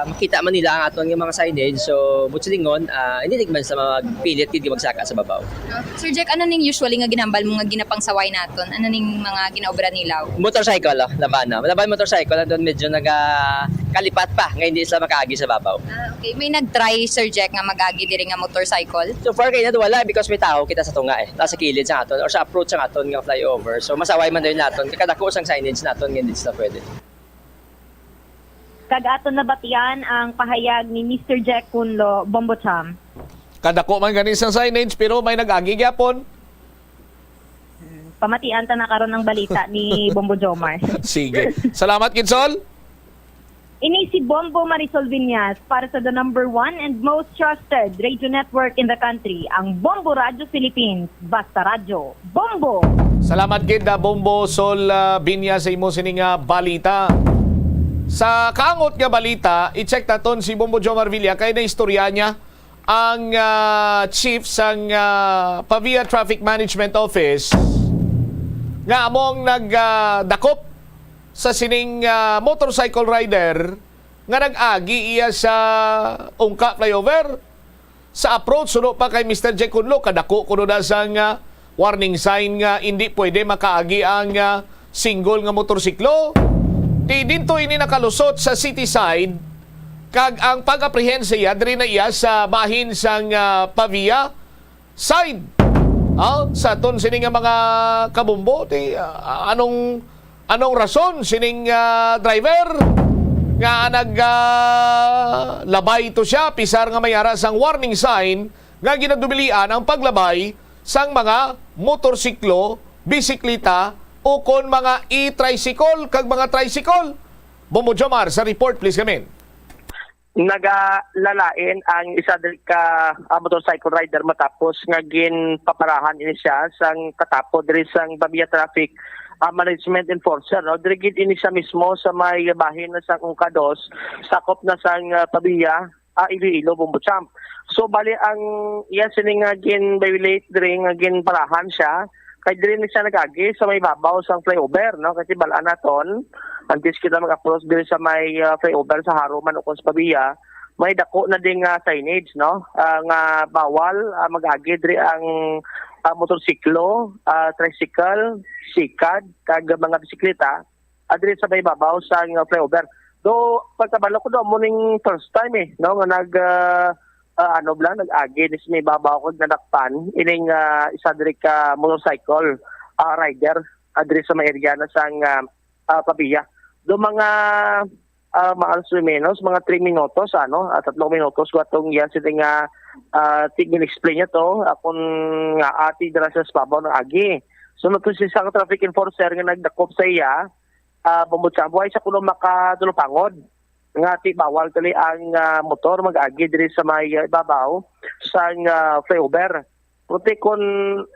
makita man nila ang aton nga mga signage so butsilingon hindi tigman sa mga pilit hindi magsaka sa babaw. Sir Jack, ano ning usually nga ginambal mo nga ginapang saway naton? Ano ning mga ginaobra nila? Motorcycle labana motorcycle doon medyo kalipat pa nga hindi sila makaagi sa babaw. Okay, may nag-try Sir Jack nga mag-agi diri nga motorcycle? So far kay na wala because may tao kita sa tunga nasa kilid sa aton or sa approach sa aton nga flyover. So masaway man din naton kadako sang signage naton nga hindi sila pwede. Kag-aton na batian ang pahayag ni Mr. Jack Kunlo Bombocham. Kadako man ganin sang signage pero may nag-agi gyapon. Pamatian ta na karon ng balita ni Bombo Jomar. Sige. Salamat Kidsol. Ini si Bombo Marisol Viñas para sa the number 1 and most trusted radio network in the country, ang Bombo Radio Philippines. Basta Radio. Bombo! Salamat gid Bombo Sol Viñas sa imo sining balita. Sa kaangot nga balita, i-check naton si Bombo Jomar Villa kay na istorya niya ang chief sang Pavia Traffic Management Office nga among nagdakop sa sining motorcycle rider nga nag-agi iya sa Ungka flyover sa approach suno pa kay Mr. J. Kunlo kadako kuno da sang warning sign nga hindi pwede makaagi ang single nga motorsiklo. Di dinto ini nakalusot sa city side kag ang pag-aprehensiya diri na iya sa bahin sang Pavia side. Sa ton sining nga mga kabumbo anong rason sining driver nga naglabay ito siya pisar nga mayara sang warning sign nga ginadubilian ang paglabay sang mga motorsiklo, bisikleta o kon mga e-tricycle kag mga tricycle. Bombo Jomar sa report please gamin. Nagalalain ang isa diri ka motorcycle rider matapos nga ginpaparahan ini siya sang katapo diri sang Pavia Traffic Management Enforcer no diri gid ini siya mismo sa may bahin sa Ungka 2 sakop na sang Pavia Iloilo Bombocham. So bali ang iya sining nga gin-violate diri nga ginparahan siya kay diri ni siya nagagi sa may babaw sang flyover no kasi balaan naton antes kita mag-approach diri sa may flyover sa Haruman o sa Pavia may dako na ding signage no nga bawal mag-agi diri ang motorsiklo, tricycle, sikad, kag mga bisikleta adre sa may babaw sa flyover. Do pagkabalo ko do morning first time no nga nag-agi dis may babaw ko nadakpan ining isa diri ka motorcycle rider adre sa may area na sang Pabiya. Do mga menos mga 3 minutos 3 minutos watong yan sila nga tigil explain niya to akong nga ati dira sa babaw ng agi. Sunod to si isang traffic enforcer nga nagdakop sa iya bumutsa buhay sa kuno makadulupangod nga ti bawal tali ang motor mag-agi diri sa may ibabaw sa flyover. Puti kon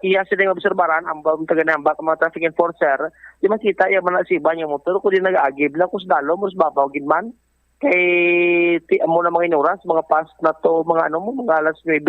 iya sila nga obserbaran ang taga-namba mga traffic enforcer di makita iya man siba niya motor ko di nag-agi bla kus dalo mus babaw gid man kay ti amo na mga inuras mga past na to mga mga alas 9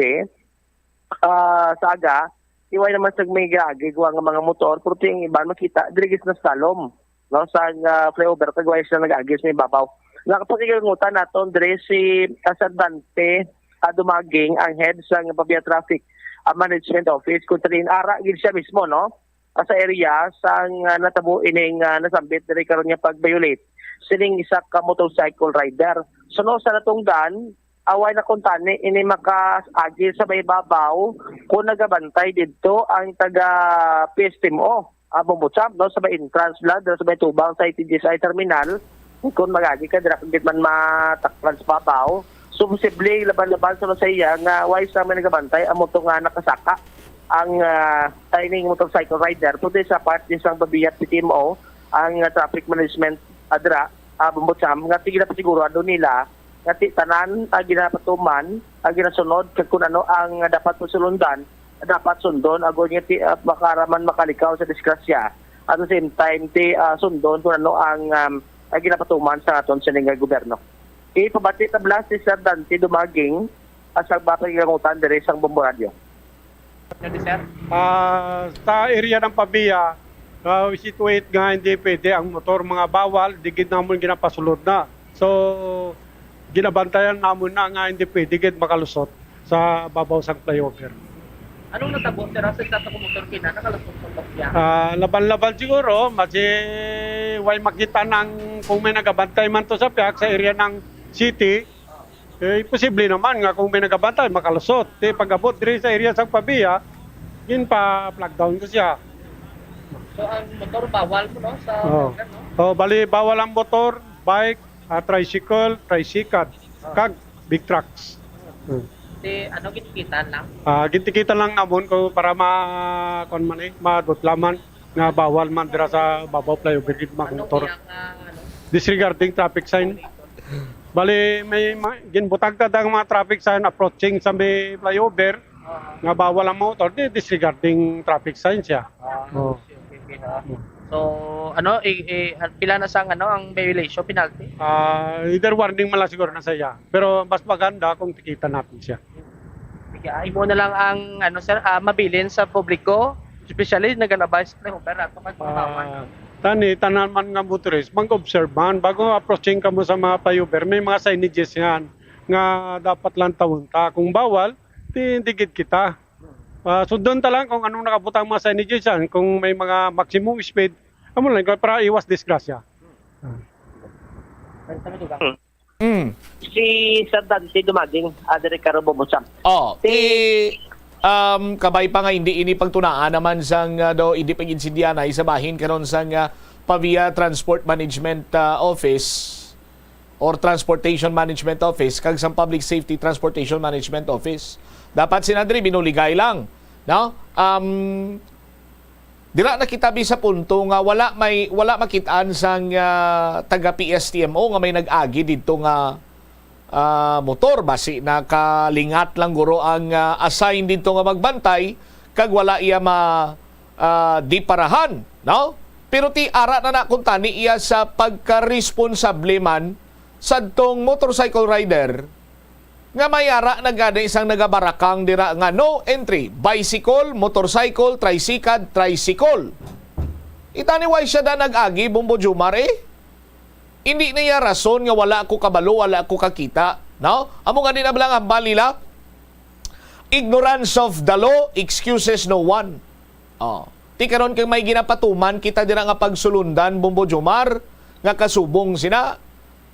sa aga iway naman sa may gagi nga mga motor pero ting iba makita dirigis na salom no sa flyover kagway sila nag-agis may babaw. Nakapakigangutan naton dire si Kasardante dumaging ang head sa Pabiya Traffic Management Office kung talin ara gid siya mismo no sa area sa natabo ining nasambit dire karon niya pag-violate sining isa ka motorcycle rider. So no sa natong dan away na kuntani ini maka-agi sa may babaw kung nagabantay didto ang taga PSTMO Bumbutsam no sa may entrance blood sa may tubang sa ITGSI terminal kung magagi ka dira kung man matakpan sa babaw so posible laban-laban sa iya nga why sa may nagabantay amo to nga nakasaka ang timing motorcycle rider puti sa part din sang Babiyat PTMO ang traffic management adra Bumbutsam nga tigila pa siguro ado nila nga tanan ginapatuman ginasunod kung ano ang dapat pusulundan dapat sundon agon nga makaraman makalikaw sa disgrasya at the same time sundon kung ano ang ginapatuman sa aton sa gobyerno. Ipabati tablas si Sir Dante dumaging sa bapagilangutan dire sang Bombo Radio. Sa area ng Pabiya situate nga hindi pwede ang motor mga bawal digid namon ginapasulod na. So ginabantayan namon na nga hindi pwede gid makalusot sa babaw sang flyover. Anong natabo sir sa motor kina nakalusot sa Pabiya? Laban-laban siguro, way makita ng kung may nagabantay man to sa piyak sa area ng city, posible naman nga kung may nagabantay makalusot. Pag-abot diri sa area sa Pabiya, yun pa flag down ko siya. So ang motor bawal mo no sa lugar, no? Bali bawal ang motor, bike, tricycle, tricycad, kag big trucks. Gintikitan lang? Gintikitan lang namon ko para madutlaman nga bawal man dira sa babaw flyover gid mga motor. Disregarding traffic sign. Bali may ginbutag ta ang mga traffic sign approaching sa may flyover nga bawal ang motor disregarding traffic sign siya. So pila na sang ang violation penalty? Either warning man lang siguro na saya. Pero mas maganda kung tikita natin siya. Imo na lang ang mabilin sa publiko, especially nagalabay sa flyover ato tanan man nga motorist, mag-observe man bago approaching ka mo sa mga flyover, may mga signages yan nga dapat lang tawunta. Kung bawal, digid kita. Sundon ta lang kung anong nakabutang mga signages yan, kung may mga maximum speed, amo lang para iwas disgrasya. Si Sir Dante dumaging adere karo Bumbutsam. Kabay pa nga hindi ini pagtunaan naman sang hindi pag-insidyan ay sa bahin karon sang Pabiya Transport Management Office or Transportation Management Office kag sang Public Safety Transportation Management Office. Dapat sinadri binuligay lang, no? Dira nakitabi sa punto nga wala makitaan sang taga PSTMO nga may nag-agi dito nga motor basi nakalingat lang guro ang assign dito nga magbantay kag wala iya di parahan, no? Pero ti ara na kuntani iya sa pagka-responsable man sadtong motorcycle rider nga mayara nagada isang nagabarakang dira nga no entry bicycle, motorcycle, tricycle. Itaniway siya da nag-agi Bombo Jumar Hindi niya rason nga wala ako kabalo, wala ako kakita, no? Amo nga din ablang ang balila ignorance of the law excuses no one. Ti karon kay may ginapatuman kita dira nga pagsulundan Bombo Jomar nga kasubong sina.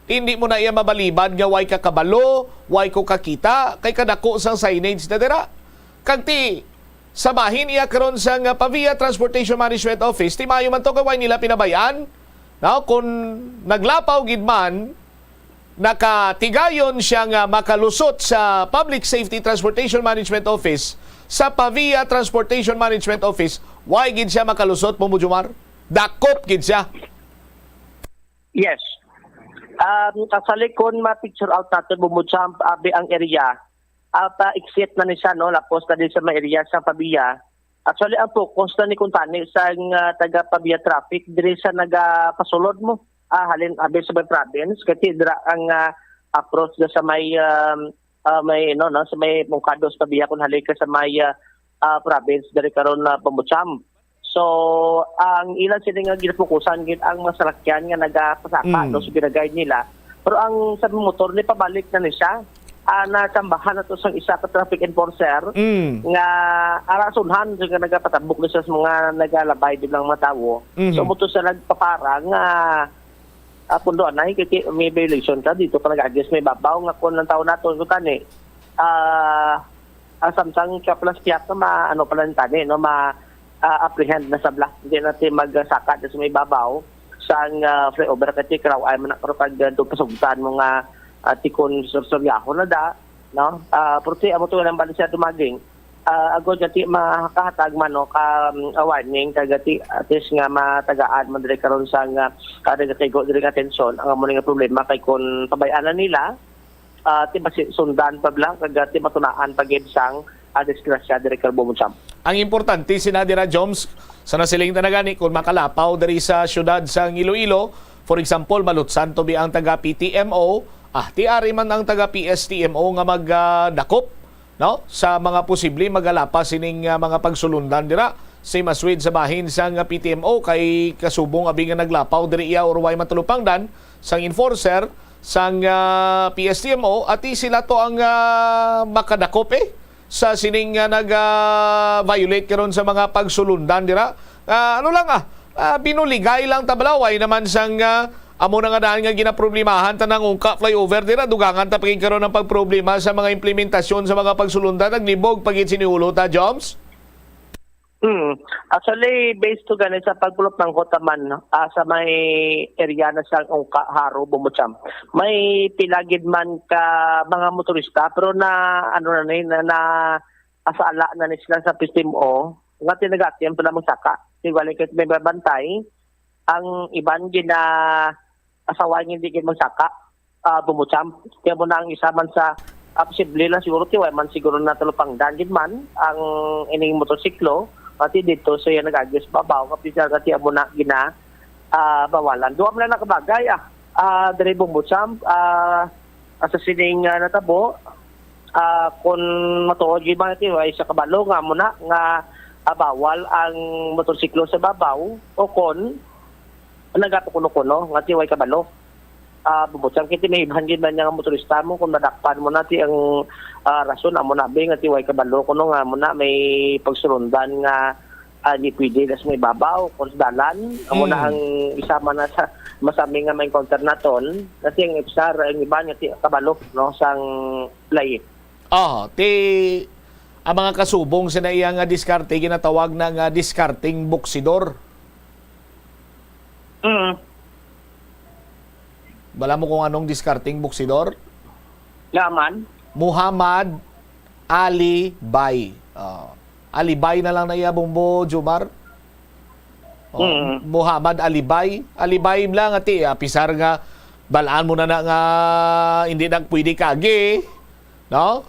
Hindi mo na iya mabalibad nga way ka kabalo, way ko kakita, kay kadako sang signage na dira. Kag ti sabahin iya karon sa nga Pavia Transportation Management Office, ti mayo man to kay nila pinabayaan. Now, kung naglapaw gid man, nakatigayon siya nga makalusot sa Public Safety Transportation Management Office, sa Pavia Transportation Management Office, why gid siya makalusot, Bombo Jomar? Dakop gid siya. Yes. Sa likod ma-picture out natin, bumutsamp abi ang area. Pa-exit na ni siya, no? Lapos na din sa mga area sa Pabia. Actually, ang focus na ni Kuntani sa taga-Pabia traffic, diri sa nagapasulod mo. Halin abi sa may province. Kasi dira ang approach na sa may, sa may Mungkados Pabia kung halika sa may province, dari karon na bumutsamp. So, ang ilan sila nga ginafokusan gid ang masalakyan nga nagapasaka no so ginaguide nila. Pero ang sa motor ni pabalik na ni siya. Natambahan na to sa isa ka traffic enforcer nga arasunhan so nga nagapatabok na siya sa mga nagalabay din lang matawo. So, muto sa nagpapara nga pundo na kay may violation ka dito ka nag-adjust may babaw nga kun ng taon nato so tani samsang ka plus piat na pala tani no apprehend na sa black. Hindi natin magsaka sa may babaw sa flyover kasi kraw ay manakro pag pasugtan mo nga tikon sorsoryaho na da. No? Porque amo to lang bali siya dumaging. Agod jati makahatag man no ka warning kagati atis nga matagaan man dire karon sa nga kada kaygo dire atensyon ang amo nga problema kay kun pabayaan nila ti sundan pa blang kagati matunaan pagid sang disgrasya dire kay bumutsamp. Ang importante sinadira Joms sa nasiling tanagani kung makalapaw dari sa syudad sa Iloilo, for example, malutsan to bi ang taga PTMO, ti ari man ang taga PSTMO nga magdakop no sa mga posible magalapas sining mga pagsulundan dira. Same as with sa bahin sang PTMO kay kasubong abi nga naglapaw diri iya or way matulupangdan sang enforcer sang PSTMO at sila to ang makadakop sa sining nag-violate karon sa mga pagsulundan dira. Binuligay lang tabalaway naman sang amo na nga daan nga ginaproblemahan tanang ungka flyover dira dugangan ta pagin karon ng pagproblema sa mga implementasyon sa mga pagsulundan naglibog pagin siniulo ta Joms. Actually, based to ganit sa pagpulot ng Kotaman sa may area na sa Ungka, Haro, Bumutsamp, may pilagid man ka mga motorista pero na asala na ni sila sa PSTMO nga tinagatiyan pala mong saka. Sigwali kahit may babantay, ang iban gina asawa hindi gina mong saka Bumutsamp. Kaya mo na ang isa man sa posible lang siguro tiway man siguro na talupang danjid man ang ining motorsiklo pati dito so yan nag-agis babaw kapit kati amo na gina bawalan. Duwa mo lang nakabagay dari Bumutsamp sa sining natabo kung matuod yung mga tiway sa kabalo nga mo na nga bawal ang motorsiklo sa babaw o kon nagapakuno-kuno nga tiway kabalo. Bumutsamp kiti may ibangin man nga motorista mo kung madakpan mo nati ang rason amo na be nga tiway kabalo kuno nga mo na may pagsulundan nga di pwede nas may babaw kung dalan amo na ang isama na sa masami nga may encounter naton nati ang ipsar ang iba nga ti kabalo no sang play. Ang mga kasubong sa iya nga diskarte ginatawag na nga diskarting buksidor. Bala mo kung anong diskarting buksidor? Laman. Muhammad Ali Bay. Ali Bay na lang na iya Bombo Jomar. Muhammad Ali Bay. Ali Bay lang ati pisar nga balaan mo na nga hindi na pwede kagi. No?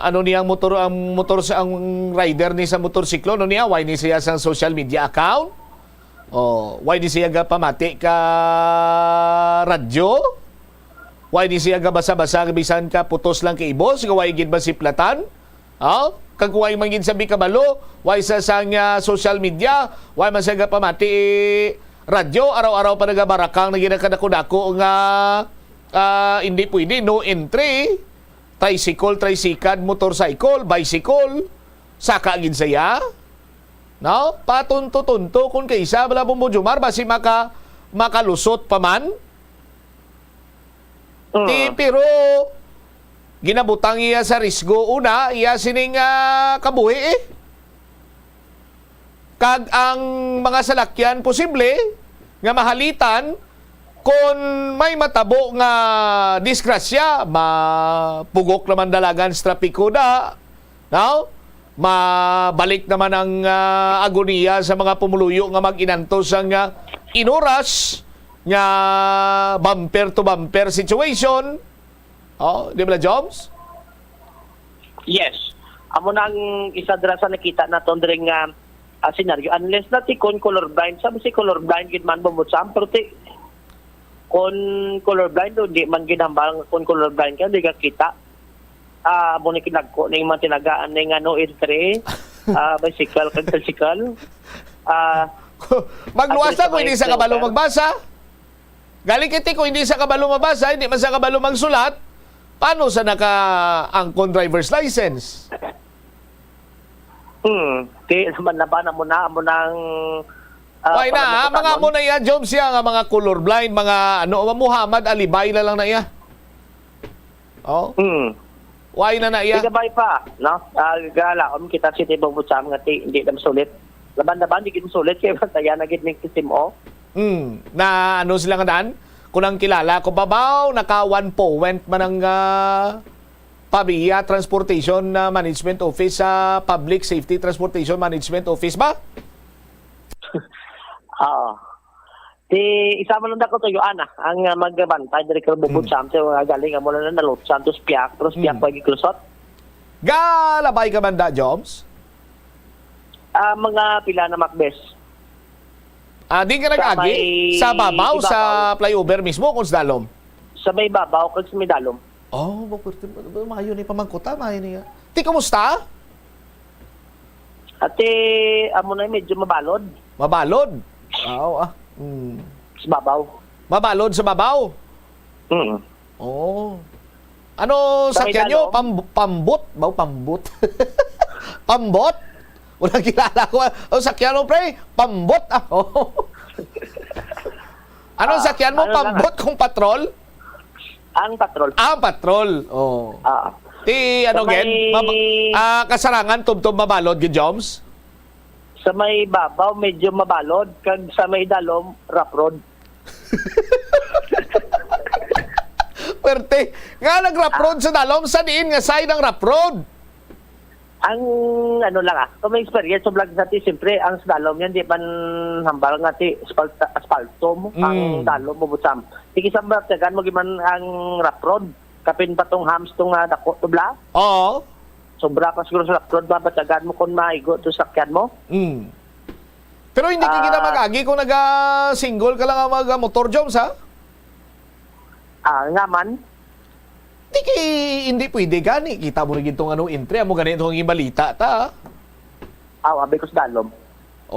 Ano niya ang motor sa ang rider ni sa motorsiklo no niya why ni siya sa social media account? Why di siya pamati ka radyo? Why di siya basa-basa bisan ka putos lang kay ibos? Why gid ba si platan? Kag why man gid sabi kabalo? Why sa sang social media? Why man siya pamati radyo? Araw-araw pa nagabarakang na ginakadako-dako nga hindi pwede, no entry. tricycle, motorcycle, bicycle, saka gid saya. No? Patunto-tunto kung kaysa bala Bombojumar basi makalusot pa man. Pero ginabutang iya sa risgo una, iya sining kabuhi Kag ang mga salakyan posible nga mahalitan kung may matabo nga disgrasya, mapugok naman dalagan sa trapiko na, no? Mabalik naman ang agoniya sa mga pumuluyo nga mag-inantos ang inuras nga bumper-to-bumper situation. Oh, di ba, Jobs? Yes. Amo nang isa dira sa nakita naton diri nga scenario. Unless na ti kon colorblind, sabi si colorblind gid man bumutsam, pero ti kon colorblind do di man ginambal kon colorblind ka di ka kita. Amo ni kinagko ning mga tinagaan ning entry, bicycle kag tricycle. Magluwas na kung hindi sa kabalo magbasa. Galing kiti kung hindi sa kabalo magbasa, hindi man sa kabalo magsulat, paano sa naka-angkon driver's license? Di naman laban mo na why na, mga mo na iya, Jobs siya, nga mga colorblind, mga Muhammad Alibay na lang na iya. Oh? Why na iya? Di gabay pa, no? Gala, kita si Tibong Butsam nga hindi na sulit. Laban-laban, di kita sulit, kaya bantaya na gid ning system o. Na ano sila nga daan? Kung ang kilala ko babaw, naka 1 point man ang PABIA Transportation Management Office sa Public Safety Transportation Management Office ba? Di isa man lang ko to yung ang magbantay diri ka Bubutsam sa mga galing mo na nalot Santos Piak, pero Piak pa giklusot. Galabay ka banda, Jobs? Mga pila na makbes. Di ka nag-agi? Sa babaw, sa flyover mismo, kung sa dalom? Sa may babaw, kung sa may dalom. Oh, mayo ni pamangkuta, mayo niya. Ti, kumusta? Ate, amo na medyo mabalod. Mabalod? Sa babaw. Mabalod sa babaw? Ano sakyan nyo? Pambot? Pambot? Pambot? Walang kilala ko. Sakyan mo, pre? Pambot? Anong sakyan mo? Pambot kung patrol? Ang patrol. Ang patrol. Ti, kasarangan, tubtob mabalod, Joms? Sa may babaw, medyo mabalod. Kag sa may dalom, rough road. Pwerte. Nga nag-rough road sa dalom, sa diin nga side ng rough road? Ang kung may experience sa vlog natin, siyempre, ang dalom yan, di man hambal nga ti asfalto ang dalom mo butsam. Tiki sa bagtagan mo giman ang rough road. Kapin pa tong hams tong dako tubla. Oo. Sobra pa siguro sa rough road, babatagan mo kung maigo to sakyan mo. Pero hindi ka kita mag-agi kung nag-single ka lang mag-motor Joms, ha? Nga man. Hindi pwede gani. Kita mo rin itong entry. Amo ganito ang ibalita ta. Abi ko sa dalom.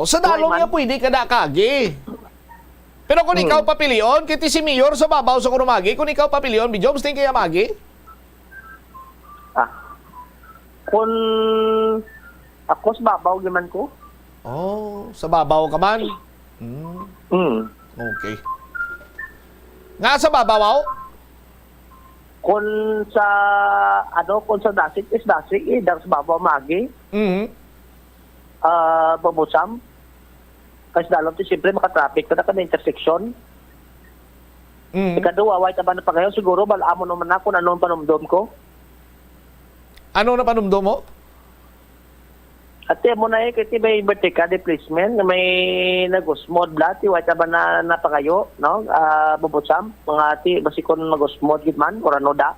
Sa dalom niya pwede ka na kagi. Pero kung ikaw papilion, kiti si Mayor sa babaw sa kurumagi, kung ikaw papilion, Jobs, din kaya magi? Kung ako sa babaw naman ko. Sa babaw ka man? Okay. Nga sa babaw? Kung sa dasig is dasig, dar sa babaw magi. Babusam. Kasi dalom ti siyempre makatraffic ka na intersection. Ikaduwa, wait ba na pa ngayon? Siguro, balaamo naman ako na anong panumdom ko. Ano na panumdom mo? Ate mo na kasi may vertical displacement na may nag-usmod blat, wait ba na napakayo, no? Babusam, mga ati, basikon mag-usmod gitman, or ano da?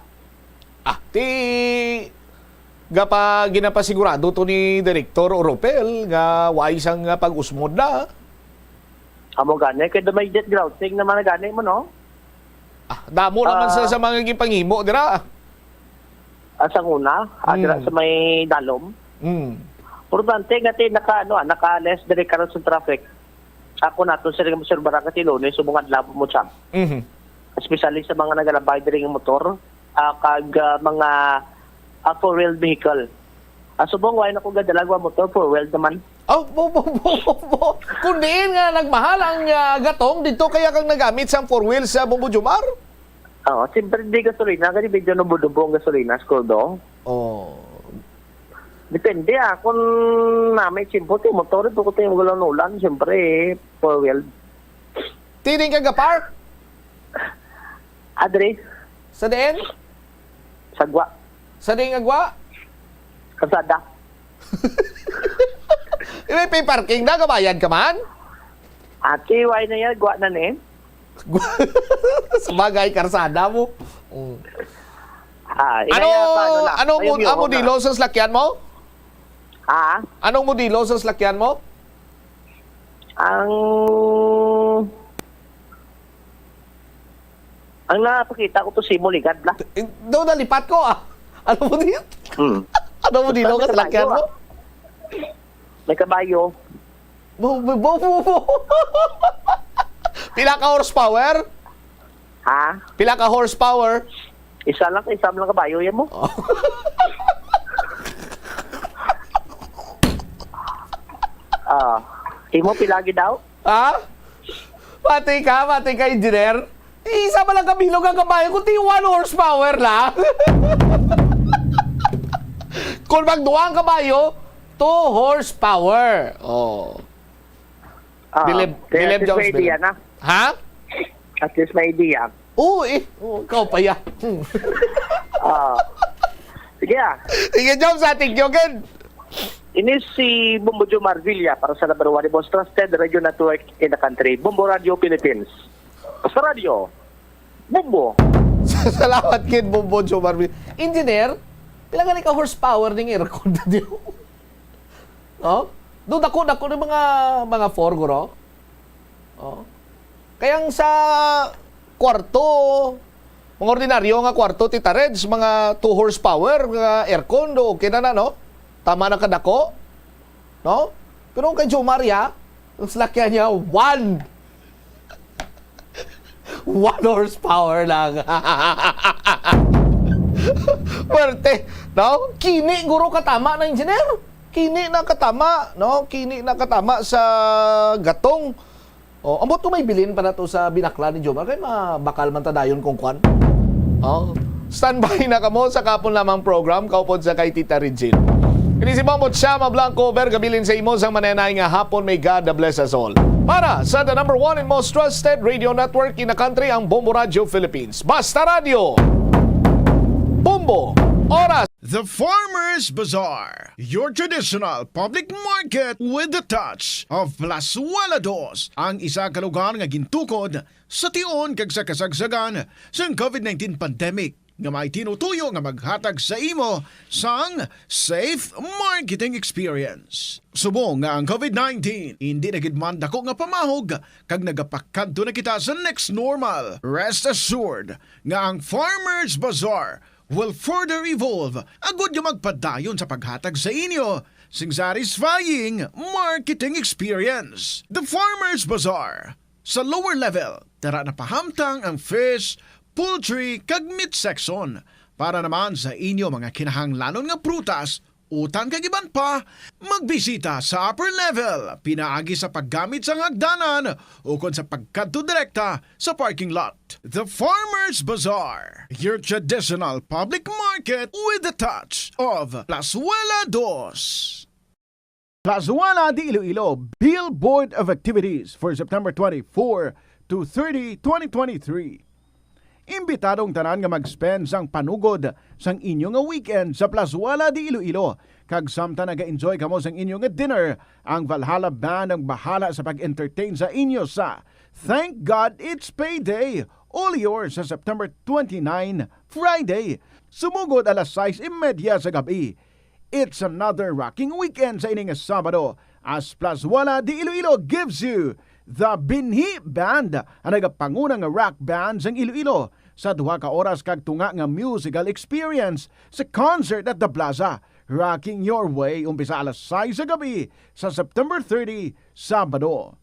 Gapa ginapasigurado to ni Director Oropel nga wais ang pag-usmod na. Amo gani, kaya may jet grouting naman na gani mo, no? Damo naman sa mga gipangimo, dira. Sa una, dira sa may dalom. Importante nga naka-less direct karon sa traffic. Ako na to sa ring obserbara ka ti Lunes subong adlaw mo siya. Especially sa mga nagalabay diri nga motor, kag mga four-wheel vehicle. Subong, why na ko gadalagwa motor, four-wheel naman. Oh, kung diin nga nagmahal ang gatong, dito kaya kang nagamit sa 4 wheels sa Bombo Jomar? Oo, siyempre di gasolina, kasi medyo nabudubong gasolina, skoldo. Oh. Depende kung may simpo, motor, ito ko tayo magalan-ulan, siyempre, four-wheel. Tiring ka ga-park? Adre? Sa din? Sagwa. Sa din agwa? Kasada. May pay parking na, kabayan ka man? Ate, why na yan? Gwa na eh. Sabagay, karsada mo. Anong modelo sa slakyan mo? Anong modelo sa slakyan mo? Ang napakita ko to si Muligad na. Doon nalipat ko Ano mo din? Ano mo dilo ka sa lakyan mo? May kabayo. Pila ka horsepower? Pila ka horsepower? Isa lang kabayo yan mo. Imo pilagi daw? Pati ka, engineer. Isa pa lang kabilog ang kabayo, kundi 1 horsepower lang. Kung magduwa ang kabayo, 2 horsepower. Believe Jones. Na. At least may idea. Ikaw pa yan. Sige Sige, Jones, ating yogin. Ini si Bombo Jomar Villa para sa number 1 most trusted radio network in the country, Bombo Radio Philippines. Sa radio, Bombo. Salamat kid Bombo Jomar. Engineer, pila ka horsepower ning aircon na diyo? Doon ako ng mga 4 guro. Kayang sa kwarto, mga ordinaryo nga kwarto, Tita Reds, mga 2 horsepower, nga aircon, okay na, no? Tama na kadako, no? Pero kay Joe Maria, ang salakyan niya, 1 horsepower lang. Pwerte, no? Kini guro katama na engineer. Kini na katama, no? Kini na katama sa gatong. Ambot to may bilin pa na to sa binakla ni Jomar. Kaya mabakal man tadayon kung kwan. Standby na kamo sa kapon lamang program. Kaupod sa kay Tita Regine. Kini si Mamot Shama Blanco, gabilin sa imo sang manenay nga hapon, may God bless us all. Para sa the number 1 and most trusted radio network in the country, ang Bombo Radio Philippines. Basta Radio! Bombo! Oras! The Farmer's Bazaar, your traditional public market with the touch of Plazuela Dos, ang isa ka lugar nga gintukod sa tion kag sa kasagsagan sa COVID-19 pandemic nga may tinutuyo nga maghatag sa imo sang safe marketing experience. Subong nga ang COVID-19 hindi na gid man dako nga pamahog kag nagapakadto na kita sa next normal. Rest assured nga ang Farmer's Bazaar will further evolve agud nga magpadayon sa paghatag sa inyo sing satisfying marketing experience. The Farmer's Bazaar. Sa lower level, tara na pahamtang ang fish, poultry kag meat section para naman sa inyo mga kinahanglanon nga prutas, utang kag iban pa, magbisita sa upper level, pinaagi sa paggamit sa hagdanan o kon sa pagkadto direkta sa parking lot. The Farmer's Bazaar, your traditional public market with the touch of Plazuela Dos. Plazuela de Iloilo Billboard of Activities for September 24 to 30, 2023. Imbitadong tanan nga mag-spend sang panugod sang inyo nga weekend sa Plazuela de Iloilo. Kag samtang naga-enjoy kamo sang inyo nga dinner, ang Valhalla Band ang bahala sa pag-entertain sa inyo sa Thank God It's Payday. All yours sa September 29, Friday. Sumugod alas 6:30 sa gabi. It's another rocking weekend sa ining Sabado as Plazuela de Iloilo gives you the Binhi Band, ang nagapangunang rock band sang Iloilo sa 2 ka oras kag tunga nga musical experience sa concert at the Plaza. Rocking your way umpisa alas 6 sa gabi sa September 30, Sabado.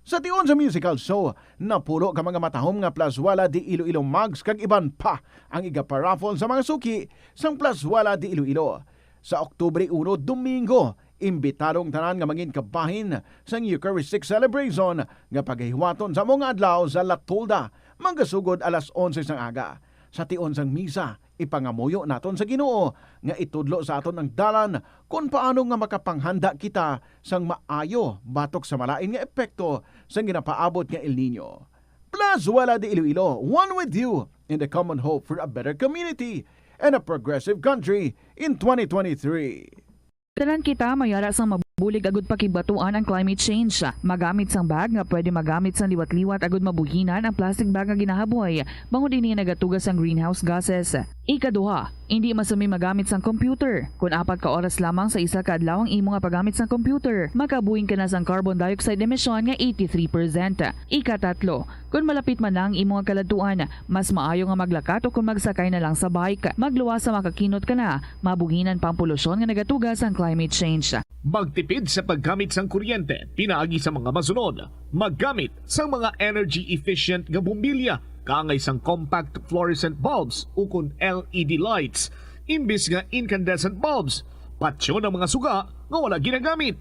Sa tion sa musical show, napulo ka mga matahom nga Plaswala di Iloilo mugs kag iban pa ang iga-paraffle sa mga suki sang Plaswala di Iloilo. Sa Oktubre 1, Domingo, imbitadong tanan nga mangin kabahin sang Eucharistic Celebration nga paghiwaton sa mga adlaw sa Latolda, manggasugod alas 11 sang aga. Sa tion sang misa, ipangamuyo naton sa Ginoo nga itudlo sa aton ang dalan kung paano nga makapanghanda kita sang maayo batok sa malain nga epekto sang ginapaabot nga El Nino. Plaswala de Iloilo, one with you in the common hope for a better community and a progressive country in 2023. Tanan kita mayara sang mabulig agud pakibatuan ang climate change. Magamit sang bag nga pwede magamit sang liwat-liwat agud mabuhinan ang plastic bag nga ginahaboy. Bangod ini nagatugas ang greenhouse gases. Ikaduha, hindi masami magamit sang computer. Kung 4 ka oras lamang sa isa ka adlaw ang imo nga paggamit sang computer, makabuhing ka na sang carbon dioxide emission nga 83%. Ikatatlo, kung malapit man lang imo nga kaladtuan, mas maayo nga maglakat o kung magsakay na lang sa bike. Magluwas sa makakinot ka na, mabuhinan pang polusyon nga nagatugas ang climate change. Magtipid sa paggamit sang kuryente, pinaagi sa mga masunod. Maggamit sa mga energy efficient nga bumbilya, kaangay sang compact fluorescent bulbs ukon LED lights, imbis nga incandescent bulbs. Patsyo ng mga suga nga wala ginagamit.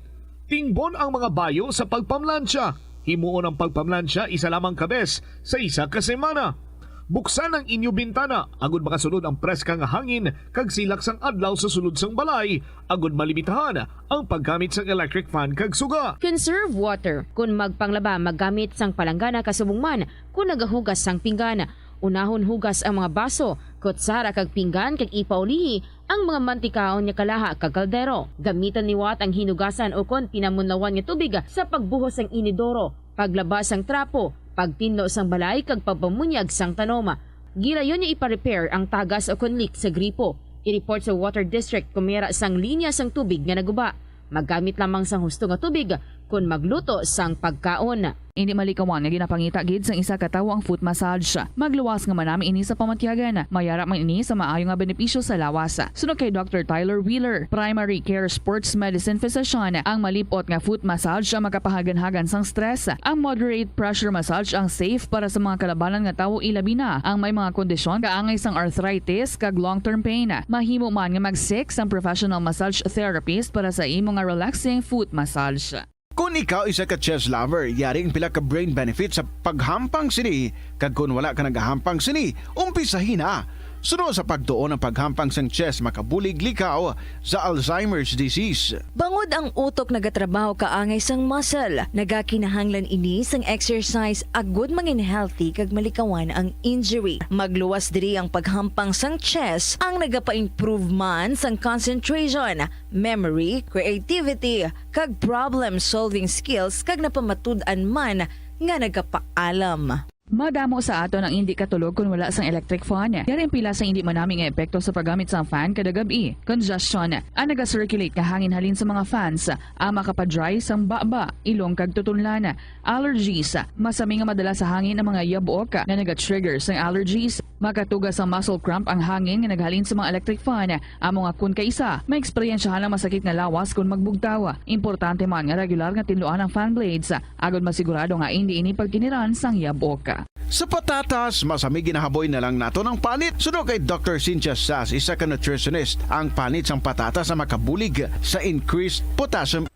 Tingbon ang mga bayo sa pagpamlansya. Himuon ang pagpamlansya isa lamang kabes sa isa ka semana. Buksan ang inyo bintana, agud makasunod ang preska nga hangin kag silak sang adlaw sa sulod sang balay, agud malimitahan ang paggamit sang electric fan kag suga. Conserve water. Kung magpanglaba, maggamit sang palanggana kasubong man. Kung nagahugas sang pinggana, unahon hugas ang mga baso, kutsara kag pinggan kag ipaulihi ang mga mantikaon nga kalaha kag kaldero. Gamitan niwat ang hinugasan o kon pinamunlawan nga tubig sa pagbuhos sang inidoro, paglabas sang trapo, pagtinlo sang balay kag pagpamunyag sang tanoma. Gilayon niya ipa-repair ang tagas o kon leak sa gripo. I-report sa water district kung mayara sang linya sang tubig nga naguba. Maggamit lamang sang husto nga tubig kung magluto sang pagkaon. Hindi malikawan nga ginapangita gid sang isa ka tawo ang foot massage. Magluwas nga manami ini sa pamatyagan. Mayara man ini sa maayo nga benepisyo sa lawas. Sunod kay Dr. Tyler Wheeler, primary care sports medicine physician, ang malipot nga foot massage ang makapahagan-hagan sang stress. Ang moderate pressure massage ang safe para sa mga kalabanan nga tawo ilabi na ang may mga kondisyon kaangay sang arthritis kag long-term pain. Mahimo man nga mag-seek sang professional massage therapist para sa imo nga relaxing foot massage. Kung ikaw isa ka chess lover, yaring pila ka brain benefit sa paghampang sini. Kag kung wala ka nagahampang sini, umpisahin na. Sunod sa pagtuon ng paghampang sang chess makabulig likaw sa Alzheimer's disease. Bangod ang utok nagatrabaho kaangay sang muscle, nagakinahanglan ini sang exercise agud mangin healthy kag malikawan ang injury. Magluwas diri ang paghampang sang chess ang nagapa-improve man sang concentration, memory, creativity kag problem-solving skills kag napamatud-an man nga nagapaalam. Madamo sa ato ang hindi katulog kung wala sang electric fan. Yaring pila sa hindi manaming nga epekto sa paggamit sang fan kada gabi. Congestion, ang naga-circulate nga hangin halin sa mga fans, ang makapadry sang baba, ilong kag tutunlan. Allergies, masami nga madala sa hangin ang mga yabok na naga-trigger sang allergies. Makatugas ang muscle cramp ang hangin nga naghalin sa mga electric fan. Amo nga kun kaisa, may eksperyensyahan ang masakit na lawas kung magbugtaw. Importante man nga regular nga tinluan ang fan blades, agad masigurado nga hindi ini pagkiniran sang yabok. Sa patatas, masami ginahaboy na lang nato ng panit. Sunod kay Dr. Cynthia Sass, isa ka nutritionist, ang panit sang patatas na makabulig sa increased potassium.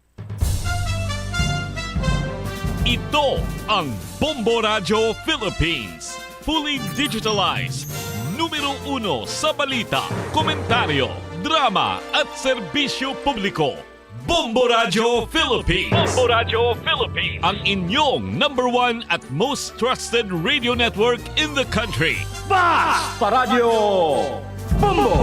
Ito ang Bombo Radio Philippines. Fully digitalized. Numero 1 sa balita, komentaryo, drama at serbisyo publiko. Bombo Radio Philippines. Bombo Radio Philippines. Ang inyong #1 at most trusted radio network in the country. Basta Radio Bombo!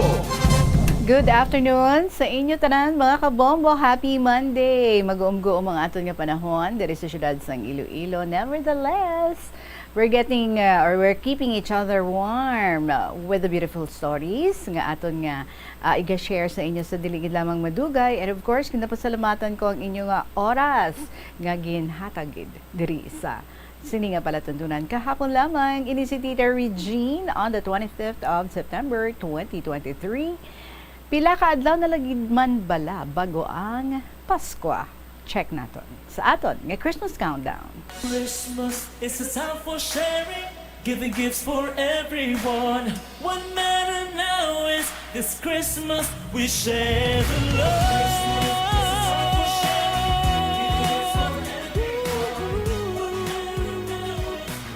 Good afternoon sa inyo tanan mga kabombo. Happy Monday. Mag-uumgo ang aton nga panahon diri sa syudad sang Iloilo. Nevertheless, we're keeping each other warm with the beautiful stories nga aton nga iga-share sa inyo sa diligid lamang madugay. And of course, kinapasalamatan ko ang inyo nga oras nga ginhatagid diri sa sini nga palatuntunan. Kahapon lamang ini si Tita Regine on the 25th of September 2023. Pila ka adlaw na lagid man bala bago ang Pasko. check naton sa aton nga Christmas countdown. Christmas is a time for sharing, giving gifts for everyone. What matters now is this Christmas we share the love.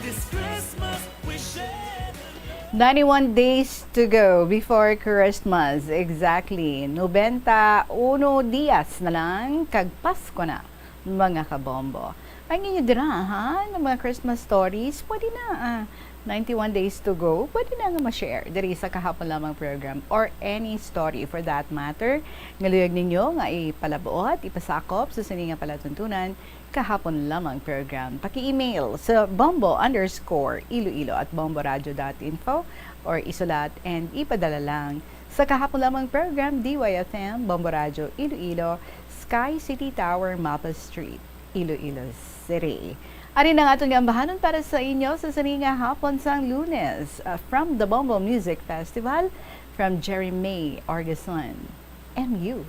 This Christmas we share the love. 91 days to go before Christmas. Exactly. 91 dias na lang kag Pasko na, mga kabombo. Ang inyo dirahan ng mga Christmas stories, pwede na. 91 days to go, pwede na nga ma-share diri sa kahapon lamang program or any story for that matter. Ngaluyag ninyo nga ipalabuot, ipasakop sa sininga palatuntunan kahapon lamang program. Paki-email sa bombo_iloilo@bomboradio.info or isulat and ipadala lang sa kahapon lamang program DYFM, Bombo Radio Iloilo, Sky City Tower, Mapa Street, Iloilo City. Ari na nga itong ambahanon para sa inyo sa sininga hapon sang Lunes from the Bombo Music Festival from Jerry May Orgason. MU.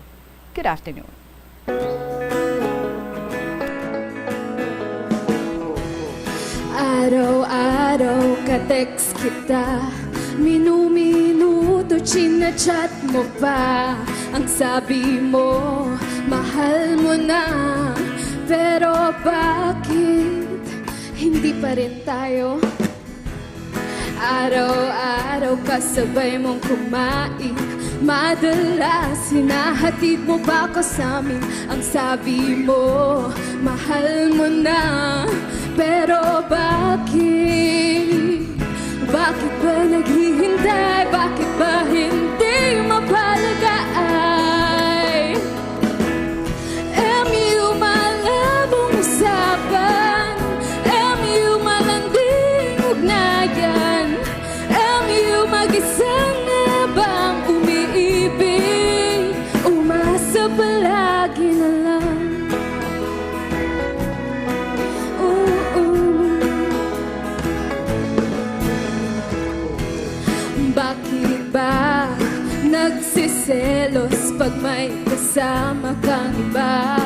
Good afternoon. Araw-araw ka-text kita, minu-minuto chinachat mo pa. Ang sabi mo, mahal mo na, pero bakit hindi pa rin tayo? Araw-araw kasabay mong kumain, madalas hinahatid mo ba ko sa amin? Ang sabi mo, mahal mo na, pero bakit? Bakit ba naghihintay? Bakit ba hindi mapalagay? MU malabong usapan, MU malanding ugnayan, MU mag-isa nga bang umiibig? Umasa palagi na lang. Bakit ba nagsiselos pag may kasama kang iba?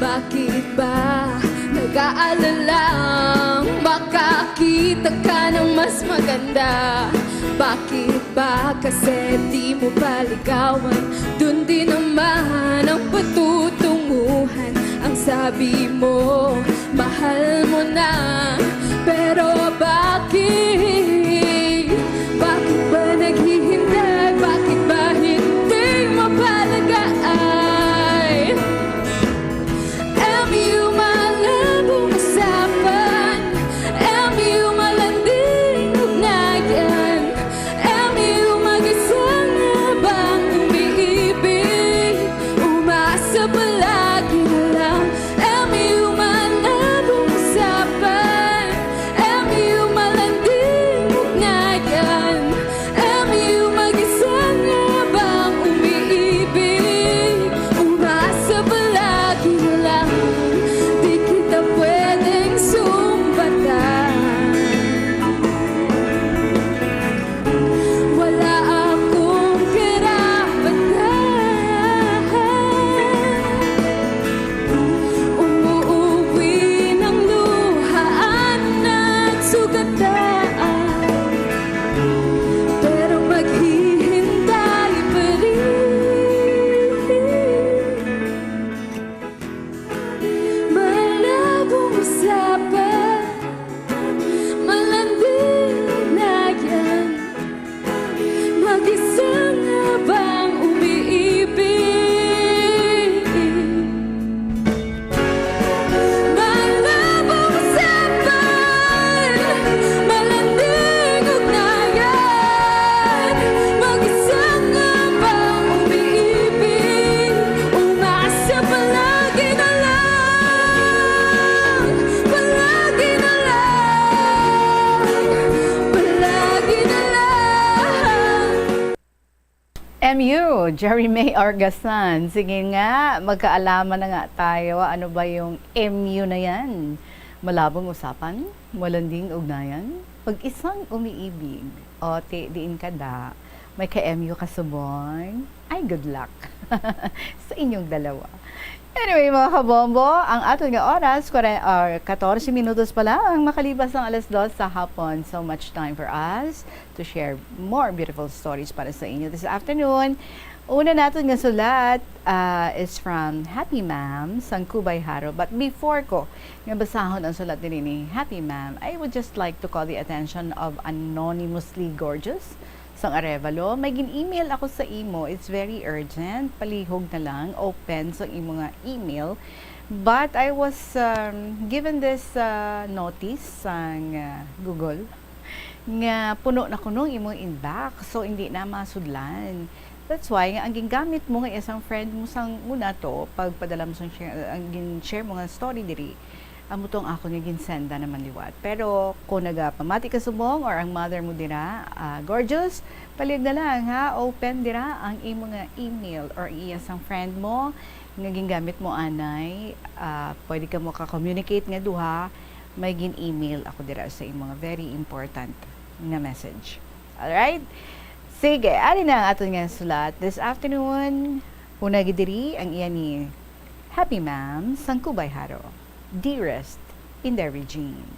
Bakit ba nag-aalalang makakita ka ng mas maganda? Bakit ba kasi di mo paligawan? Dun din naman ang patutunguhan. Ang sabi mo, mahal mo na, pero bakit? Bakit ba naghihintay? Bakit ba hindi mapalagay? MU malabong usapan, MU malanding ugnayan, MU mag-isa nga bang umiibig? Umasa palagi na lang. MU malabong usapan, MU malanding ugnayan, MU mag-isa nga bang umiibig? Umasa palagi na lang. Di kita pwedeng sumbatan. Wala akong karapatan. Umuuwi ng luhaan at sugatan, pero maghihintay pa rin. Malabong usapan, malanding ugnayan, mag-isa nga bang umiibig? Malabong usapan, malanding ugnayan, mag-isa nga bang umiibig? Umasa palagi na lang, palagi na lang, palagi na lang. MU, Jerry May Orgason. Sige nga, magkaalaman na nga tayo. Ano ba yung MU na yan? Malabong usapan, malanding ugnayan, pag-isang umiibig. O, diin ka da. May ka-MU ka subong. Ay, good luck sa inyong dalawa. Anyway, mga kabombo, ang ato nga oras, 14 minutos pa lang makalipas ng alas 2 sa hapon. So much time for us to share more beautiful stories para sa inyo this afternoon. Una natin nga sulat is from Happy Ma'am, sang Kubay Haro. But before ko nga basahon ang sulat din ni Happy Ma'am, I would just like to call the attention of Anonymously Gorgeous sang Arevalo. May gin-email ako sa imo. It's very urgent. Palihog na lang. Open sa imo nga email. But I was given this notice sang Google nga puno na kuno imong inbox. So, hindi na masudlan. That's why, ang gingamit mo nga isang friend mo sang una to, pagpadala mo sang ang gin-share mo nga story diri, amo tong ako nga ginsenda naman liwat. Pero kung nagapamati ka subong or ang mother mo dira, gorgeous, palig na lang ha, open dira ang imo nga email or iyasang friend mo nga gingamit mo anay, pwede ka mo ka-communicate nga duha, may gin-email ako dira sa imo nga very important nga message. Alright? Sige, ari na ang aton nga sulat this afternoon. Una gidiri ang iya ni Happy Ma'am sang Kubay Haro. Dearest in the regime.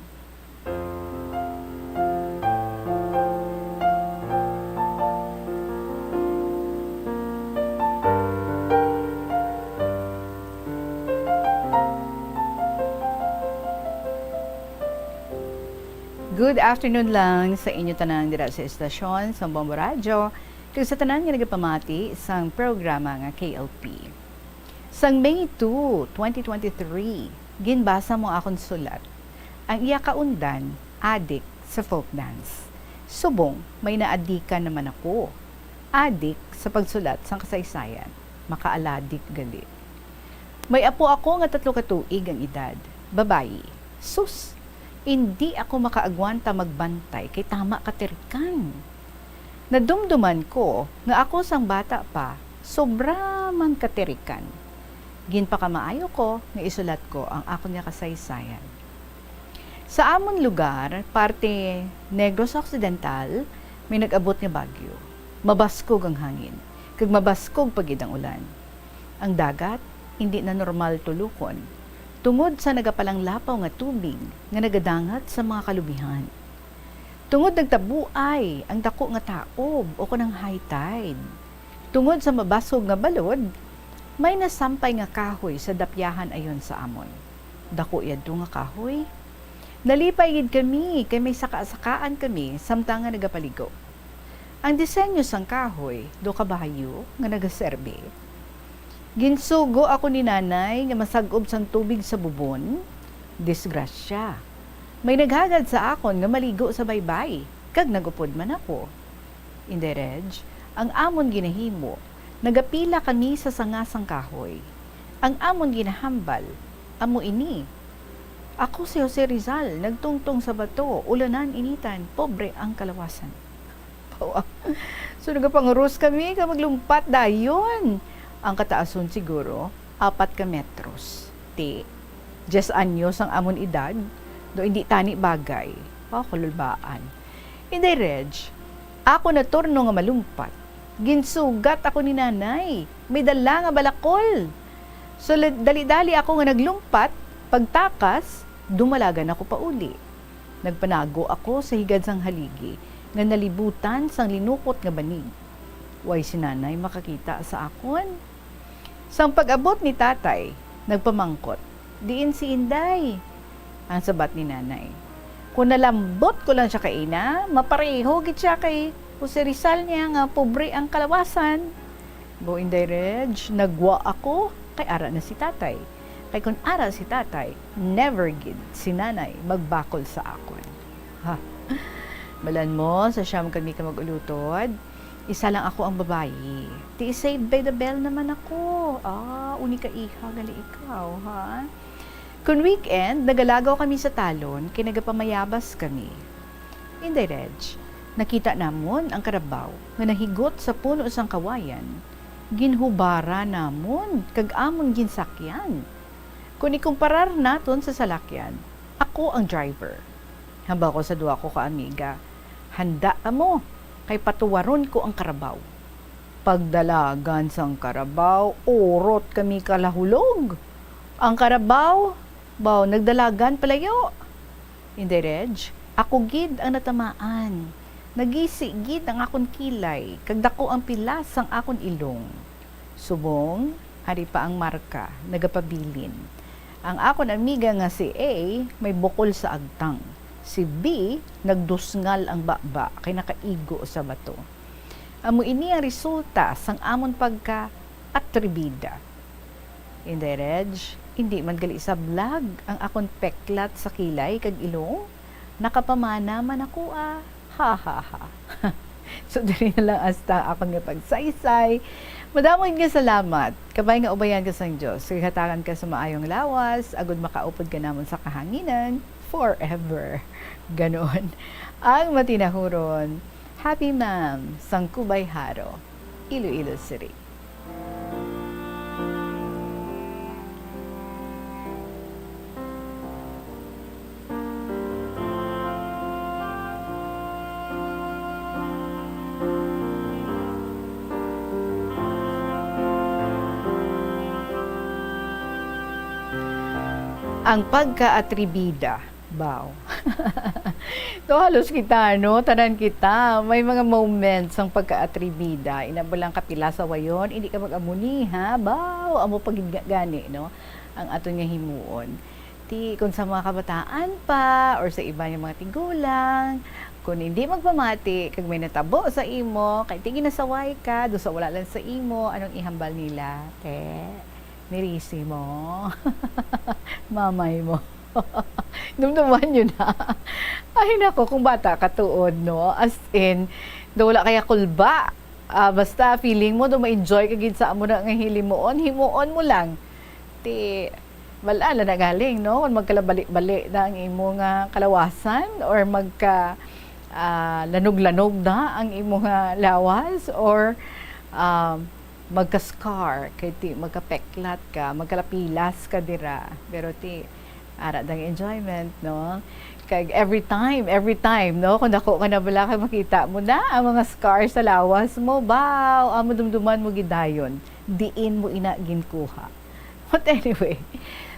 Good afternoon lang sa inyo tanan dira sa estasyon sa Bombo Radio kag sa tanan nga nagapamati sang programa nga KLP. Sang May 2, 2023, ginbasa mo akong sulat. Ang iya kaundan, adik sa folk dance. Subong, may naadikan naman ako. Adik sa pagsulat sang kasaysayan. Makaaladik gali. May apo ako nga 3 katuig ang edad. Babayi. Sus, hindi ako makaagwanta magbantay kay tama katerikan. Nadumduman ko nga ako sang bata pa, sobra man katerikan. Ginpakamaayo ko nga isulat ko ang ako niya kasaysayan. Sa amon lugar, parte Negros Occidental, may nag-abot nga bagyo. Mabaskog ang hangin, kag mabaskog pagid ang ulan. Ang dagat, hindi na normal tulukon, tungod sa nagapalang lapaw nga tubig nga nagadangat sa mga kalubihan. Tungod nagtabuay ang dako nga taob o kunang high tide. Tungod sa mabaskog nga balod, may nasampay nga kahoy sa dapyahan ayon sa amon. Dako yadto nga kahoy. Nalipay gid kami kay may saka-sakaan kami samtang nga nagapaligo. Ang disenyo sang kahoy do kabayo nga nagaserbe. Ginsugo ako ni nanay nga masag-ob sang tubig sa bubon. Disgrasya. May naghagad sa akon nga maligo sa baybay kag nagupod man ako. Inderej, ang amon ginahimo. Nagapila kami sa sangasang kahoy. Ang amon ginahambal, amo ini. Ako si Jose Rizal, nagtungtong sa bato, ulanan, initan, pobre ang kalawasan. So nagapangurus kami ka maglumpat dayon. Ang kataason siguro, 4 ka metros. Just anyos ang amon edad, do hindi tani bagay. Kululbaan. Hindi, Reg, ako na turno nga malumpat. Ginsugat ako ni nanay. May dala nga balakol. So, dali-dali ako nga naglumpat. Pagtakas, dumalagan ako pa uli. Nagpanago ako sa higad sang haligi nga nalibutan sang linukot nga banig. Way si nanay makakita sa akon. Sang pag-abot ni tatay, nagpamangkot. Diin si Inday. Ang sabat ni nanay. Kung nalambot ko lang siya kay ina, mapareho gid siya kay Jose Rizal niya nga pobre ang kalawasan. Bo Inday Reg, nagwa ako kay ara na si tatay. Kay kung ara si tatay, never gid si nanay magbakol sa akon. Ha. Balan mo, sa siyam kami ka mag-ulutod, isa lang ako ang babayi. Ti saved by the bell naman ako. Uni ka iha, gali ikaw, ha? Kung weekend, nagalagaw kami sa talon, kinagapamayabas kami. Inday Reg, nakita namon ang karabaw nga nahigot sa puno sang kawayan. Ginhubara namon, kag amon ginsakyan. Kung ikumparar naton sa salakyan, ako ang driver. Hamba ko sa duwa ko ka amiga, handa ka mo, kay patuwaron ko ang karabaw. Pagdalagan sang karabaw, urot kami kalahulog. Ang karabaw, nagdalagan palayo. Hindi, Reg. Ako gid ang natamaan. Nagisi gid ang akon kilay, kagdako ang pilas sang akon ilong. Subong, ari pa ang marka, nagapabilin. Ang akon amiga nga si A, may bukol sa agtang. Si B, nagdusngal ang baba, kay nakaigo sa bato. Amo ini ang resulta sang amon pagka-atribida. Hindi, Reg, hindi man gali sa vlog ang akon peklat sa kilay kag ilong. Nakapamana man ako ha ha ha. So diri na lang hasta akong nga pagsaysay. Madamon nga salamat. Kabay nga ubayan ka sang Dios. Hatakan ka sa maayong lawas, agud makaupod ka namon sa kahanginan forever. Ganon ang matinahuron. Happy Ma'am, Sangkubay Haro, Iloilo City. Ang pagka-atribida, baw. To halos kita, no? Tanan kita. May mga moments ang pagka-atribida. Inabalang kapila sa wayon, hindi ka mag-amuni, ha? Baw, amo pagigani, no? Ang aton nga himuon. Ti, kung sa mga kabataan pa, or sa iba yung mga tigulang, kung hindi magpamati, kag may natabo sa imo, kay tingin nasaway ka, doon sa wala lang sa imo, anong ihambal nila? Nirisi mo. Mamay mo. Dumduman yun na. Ay nako, kung bata katuod, no? As in, do wala kaya kulba. Basta feeling mo, do ma-enjoy kagid sa amo na nga himuon mo lang. Ti, wala na galing, no? Kung magkalabalik-balik na ang imo nga kalawasan or lanog-lanog na ang imo nga lawas or magka-scar, kay ti magka-peklat ka, magkalapilas ka dira. Pero ti, ara dang enjoyment, no? Kag every time, no? Kung dako ka na bala kay makita mo na ang mga scars sa lawas mo, baw, amo dumduman mo gidayon. Diin mo ina ginkuha. But anyway,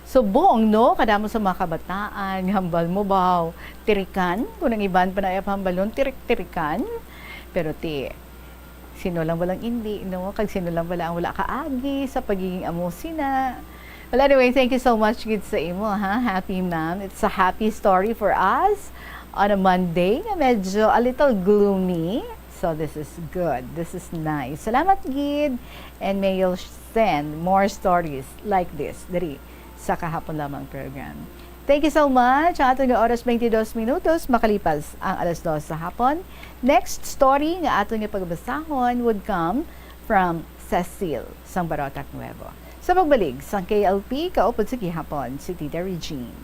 subong, no? Kadamo sa mga kabataan, hambal mo baw, tirikan, kung ang iban pa na hambalon, tirik-tirikan. Pero ti, sino lang walang hindi, no? Kag sino lang wala ang wala kaagi sa pagiging amosina. Well, anyway, thank you so much gid sa imo, ha? Happy Ma'am. It's a happy story for us on a Monday na medyo a little gloomy. So this is good. This is nice. Salamat gid. And may you send more stories like this diri sa kahapon lamang program. Thank you so much. Ang aton nga oras 22 minutos makalipas ang alas 2 sa hapon. Next story nga aton nga pagbasahon would come from Cecil sang Barotac Nuevo. Sa pagbalik sa KLP, kaupod sa gihapon, si Tita Regine.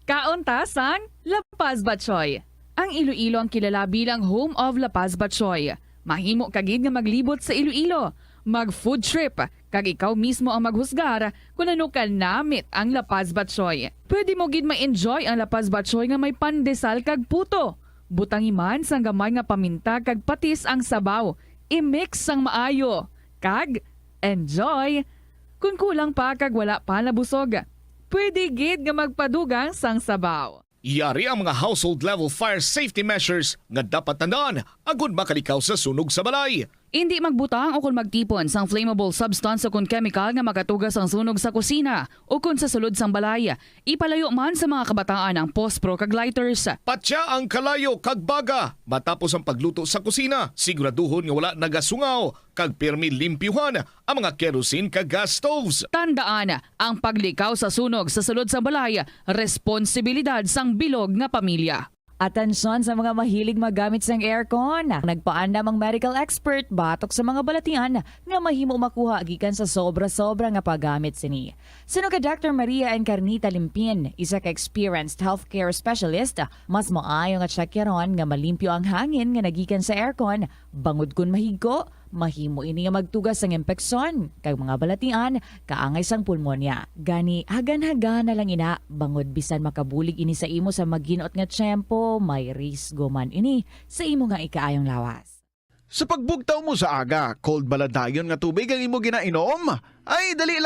Kauntasan, La Paz Batchoy. Ang Iloilo ang kilala bilang home of La Paz Batchoy. Mahimo kagid nga maglibot sa Iloilo. Mag-food trip, kag ikaw mismo ang maghusgar kung ano ka namit ang La Paz Batchoy. Pwede mo gid ma-enjoy ang La Paz Batchoy nga may pandesal kag puto. Butangi man sang gamay nga paminta kag patis ang sabaw. I-mix sang maayo. Kag, enjoy! Kung kulang pa kag wala pa nabusog, pwede gid nga magpadugang sang sabaw. Yari ang mga household level fire safety measures nga dapat tandaan agud makalikaw sa sunog sa balay. Hindi magbutang o kung magtipon sang flammable substance o kung chemical nga makatugas ang sunog sa kusina o kung sa sulod sang balay. Ipalayo man sa mga kabataan ang pospro kag lighters. Patya ang kalayo kag baga matapos ang pagluto sa kusina. Siguraduhon nga wala nagasungaw kag pirmi limpyuhan ang mga kerosene kag gas stoves. Tandaan, ang paglikaw sa sunog sa sulod sa balay, responsibilidad sang bilog nga pamilya. Atensyon sa mga mahilig magamit sang aircon. Nagpaandam ang medical expert batok sa mga balatian nga mahimo makuha gikan sa sobra-sobra nga paggamit sini. Sino ka Dr. Maria Encarnita Limpin, isa ka experienced healthcare specialist, mas maayo nga checkyaron nga malimpyo ang hangin nga nagikan sa aircon, bangod kun mahigko, mahimo ini nga magtugas sang impeksyon kag mga balatian kaangay sang pulmonya. Gani hagan-hagan na lang ina bangod bisan makabulig ini sa imo sa maghinot nga tiyempo, may risgo man ini sa imo nga ikaayong lawas. Sa pagbugtaw mo sa aga, cold baladayon nga tubig ang imo ginainom? Ay, dali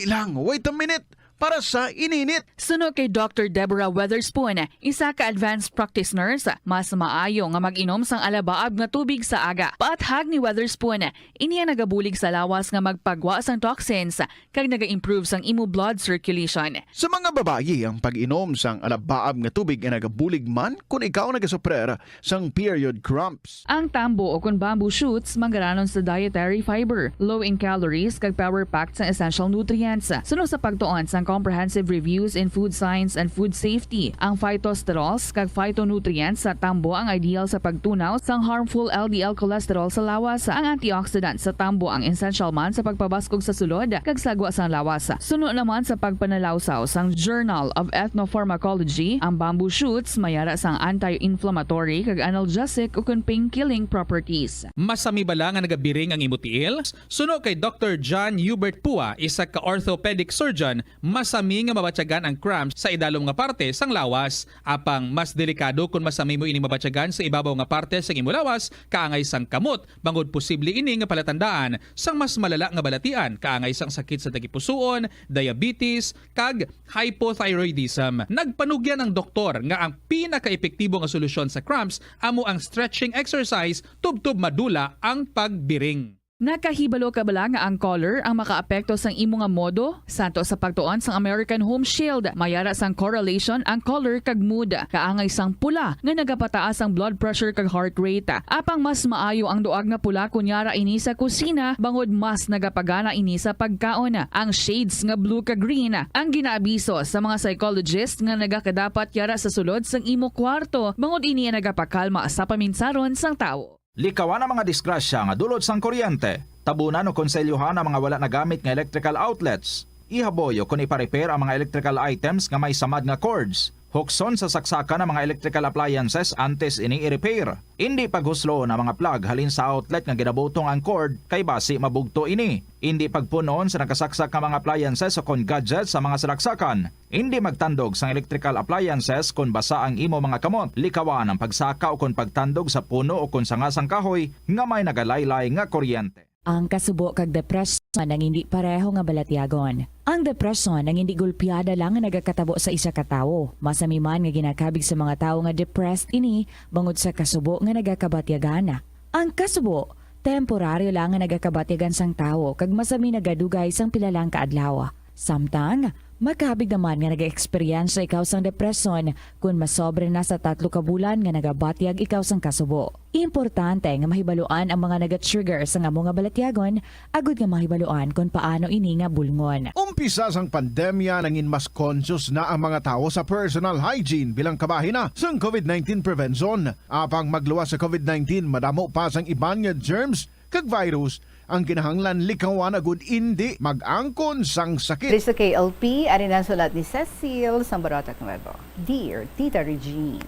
lang. Wait a minute. Para sa ininit. Suno kay Dr. Deborah Weatherspoon, isa ka advanced practice nurse, mas maayo nga mag-inom sang alabaab nga tubig sa aga. Paathag ni Weatherspoon, iniya nagabulig sa lawas nga magpagwa sang toxins kag naga-improve sang imo blood circulation. Sa mga babayi, ang pag-inom sang alabaab nga tubig ay nagabulig man kung ikaw nagasuprer sang period cramps. Ang tambo o kung bamboo shoots manggaranon sa dietary fiber, low in calories kag power-packed sa essential nutrients. Suno sa pagtuon sang comprehensive reviews in food science and food safety. Ang phytosterols kag phytonutrients sa tambo ang ideal sa pagtunaw sang harmful LDL cholesterol sa lawas. Ang antioxidants sa tambo ang essential man sa pagpabaskog sa sulod kag sagwa sang lawas. Suno naman sa pagpanalawsaw sang Journal of Ethnopharmacology, ang bamboo shoots mayara sang anti-inflammatory kag analgesic o kun pain-killing properties. Masami bala nga nagabiring ang imutiil? Suno kay Dr. John Hubert Pua, isa ka orthopedic surgeon, masami nga mabatyagan ang cramps sa idalom nga parte sang lawas. Apang mas delikado kung masami mo ini mabatyagan sa ibabaw nga parte sang imo lawas, kaangay sang kamot, bangod posible ini nga palatandaan sang mas malala nga balatian, kaangay sang sakit sa tagipusoon, diabetes, kag hypothyroidism. Nagpanugyan ang doktor nga ang pinaka-epektibo nga solusyon sa cramps amo ang stretching exercise tubtob madula ang pagbiring. Nakahibalo ka bala nga ang color ang makaapekto sang imo nga modo? Santo sa pagtuon sang American Home Shield, mayara sang correlation ang color kag mood. Kaangay sang pula nga nagapataas ang blood pressure kag heart rate. Apang mas maayo ang duag nga pula kunyara ini sa kusina, bangod mas nagapagana ini sa pagkaon. Ang shades nga blue kag green ang ginaabiso sa mga psychologist nga nagakadapat yara sa sulod sang imo kwarto, bangod ini nagapakalma sa paminsaron sang tawo. Likawan ang mga disgrasya nga dulot sang kuryente. Tabunan o konselyuhan ang mga wala nagamit nga electrical outlets. Ihaboyo kung ipa-repair ang mga electrical items nga may samad nga cords. Hukson sa saksakan ng mga electrical appliances antes ini i-repair. Hindi paghuslo na mga plug halin sa outlet nga ginabutong ang cord kay basi mabugto ini. Hindi pagpunon sa nakasaksak nga mga appliances o kon gadgets sa mga salaksakan. Hindi magtandog sa electrical appliances kung basa ang imo mga kamot. Likawan ang pagsaka o kon pagtandog sa puno o kon sangasang kahoy nga may nagalaylay nga kuryente. Ang kasubo kag depresyon ang hindi pareho nga balatyagon. Ang depresyon ang hindi gulpiyada lang nga nagakatabo sa isa ka tawo. Masami man nga ginakabig sa mga tawo nga depressed ini bangod sa kasubo nga nagakabatyagana. Ang kasubo, temporaryo lang nga nagakabatyagan sang tawo kag masami nagadugay sang pilalang kaadlaw. Samtang makabig naman nga nag-experience ikaw sang depresyon kung masobre na sa 3 ka bulan nga nagabatyag ikaw sang kasubo. Importante nga mahibaluan ang mga naga-trigger sa nga mga balatyagon, agud nga mahibaluan kung paano ini nga bulngon. Umpisa sang pandemya nangin mas conscious na ang mga tao sa personal hygiene bilang kabahina sang COVID-19 prevention. Apang magluwas sa COVID-19, madamo pa sang iban nga germs kag virus ang kinahanglan likawan agud hindi mag-angkon sang sakit. Dito sa KLP, arin ang sulat ni Cecil Sambarota Nuevo. Dear Tita Regine.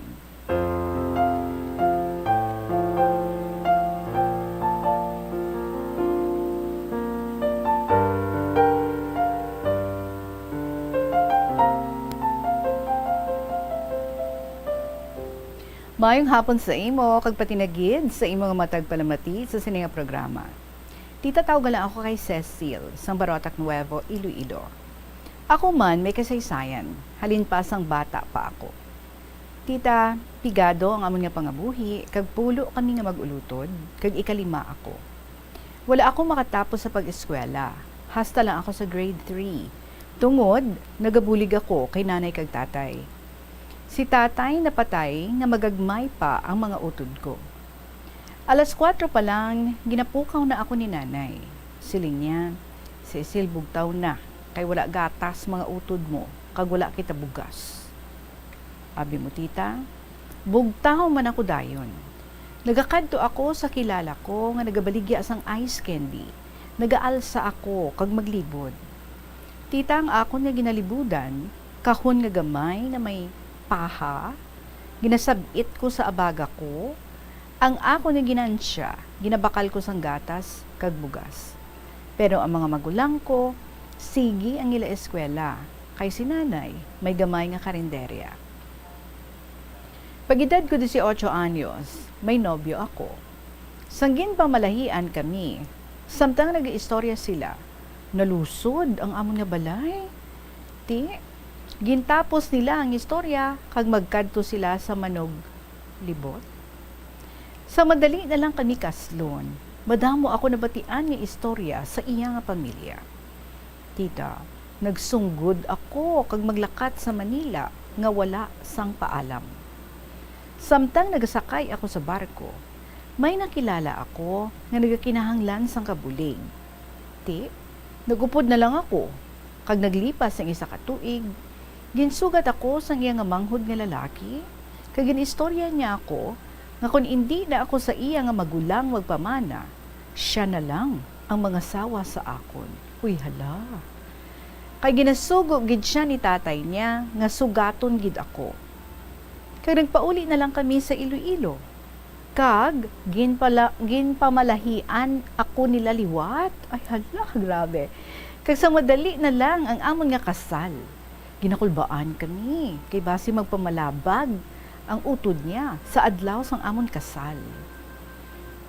Mayong hapon sa imo, kag patinagid sa imo nga matag palamati sa sininga programa. Tita, tawag lang ako kay Cecil, Sambarotac Nuevo, Iloilo. Ako man may kasaysayan, halin pa sang bata pa ako. Tita, pigado ang amon nga pangabuhi, kag pulo kami nga mag-ulutod, kag ikalima ako. Wala ako makatapos sa pag-eskwela, hasta lang ako sa grade 3. Tungod, nagabulig ako kay nanay kag tatay. Si tatay napatay nga magagmay pa ang mga utod ko. Alas 4 pa lang, ginapukaw na ako ni nanay. Siling niya, Cecil, bugtaw na, kay wala gatas mga utod mo, kag wala kita bugas. Abi mo, tita, bugtaw man ako dayon. Nagakadto ako sa kilala ko nga nagabaligya sang ice candy. Nagaalsa ako kag maglibod. Tita, ang ako nga ginalibudan, kahon nga gamay na may paha, ginasabit ko sa abaga ko, ang ako na ginansya, ginabakal ko sang gatas, kag bugas. Pero ang mga magulang ko, sige ang ila eskwela, kay si nanay, may gamay nga karinderya. Pag edad ko 18 anyos, may nobyo ako. Sanggin pamalahian kami. Samtang nag-iistorya sila, nalusod ang amon nga balay. Ti, gintapos nila ang istorya kag magkadto sila sa manog libot. Sa madali na lang kami kaslon, madamo ako nabatian nga istorya sa iya nga pamilya. Tita, nagsunggod ako kag maglakat sa Manila nga wala sang paalam. Samtang nagasakay ako sa barko, may nakilala ako nga nagakinahanglan sang kabulig. Ti, nagupod na lang ako, kag naglipas ang isa ka tuig, ginsugat ako sang iya nga manghod nga lalaki, kag ginistorya niya ako nga kung hindi na ako sa iya nga magulang magpamana, siya na lang ang mga sawa sa akon. Uy, hala. Kay ginasugo gid siya ni tatay niya nga sugaton gid ako. Kag nagpauli na lang kami sa Iloilo. Kag ginpamalahian ako nila liwat. Ay hala, grabe. Kag sa madali na lang ang amon nga kasal. Ginakulbaan kami kay basi magpamalabag ang utod niya sa adlaw sang amon kasal.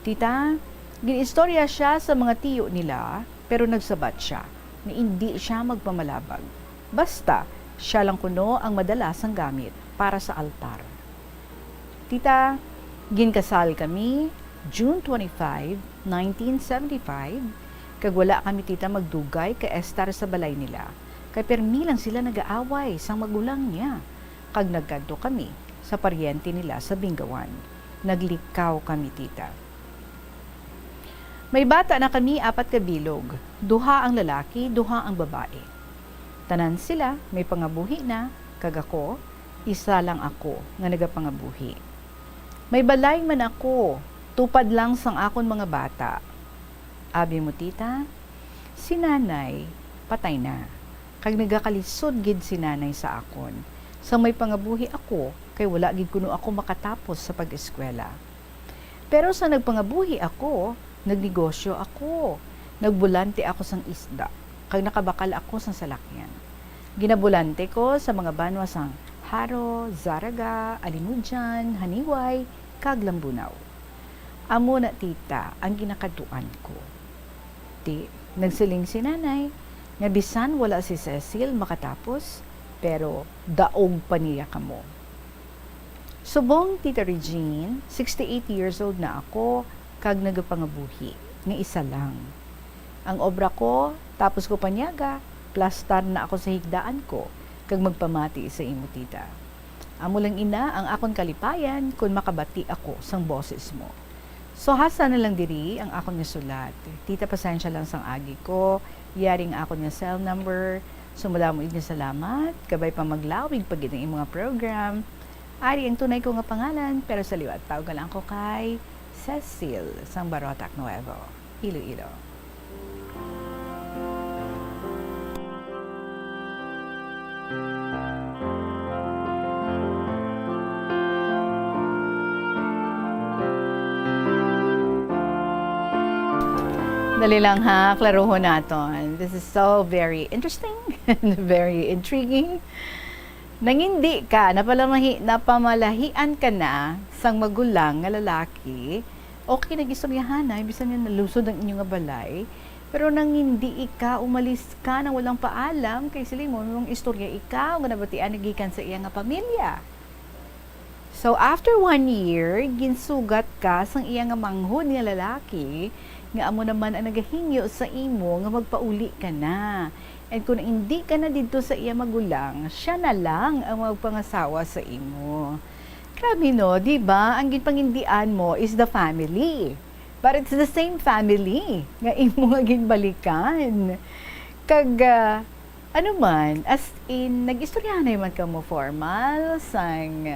Tita, ginistorya siya sa mga tiyo nila pero nagsabat siya na hindi siya magpamalabag. Basta, siya lang kuno ang madalas ang gamit para sa altar. Tita, ginkasal kami June 25, 1975. Kag wala kami tita magdugay kay estar sa balay nila. Kay permi lang sila nag-aaway sang magulang niya. Kag nagkadto kami sa paryente nila sa Bingawan. Naglikaw kami tita. May bata na kami 4 kabilog. 2 ang lalaki, 2 ang babae. Tanan sila, may pangabuhi na, kag ako, isa lang ako nga nagapangabuhi. May balay man ako, tupad lang sang akon mga bata. Abi mo tita, si nanay, patay na. Kag nagakalisod gid si nanay sa akon. Sa may pangabuhi ako, kay wala gid kuno ako makatapos sa pag-eskwela. Pero sa nagpangabuhi ako, nagnegosyo ako. Nagbulante ako sang isda. Kag nakabakal ako sang salakyan. Ginabulante ko sa mga banwa sang Haro, Zaraga, Alimudjan, Haniway, kag Lambunaw. Amo na tita ang ginakaduan ko. Ti, nagsiling si nanay, nga bisan wala si Cecil makatapos, pero daog pa niya kamo. Subong Tita Regine, 68 years old na ako, kag nagapangabuhi, nga isa lang. Ang obra ko, tapos ko panyaga, plastar na ako sa higdaan ko, kag magpamati sa imo tita. Amo lang ina ang akon kalipayan kung makabati ako sang boses mo. So hasa na lang diri ang akon nga sulat. Tita, pasensya lang sang agi ko, yaring akon nga cell number. Sumula mo nga salamat, kabay pa maglawig pag ang imong program. Ari ang tunay ko nga pangalan, pero sa liwat tawag lang ko kay Cecil sang Barotac Nuevo, Iloilo. Dali lang ha, klaruhon naton. This is so very interesting and very intriguing. Nang hindi ka, napamalahian ka na sang magulang nga lalaki, okay, nag-istoryahan na, bisan nga nalusod ang inyong balay, pero nang hindi ika, umalis ka na walang paalam, kay sila mo, yung istorya ikaw, nga nabatian, nagikan sa iya nga pamilya. So, after 1 year, ginsugat ka sang iya nga manghod nga lalaki, nga amo naman ang nagahingyo sa imo, nga magpauli ka na. And kung hindi ka na dito sa iya magulang, siya na lang ang magpangasawa sa imo. Grabe no, di ba? Ang ginpangindian mo is the family. But it's the same family nga imo nga ginbalikan. Kag, ano man, as in, nag-istorya na man ka mo formal, sang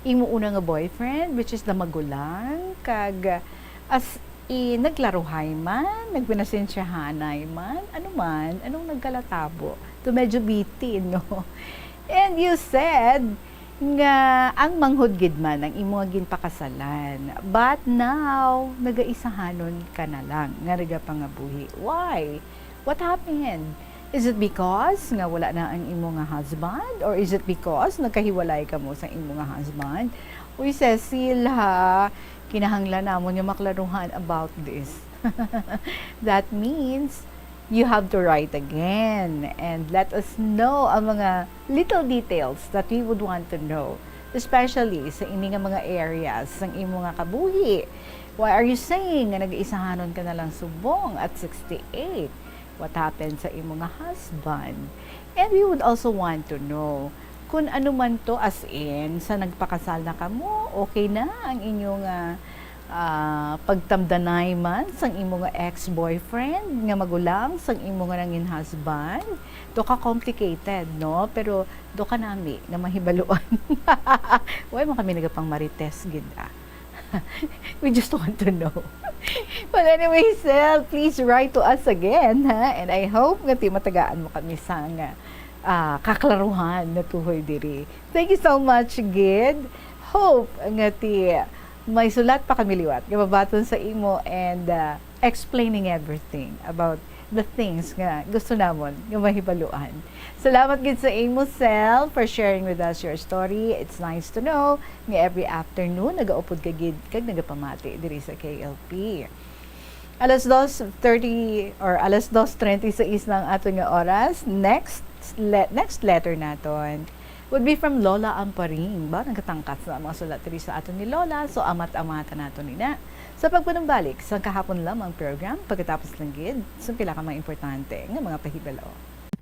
imo una nga boyfriend, which is the magulang. Kag, as naglaruhay man, nagpinasensyahanay man, ano man, anong nagkalatabo. To medyo bitin, no? And you said nga ang manghod gid man ang imo ginpakasalan. But now, nagaisahanon ka na lang nga nagapangabuhi. Why? What happened? Is it because nga wala na ang imo nga husband? Or is it because nagkahiwalay ka mo sa imo nga husband? Uy, Cecil ha, kinahanglan namon yung maklaruhan about this. That means you have to write again and let us know ang mga little details that we would want to know, especially sa ini nga mga areas sang imo nga kabuhi. Why are you saying nga nag-iisahanon ka na lang subong at 68? What happened sa imo nga husband? And we would also want to know kung ano man to, as in sa nagpakasal na kamo, okay na ang inyong pagtamdanay man sang imo nga ex-boyfriend nga magulang sang imo nga nangin husband. Do ka complicated, no? Pero do ka nami na mahibaluan. Why mo kami nagapang marites gid We just want to know. But anyway, Sel, please write to us again, ha? And I hope nga ti matagaan mo kami sa nga kaklaruhan na tuhoy diri. Thank you so much, Gid. Hope nga ti may sulat pa kami liwat gababaton sa imo and explaining everything about the things nga gusto namon nga mahibaluan. Salamat gid sa imo, Sel, for sharing with us your story. It's nice to know nga every afternoon nagaupod ka gid kag nagapamati diri sa KLP. Alas 2:30 or alas 2:36 ng ato nga oras. Next letter naton would be from Lola Amparing. Ba nagkatangkat sa mga sulat diri sa aton ni Lola, so amat-amata naton nina. Sa pagpanumbalik sa kahapon lamang program pagkatapos ng gid, sa pila ka mga importante nga mga pahibalo.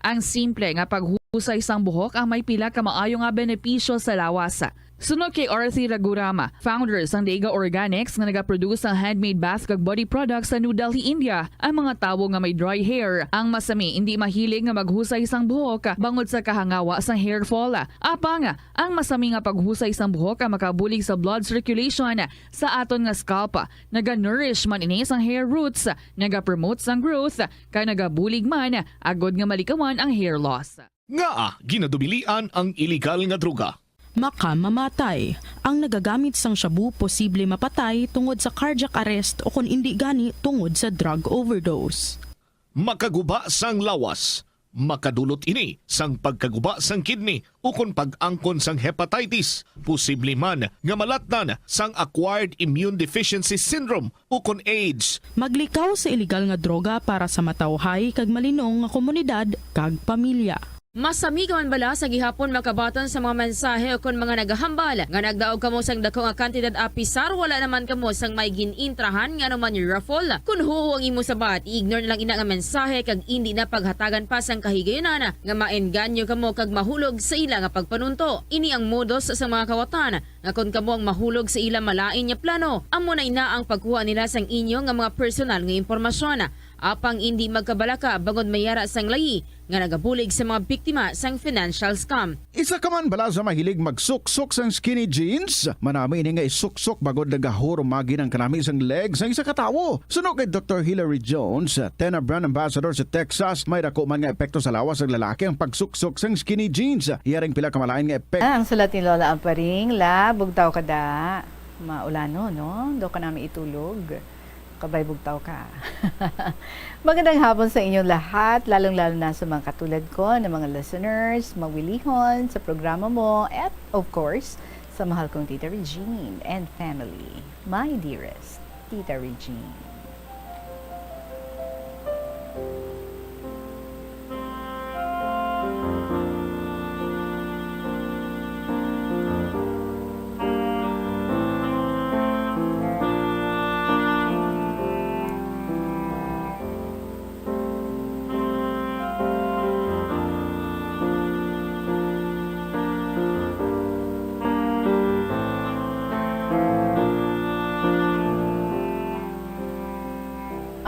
Ang simple nga paghusay sang buhok ang may pila ka maayo nga benepisyo sa lawas. Sunod kay Arthi Ragurama, founder sang Dega Organics nga nagaproduce ng handmade bath kag body products sa New Delhi, India. Ang mga tawo nga may dry hair, ang masami hindi mahilig nga maghusay sang buhok bangod sa kahangawa sang hair fall. Apang ang masami nga paghusay sang buhok ang makabulig sa blood circulation sa aton nga scalp. Naga-nourish man ini sang hair roots, naga-promote sang growth, kay nagabulig man agod nga malikawan ang hair loss. Nga ginadubilian ang illegal nga droga. Makamamatay. Ang nagagamit sang shabu posible mapatay tungod sa cardiac arrest o kung hindi gani tungod sa drug overdose. Makaguba sang lawas. Makadulot ini sang pagkaguba sang kidney o kung pag-angkon sang hepatitis. Posible man nga malatnan sang acquired immune deficiency syndrome o kung AIDS. Maglikaw sa illegal nga droga para sa matawhay kag malinong nga komunidad kag pamilya. Masami ka man bala sa gihapon makabaton sa mga mensahe o kung mga nagahambal nga nagdaog kamo sang dako nga kantidad apisar wala naman kamo sang may ginintrahan nga naman yung raffle. Kung huo ang imo sabat, ignore na lang ina nga mensahe kag hindi na paghatagan pa sang kahigayonan nga maenganyo kamo kag mahulog sa ila nga pagpanunto. Ini ang modus sa mga kawatan nga kung kamo ang mahulog sa ila malain nga plano, amo na ina ang pagkuha nila sang inyo nga mga personal nga impormasyon. Apang hindi magkabalaka bangod mayara sang layi nga nagabulig sa mga biktima sang financial scam. Isa ka man bala sa mahilig magsuksok sang skinny jeans? Manami ini nga isuksok bagod nagahuro magin ang kanami sang legs sang isa ka tawo. Suno kay Dr. Hilary Jones, Tena brand ambassador sa Texas, may dako man nga epekto sa lawas sang lalaki ang pagsuksok sang skinny jeans. Iyaring pila ka malain nga epekto. Ang sulat ni Lola Amparing, bugtaw ka da. Maulano, no? Do ka namin itulog. Kabay bugtaw ka. Magandang hapon sa inyong lahat, lalong-lalo na sa mga katulad ko na mga listeners, mawilihon sa programa mo, at of course, sa mahal kong Tita Regine and family. My dearest, Tita Regine.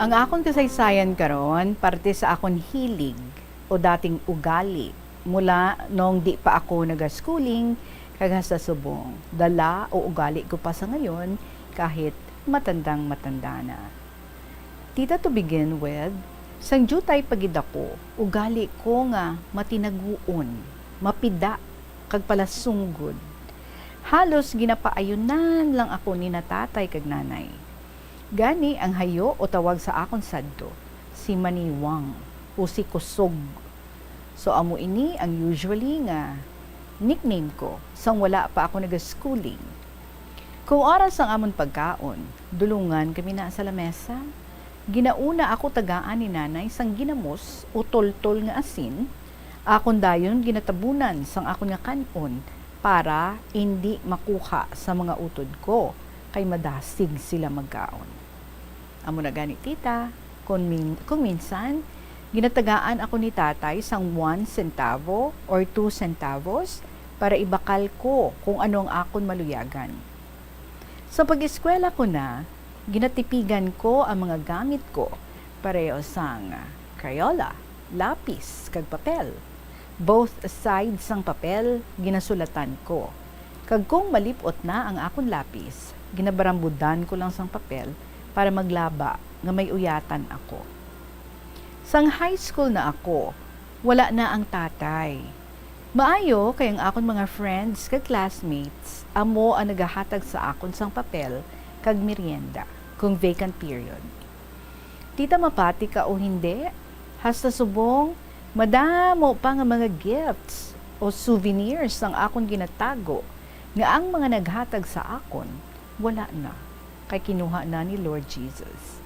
Ang akong kasaysayan karon parte sa akong hilig o dating ugali mula nung di pa ako naga-schooling kag sa subong. Dala o ugali ko pa sa ngayon kahit matandang-matanda na. Tita, to begin with, sang jutay pagid ako, ugali ko nga matinaguon, mapida, kag palasunggod. Halos ginapaayunan lang ako ni natatay kag nanay. Gani ang hayo o tawag sa akon sadto, si Maniwang o si Kusog. So amo ini ang usually nga nickname ko sang wala pa ako nag-schooling. Kung oras ang amon pagkaon, dulungan kami na sa lamesa. Ginauna ako tagaan ni nanay sang ginamos o toltol nga asin. Akon dayon ginatabunan sang akon nga kanon para hindi makuha sa mga utod ko kay madasig sila magkaon. Amo na gani tita, kung minsan ginatagaan ako ni tatay sang 1 centavo or 2 centavos para ibakal ko kung anong akon maluyagan. Sa pag-eskwela ko na, ginatipigan ko ang mga gamit ko pareho sang Crayola, lapis, kag papel. Both sides sang papel, ginasulatan ko. Kag kung malipot na ang akon lapis, ginabarambudan ko lang sang papel para maglaba nga may uyatan ako. Sang high school na ako, wala na ang tatay. Maayo kay ang akon mga friends kag classmates, amo ang nagahatag sa akon sang papel kag merienda kung vacant period. Tita mapati ka o hindi, hasta subong madamo pa nga mga gifts o souvenirs ang akon ginatago nga ang mga naghatag sa akon wala na kay kinuha na ni Lord Jesus.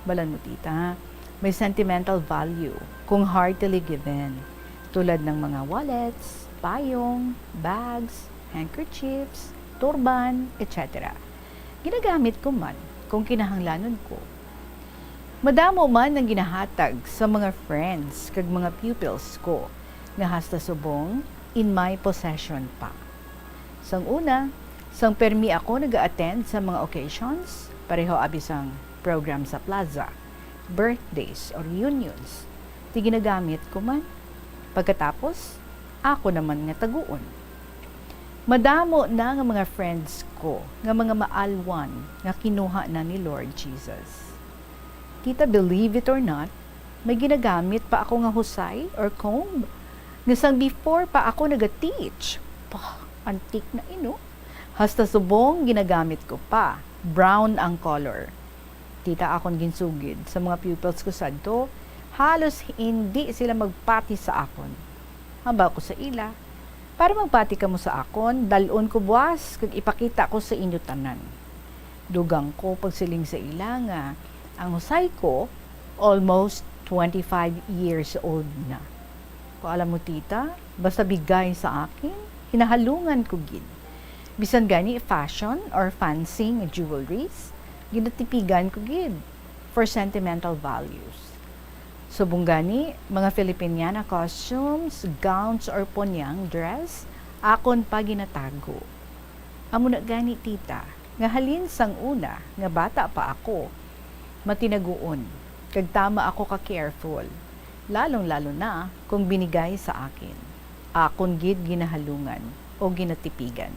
Balan mo tita, may sentimental value kung heartily given, tulad ng mga wallets, payong, bags, handkerchiefs, turban, etc. Ginagamit ko man kung kinahanglanon ko. Madamo man ang ginahatag sa mga friends kag mga pupils ko nga hasta subong in my possession pa. Sang una, sang permi ako nag-attend sa mga occasions, pareho abisang program sa plaza, birthdays or reunions. Di ginagamit ko man. Pagkatapos, ako naman nga taguon. Madamo na nga mga friends ko, nga mga maalwan, nga kinuha na ni Lord Jesus. Tita, believe it or not, may ginagamit pa ako nga husay or comb. Ngasang before pa ako nag-teach. Antik na ino. Hasta subong ginagamit ko pa. Brown ang color. Tita, akong ginsugid sa mga pupils ko sadto, halos hindi sila magpati sa akon. Hamba ko sa ila. Para magpati ka mo sa akon, dalon ko buwas kung ipakita ko sa inyo tanan. Dugang ko pagsiling sa ila nga, ang husay ko, almost 25 years old na. Kung alam mo tita, basta bigay sa akin, hinahalungan ko gid. Bisan gani fashion or fancy jewelries, ginatipigan ko gid for sentimental values. Subong gani, mga Filipiniana costumes, gowns or ponyang dress, akon pa ginatago. Amo na gani tita, nga halin sang una, nga bata pa ako, matinaguon, kag tama ako ka-careful, lalong-lalo na kung binigay sa akin. Akon gid ginahalungan o ginatipigan.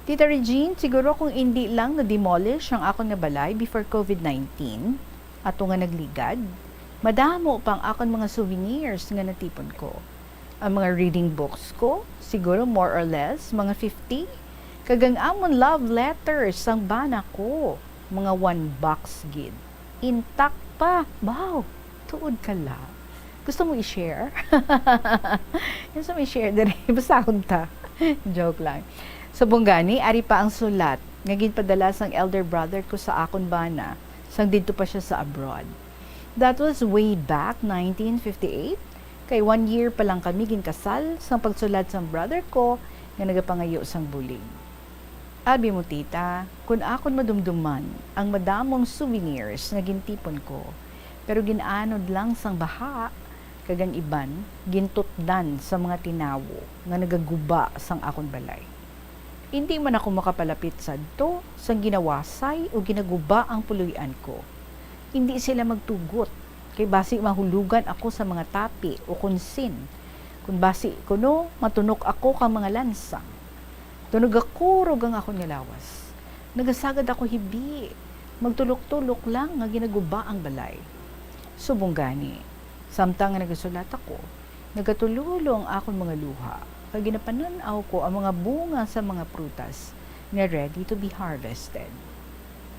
Tita Regine, siguro kung hindi lang na-demolish ang akon nga balay before COVID-19, ato nga nagligad, madamo pang akon mga souvenirs nga natipon ko. Ang mga reading books ko, siguro more or less, mga 50. Kagang amon love letters sang bana ko, mga 1 box gid. Intact pa. Wow, tuod ka lang. Gusto mo i-share? Gusto mo i-share din. Basta ta. Joke lang. Sa Bongani, ari pa ang sulat. Nga ginpadala sang elder brother ko sa akon bana. Sang dito pa siya sa abroad. That was way back 1958. Kay 1 year pa lang kami ginkasal sang pagsulat sang brother ko nga nagapangayo sang bulig. Abi mo tita, kung akon madumduman ang madamong souvenirs nga gintipon ko, pero ginaanod lang sang baha, kagan iban, gintutdan sa mga tinawo nga nagaguba sang akon balay. Hindi man ako makapalapit sadto sang ginawasay o ginaguba ang puluyan ko. Hindi sila magtugot, kay basi mahulugan ako sa mga tapi o kunsin. Kung basi kuno, matunok ako kang mga lansang. Tunog ako rugang ako nilawas. Nagasagad ako hibi. Magtulok-tulok lang nga ginaguba ang balay. Subong gani, samtang nga nagasulat ako, nagatululong akong mga luha. Kag ginapananaw ko ang mga bunga sa mga prutas na ready to be harvested.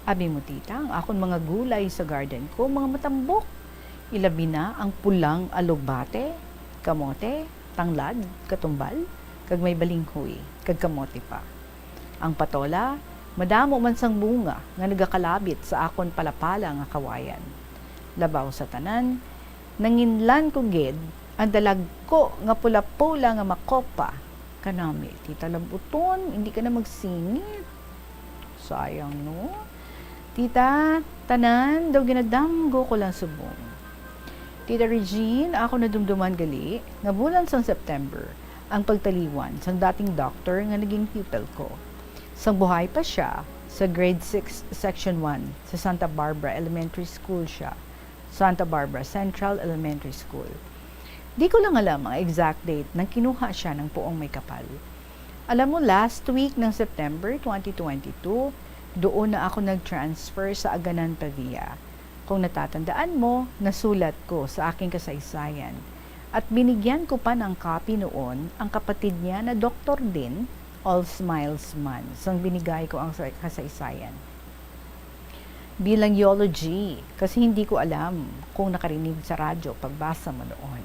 Abi mo tita, ang akong mga gulay sa garden ko, mga matambok. Ilabi na ang pulang alugbate, kamote, tanglad, katumbal, kag may balinghoy, kag kamote pa. Ang patola, Madamo man sang bunga nga nagakalabit sa akon palapala nga kawayan. Labaw sa tanan, nanginlan ko gid ang dalag ko nga pula-pula nga makopa kanami. Tita Labuton, hindi ka na magsingit. Sayang, no? Tita, tanan, daw ginadamgo ko lang subong. Tita Regine, ako nadumduman gali, nga bulan sang September, ang pagtaliwan sang dating doctor nga naging pupil ko. Sang buhay pa siya, sa grade 6, section 1, sa Santa Barbara Elementary School siya. Santa Barbara Central Elementary School. Di ko lang alam ang exact date nang kinuha siya ng Puong May Kapal. Alam mo, last week ng September 2022, doon na ako nag-transfer sa Aganan Pavia. Kung natatandaan mo, nasulat ko sa aking kasaysayan. At binigyan ko pa ng copy noon ang kapatid niya na doktor din, All Smiles Man, sang binigay ko ang kasaysayan. Bilang eulogy, kasi hindi ko alam kung nakarinig sa radyo pagbasa mo noon.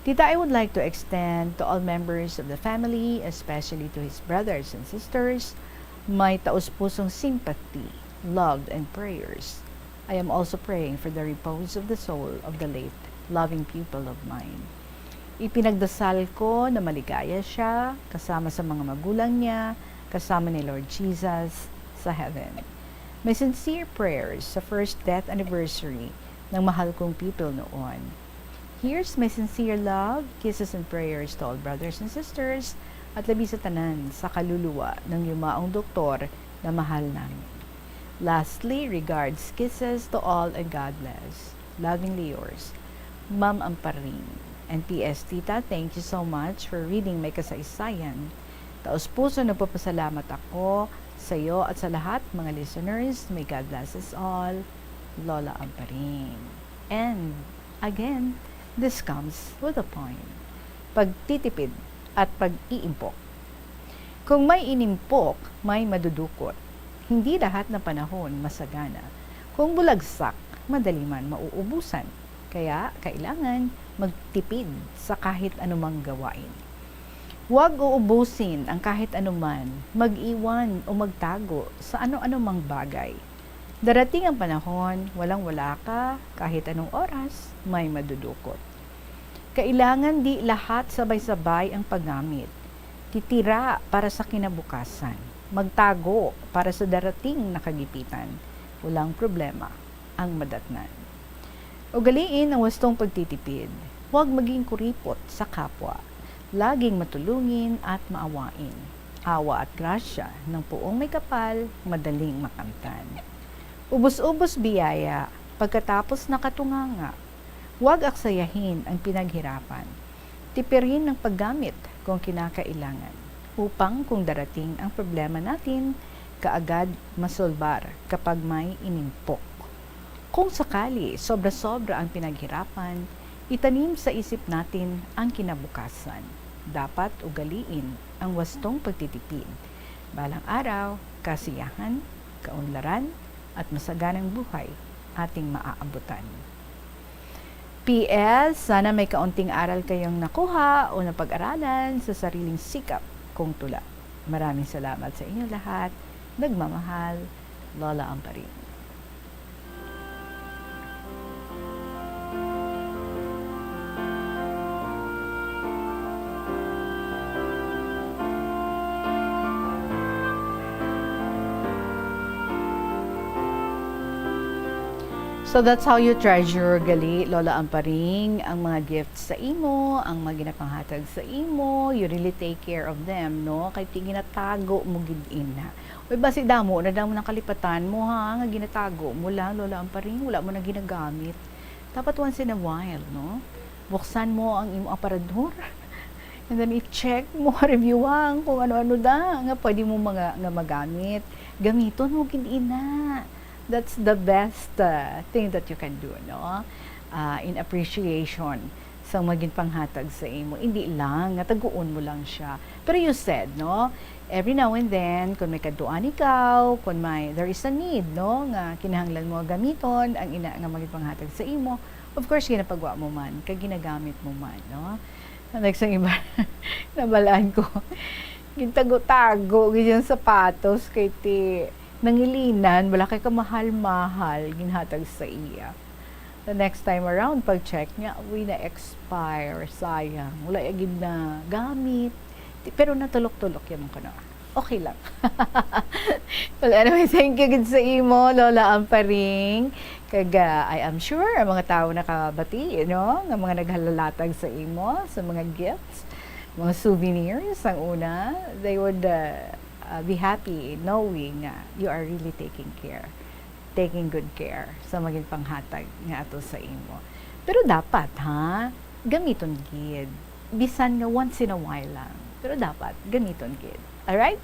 Tita, I would like to extend to all members of the family, especially to his brothers and sisters, my taus-pusong sympathy, love, and prayers. I am also praying for the repose of the soul of the late, loving pupil of mine. Ipinagdasal ko na maligaya siya, kasama sa mga magulang niya, kasama ni Lord Jesus sa heaven. My sincere prayers sa first death anniversary ng mahal kong pupil noon. Here's my sincere love, kisses and prayers to all brothers and sisters at labi sa tanan sa kaluluwa ng yumaong doktor na mahal namin. Lastly, regards, kisses to all and God bless. Lovingly yours, Ma'am Amparin. And P.S. Tita, thank you so much for reading my kasaysayan. Taos-puso nagpapasalamat ako sa iyo at sa lahat mga listeners. May God bless us all. Lola Amparin. And again, this comes with a point. Pagtitipid at pag-iimpok. Kung may inimpok, may madudukot. Hindi lahat ng panahon masagana. Kung bulagsak, madali man mauubusan. Kaya kailangan magtipid sa kahit anumang gawain. Huwag uubusin ang kahit anuman, mag-iwan o magtago sa ano-anumang bagay. Darating ang panahon, walang-wala ka, kahit anong oras, may madudukot. Kailangan di lahat sabay-sabay ang paggamit. Titira para sa kinabukasan. Magtago para sa darating na kagipitan. Walang problema ang madatnan. Ugaliin ang wastong pagtitipid. Huwag maging kuripot sa kapwa. Laging matulungin at maawain. Awa at grasya ng Puong May Kapal, madaling makamtan. Ubos-ubos biyaya, pagkatapos nakatunganga. Huwag aksayahin ang pinaghirapan. Tipirin ng paggamit kung kinakailangan. Upang kung darating ang problema natin, kaagad masolbar kapag may inimpok. Kung sakali sobra-sobra ang pinaghirapan, itanim sa isip natin ang kinabukasan. Dapat ugaliin ang wastong pagtitipid. Balang araw, kasiyahan, kaunlaran, at masaganang buhay ating maaabutan. P.S. Sana may kaunting aral kayong nakuha o napag-aralan sa sariling sikap kong tula. Maraming salamat sa inyo lahat. Nagmamahal, Lola Amparin. So that's how you treasure, gali, Lola Amparing, ang mga gifts sa imo, ang mga ginapanghatag sa imo, you really take care of them, no? Kay ti ginatago mo gid na. Uy, basi damo, na damo ng kalipatan mo, ha? Nga ginatago mo lang, Lola Amparing, wala mo na ginagamit. Dapat once in a while, no? Buksan mo ang imo aparador. And then i-check mo, reviewang kung ano-ano da, nga pwede mo nga magamit. Gamiton mo gid na. That's the best thing that you can do, no? In appreciation sa maging panghatag sa imo. Hindi lang, taguon mo lang siya. Pero you said, no? Every now and then, kung may kaduan ikaw, kung there is a need, no? Nga kinahanglan mo gamiton, ang ina nga maging panghatag sa imo, of course, ginapagawa mo man, kag ginagamit mo man, no? Like sa iba, nabalaan ko, Gintago-tago, ganyan sapatos, kay ti nangilinan, wala kay kamahal-mahal, ginhatag sa iya. The next time around, pag-check niya, uy, na-expire, sayang. Wala agad na gamit. Pero natulok-tulok yan ko na. Okay lang. Well, anyway, thank you gid sa imo, Lola Amparing. Kaga, I am sure, ang mga tao nakabati, no? Ang mga naghalalatag sa imo, sa mga gifts, mga souvenirs, ang una, they would be happy knowing you are really taking good care sa maging panghatag nga ato sa imo. Pero dapat, gamiton gid. Bisan nga once in a while lang. Pero dapat, gamiton gid. Alright?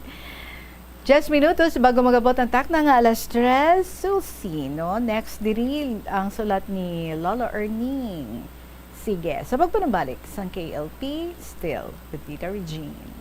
10 minutos bago magabot ang takna nga alas 3. So, sino? Next diri ang sulat ni Lola Erning. Sige, sa pagpanabalik sa KLP, still with Tita Regine.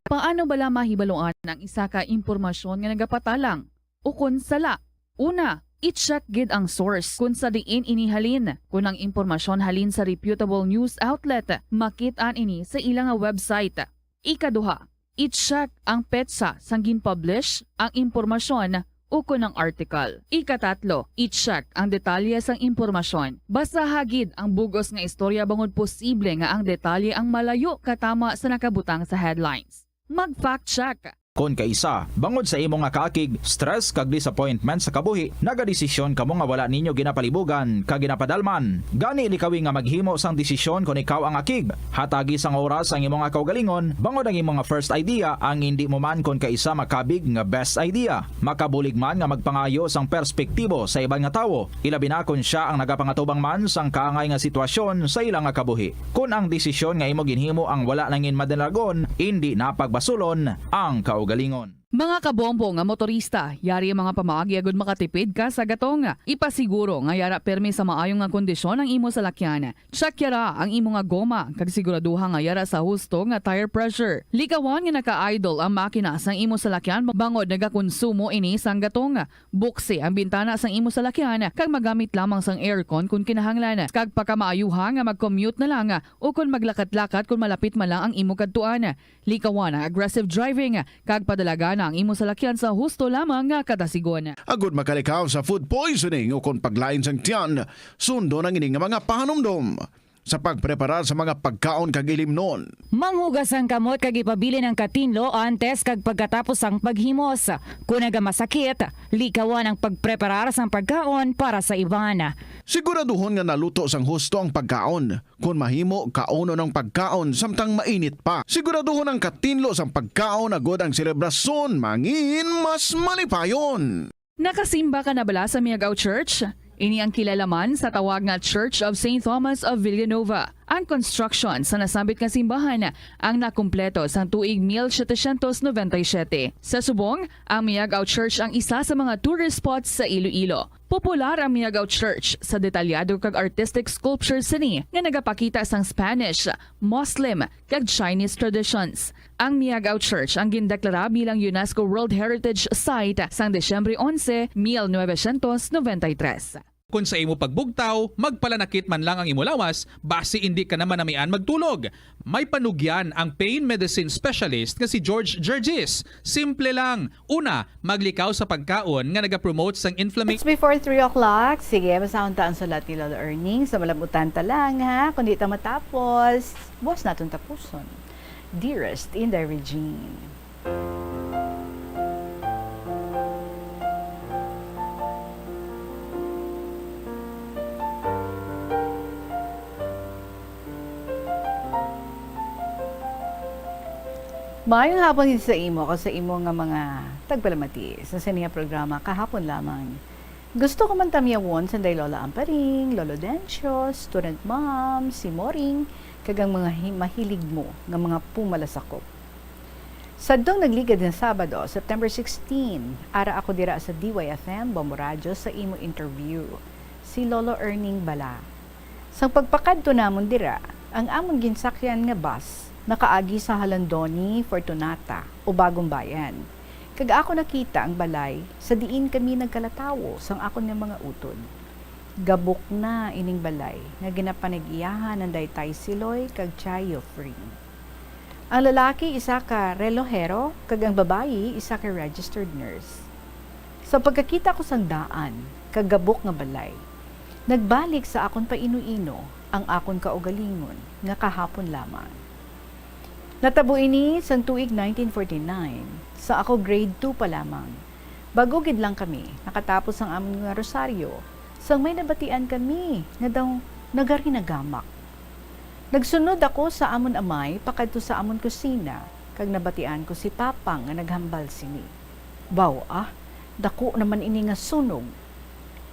Paano bala mahibaluan ang isa ka impormasyon nga nagapatalang o kun sala? Una, i-check gid ang source kung sa diin inihalin. Kung ang impormasyon halin sa reputable news outlet, makit-an ini sa ilang website. Ikaduha, i-check ang petsa sang gin-publish ang impormasyon o kun ang article. Ikatatlo, i-check ang detalye sang impormasyon. Basta hagid ang bugos nga istorya bangod posible nga ang detalye ang malayo katama sa nakabutang sa headlines. Mag-fact check. Kon kaisa, bangod sa imong nga kaakig, stress kag disappointment sa kabuhi, nagadesisyon kamo nga wala ninyo ginapalibugan kag ginapadalman. Gani likawi nga maghimo sang desisyon kon ikaw ang akig. Hatagi sang oras ang imong nga kaugalingon, bangod ang imong nga first idea ang hindi mo man kon kaisa makabig nga best idea. Makabulig man nga magpangayo sang perspektibo sa ibang nga tawo, ilabi na kon siya ang nagapangatubang man sang kaangay nga sitwasyon sa ilang nga kabuhi. Kun ang desisyon nga imo ginhimo ang wala nangin madalagon, hindi napagbasulon ang kaugalingon. Mga kabombo nga motorista, yari ang mga pamaagi agud makatipid ka sa gatong. Ipasiguro nga yara permi sa maayong nga kondisyon ang imo salakyan. Check yara ang imo nga goma kag siguraduha nga yara sa husto nga tire pressure. Likawan nga naka-idle ang makina sang imo salakyan bangod nagakonsumo ini sang gatong. Buksi ang bintana sang imo salakyan kag magamit lamang sang aircon kung kinahanglan. Kag pagkamaayuha nga mag-commute na lang o kung maglakat-lakat kung malapit man lang ang imo kadtuan. Likawan ang aggressive driving kag padalaga ang imo salakyan sa husto lamang nga katasigon. Agud makalikaw sa food poisoning o kung paglain sang tiyan, sundo ng ining mga pahanumdom sa pagpreparar sa mga pagkaon kag ilimnon. Manghugas ang kamot kag ipabili ng katinlo antes kag pagkatapos ang paghimos. Kung nagamasakit, likawan ang pagpreparar sang pagkaon para sa iban. Siguraduhon nga naluto sang husto ang pagkaon. Kung mahimo, kauno ng pagkaon samtang mainit pa. Siguraduhon ang katinlo sang pagkaon agud ang selebrasyon mangin mas malipayon. Nakasimba ka na bala sa Miagaw Church? Ini ang kilalaman sa tawag nga Church of St. Thomas of Villanova. Ang construction sa nasabit nga simbahan ang nakumpleto sa tuig 1797. Sa subong, ang Miagaw Church ang isa sa mga tourist spots sa Iloilo. Popular ang Miagaw Church sa detalyado kag artistic sculptures sini nga nagapakita sang Spanish, Muslim kag Chinese traditions. Ang Miagaw Church ang gindeklara bilang UNESCO World Heritage Site sang Desyembre 11, 1993. Kung sa imo pagbugtaw, magpalanakit man lang ang imo lawas, base hindi ka naman namian magtulog. May panugyan ang pain medicine specialist nga si George Gergis. Simple lang. Una, maglikaw sa pagkaon nga nagapromote sang inflammation. It's before 3 o'clock. Sige, masahon ta ang sulat ni Lola Erning. Sa malabutan ta lang, ha? Kung di ta matapos, buwas natin tapuson. Dearest Inday Regine. Maayong hapon din sa imo kasi imo nga mga tagpalamati sa siniya programa kahapon lamang. Gusto ko man tamyawon sa Lola Amparing, Lolo Dencio, Student Mom, si Moring, kagang mga mahilig mo nga mga pumalasakop. Sadong nagligad ng Sabado, September 16, ara ako dira sa DYFM, Bombo Radio sa imo interview, si Lolo Erning Bala. Sa pagpakadto namon dira, ang amon ginsakyan nga bus, nakaagi sa Halandoni, Fortunata o Bagong Bayan. Kag ako nakita ang balay, sa diin kami nagkalatawo sang akon nga mga utod. Gabok na ining balay, nga ginapanag-iyahan ng daytay siloy kag chayo free. Ang lalaki isa ka relohero, kag ang babayi isa ka registered nurse. Sa pagkakita ko sang daan, kagabok nga balay, nagbalik sa akon pa ino-ino ang akon kaugalingon nga kahapon lamang. Natabo ini sang tuig 1949, sa ako grade 2 pa lamang. Bago gid lang kami, nakatapos ang amon nga rosaryo, sang may nabatian kami nga daw nagarinagamak. Nagsunod ako sa amon amay pakadto sa amon kusina, kag nabatian ko si Papang nga naghambal sini. Baw dako naman ini nga sunog.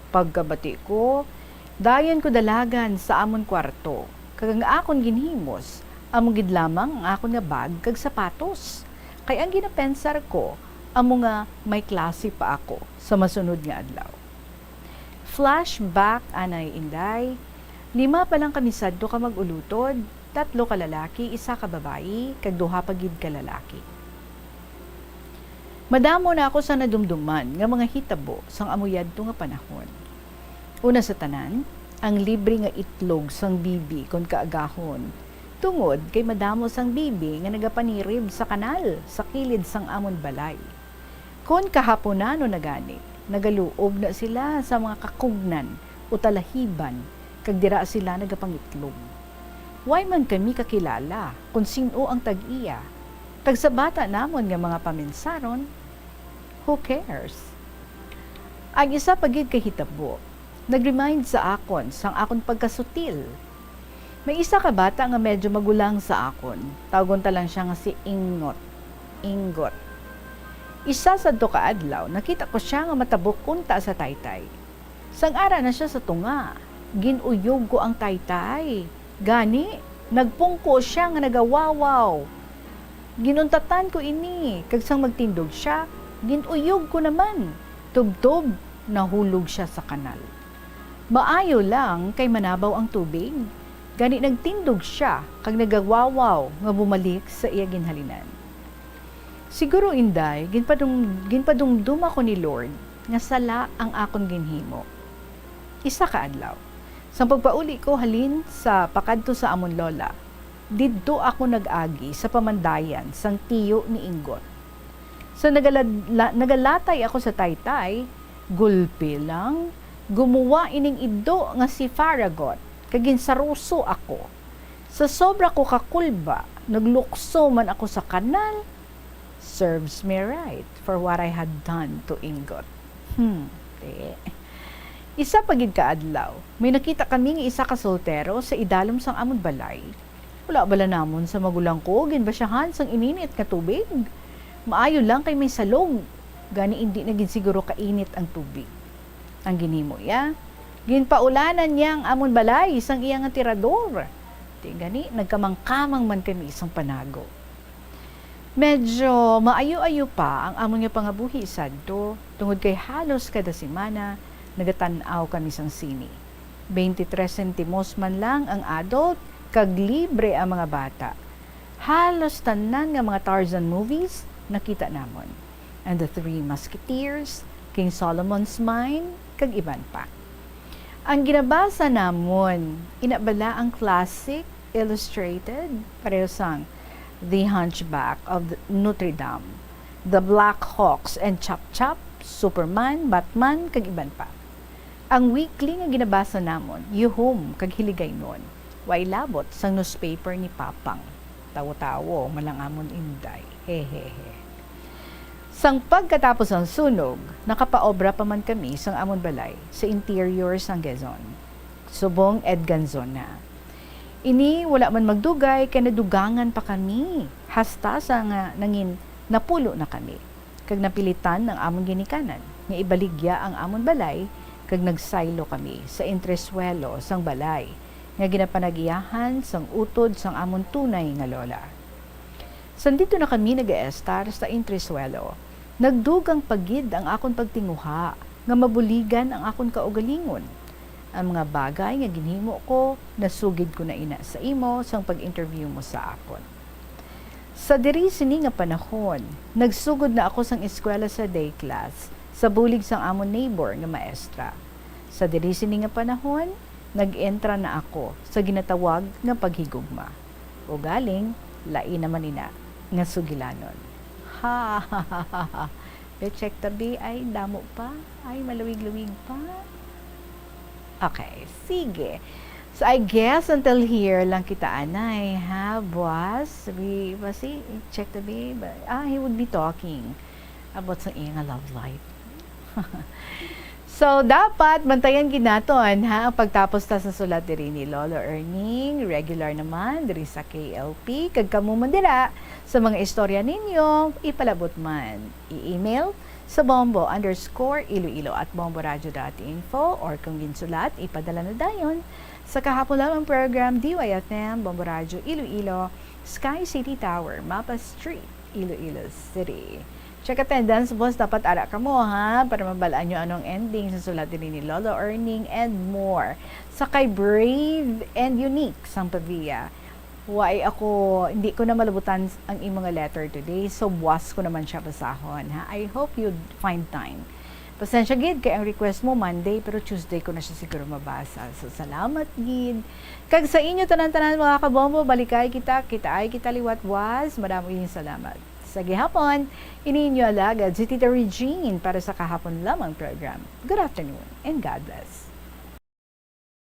Pagkabati ko, dayon ko dalagan sa amon kwarto, kag ang akon ginhimos, amo gid lamang ang akon nga bag kag sapatos. Kay ang ginapensar ko, amo nga may klase pa ako sa masunod nga adlaw. Flashback anay inday, 5 pa lang kami sadto ka magulutod, 3 ka lalaki, 1 ka babayi, kag 2 pa gid ka lalaki. Madamo na ako sa nadumduman nga mga hitabo sang amuyad to nga panahon. Una sa tanan, ang libre nga itlog sang bibi kon kaagahon. Tungod kay madamo sang bibi nga nagapanirib sa kanal sa kilid sang amon balay. Kon kahaponano na gani, nagaluob na sila sa mga kakugnan o talahiban kag dira sila nagapangitlog. Way man kami kakilala kung sino ang tag-iya. Kag sa bata namon nga mga paminsaron, who cares? Ang isa pagid kay hitabo, nag-remind sa akon sang akon pagkasutil. May isa ka bata nga medyo magulang sa akon. Tawgon ta lang siya nga si Ingot. Isa sa do ka adlaw, nakita ko siya nga matabok unta sa taytay. Sang ara na siya sa tunga, ginuyog ko ang taytay. Gani, nagpungko siya nga nagawawaw. Ginuntatan ko ini, kag sang magtindog siya, ginuyog ko naman. Tubtob, nahulog siya sa kanal. Maayo lang kay manabaw ang tubig. Gani nagtindog siya, kag nagawawaw nga bumalik sa iya ginhalinan. Siguro inday, ginpadumdum ako ni Lord nga sala ang akon ginhimo. Isa ka adlaw. Sa pagpauli ko halin sa pakadto sa amon lola, didto ako nag-agi sa pamandayan sang tiyo ni Ingot. Sa nagalatay ako sa taytay, gulpi lang, gumawa ining iddo nga si Faragot, kagin saruso ako. Sa sobra ko kakulba, naglukso man ako sa kanal, serves me right for what I had done to Ingot. Isa pagid ka adlaw, may nakita kaming isa ka soltero sa idalom sang amon balay. Wala bala namon sa magulang ko, ginbasyahan sang ininit nga tubig. Maayo lang kay may salog, gani hindi na siguro kainit ang tubig. Ang ginimo ya, ginpaulanan niya ang amon balay sang iyang tirador. Di gani, nagkamangkamang man kami isang panago. Medyo maayo-ayo pa ang amon nga pangabuhi sadto, tungod kay halos kada semana, nagatanaw kami sang sini. 23 sentimos man lang ang adult, kag libre ang mga bata. Halos tanan nga mga Tarzan movies, nakita namon. And the Three Musketeers, King Solomon's Mine, kag iban pa. Ang ginabasa namon, inabala ang classic illustrated, pareho sang The Hunchback of Notre Dame, The Black Hawks and Chop Chop, Superman, Batman, kag iban pa. Ang weekly nga ginabasa namon, Yuhum, kag Hiligay nun, way labot sang newspaper ni Papang. Tawo-tawo, malangamon inday. Hehehe. Sang pagkatapos ang sunog, nakapaobra pa man kami sang amon balay sa interior sang Quezon. Subong Edganzon na. Ini wala man magdugay kay nadugangan pa kami. Hasta sa nga nangin napulo na kami. Kag napilitan ng amon ginikanan nga ibaligya ang amon balay kag nagsaylo kami sa entresuelo sang balay nga ginapanagiyahan sang utod sang amon tunay nga lola. Sandito na kami nag-estar sa entresuelo. Nagdugang pagid ang akon pagtinguha nga mabuligan ang akon kaugalingon. Ang mga bagay nga ginhimo ko, nasugid ko na ina sa imo sang pag-interview mo sa akon. Sa diri sini nga panahon, nagsugod na ako sang eskwela sa day class sa bulig sang amon neighbor nga maestra. Sa diri sini nga panahon, nag-entra na ako sa ginatawag nga paghigugma. O galing, lain naman nina nga sugilanon. Ha ha ha ha ha. Check tabi ay damo pa, ay maluwig-luwig pa. Okay, sige. So I guess until here lang kita anay, ha, boss? Check tabi. He would be talking about sa iyang love life. So, dapat bantayan ginaton, ha? Pagtapos ta sa sulat diri ni Lolo Erning, regular naman diri sa KLP, kag kamo man dira sa mga istorya ninyo, ipalabot man. I-email sa bombo_iloilo@bomboradio.info or kung ginsulat, ipadala na dayon sa kahapon lamang program DYFM, Bombo Radio Iloilo, Sky City Tower, Mapa Street, Iloilo City. Check attendance, boss. Dapat ara ka mo, ha? Para mabalaan nyo anong ending sa sulat din ni Lolo Erning and more. Sa kay Brave and Unique sang Pavia. Why ako, hindi ko na malabutan ang imong letter today. So, buwas ko naman siya basahon, ha? I hope you'd find time. Pasensya, gid, kaya ang request mo Monday, pero Tuesday ko na siya siguro mabasa. So, salamat, gid. Kag sa inyo, tanan-tanan mga kabombo, balikay kita ay kita liwat was. Maraming salamat. Sa gihapon, ininyo alagad si Tita Regine para sa kahapon lamang program. Good afternoon and God bless.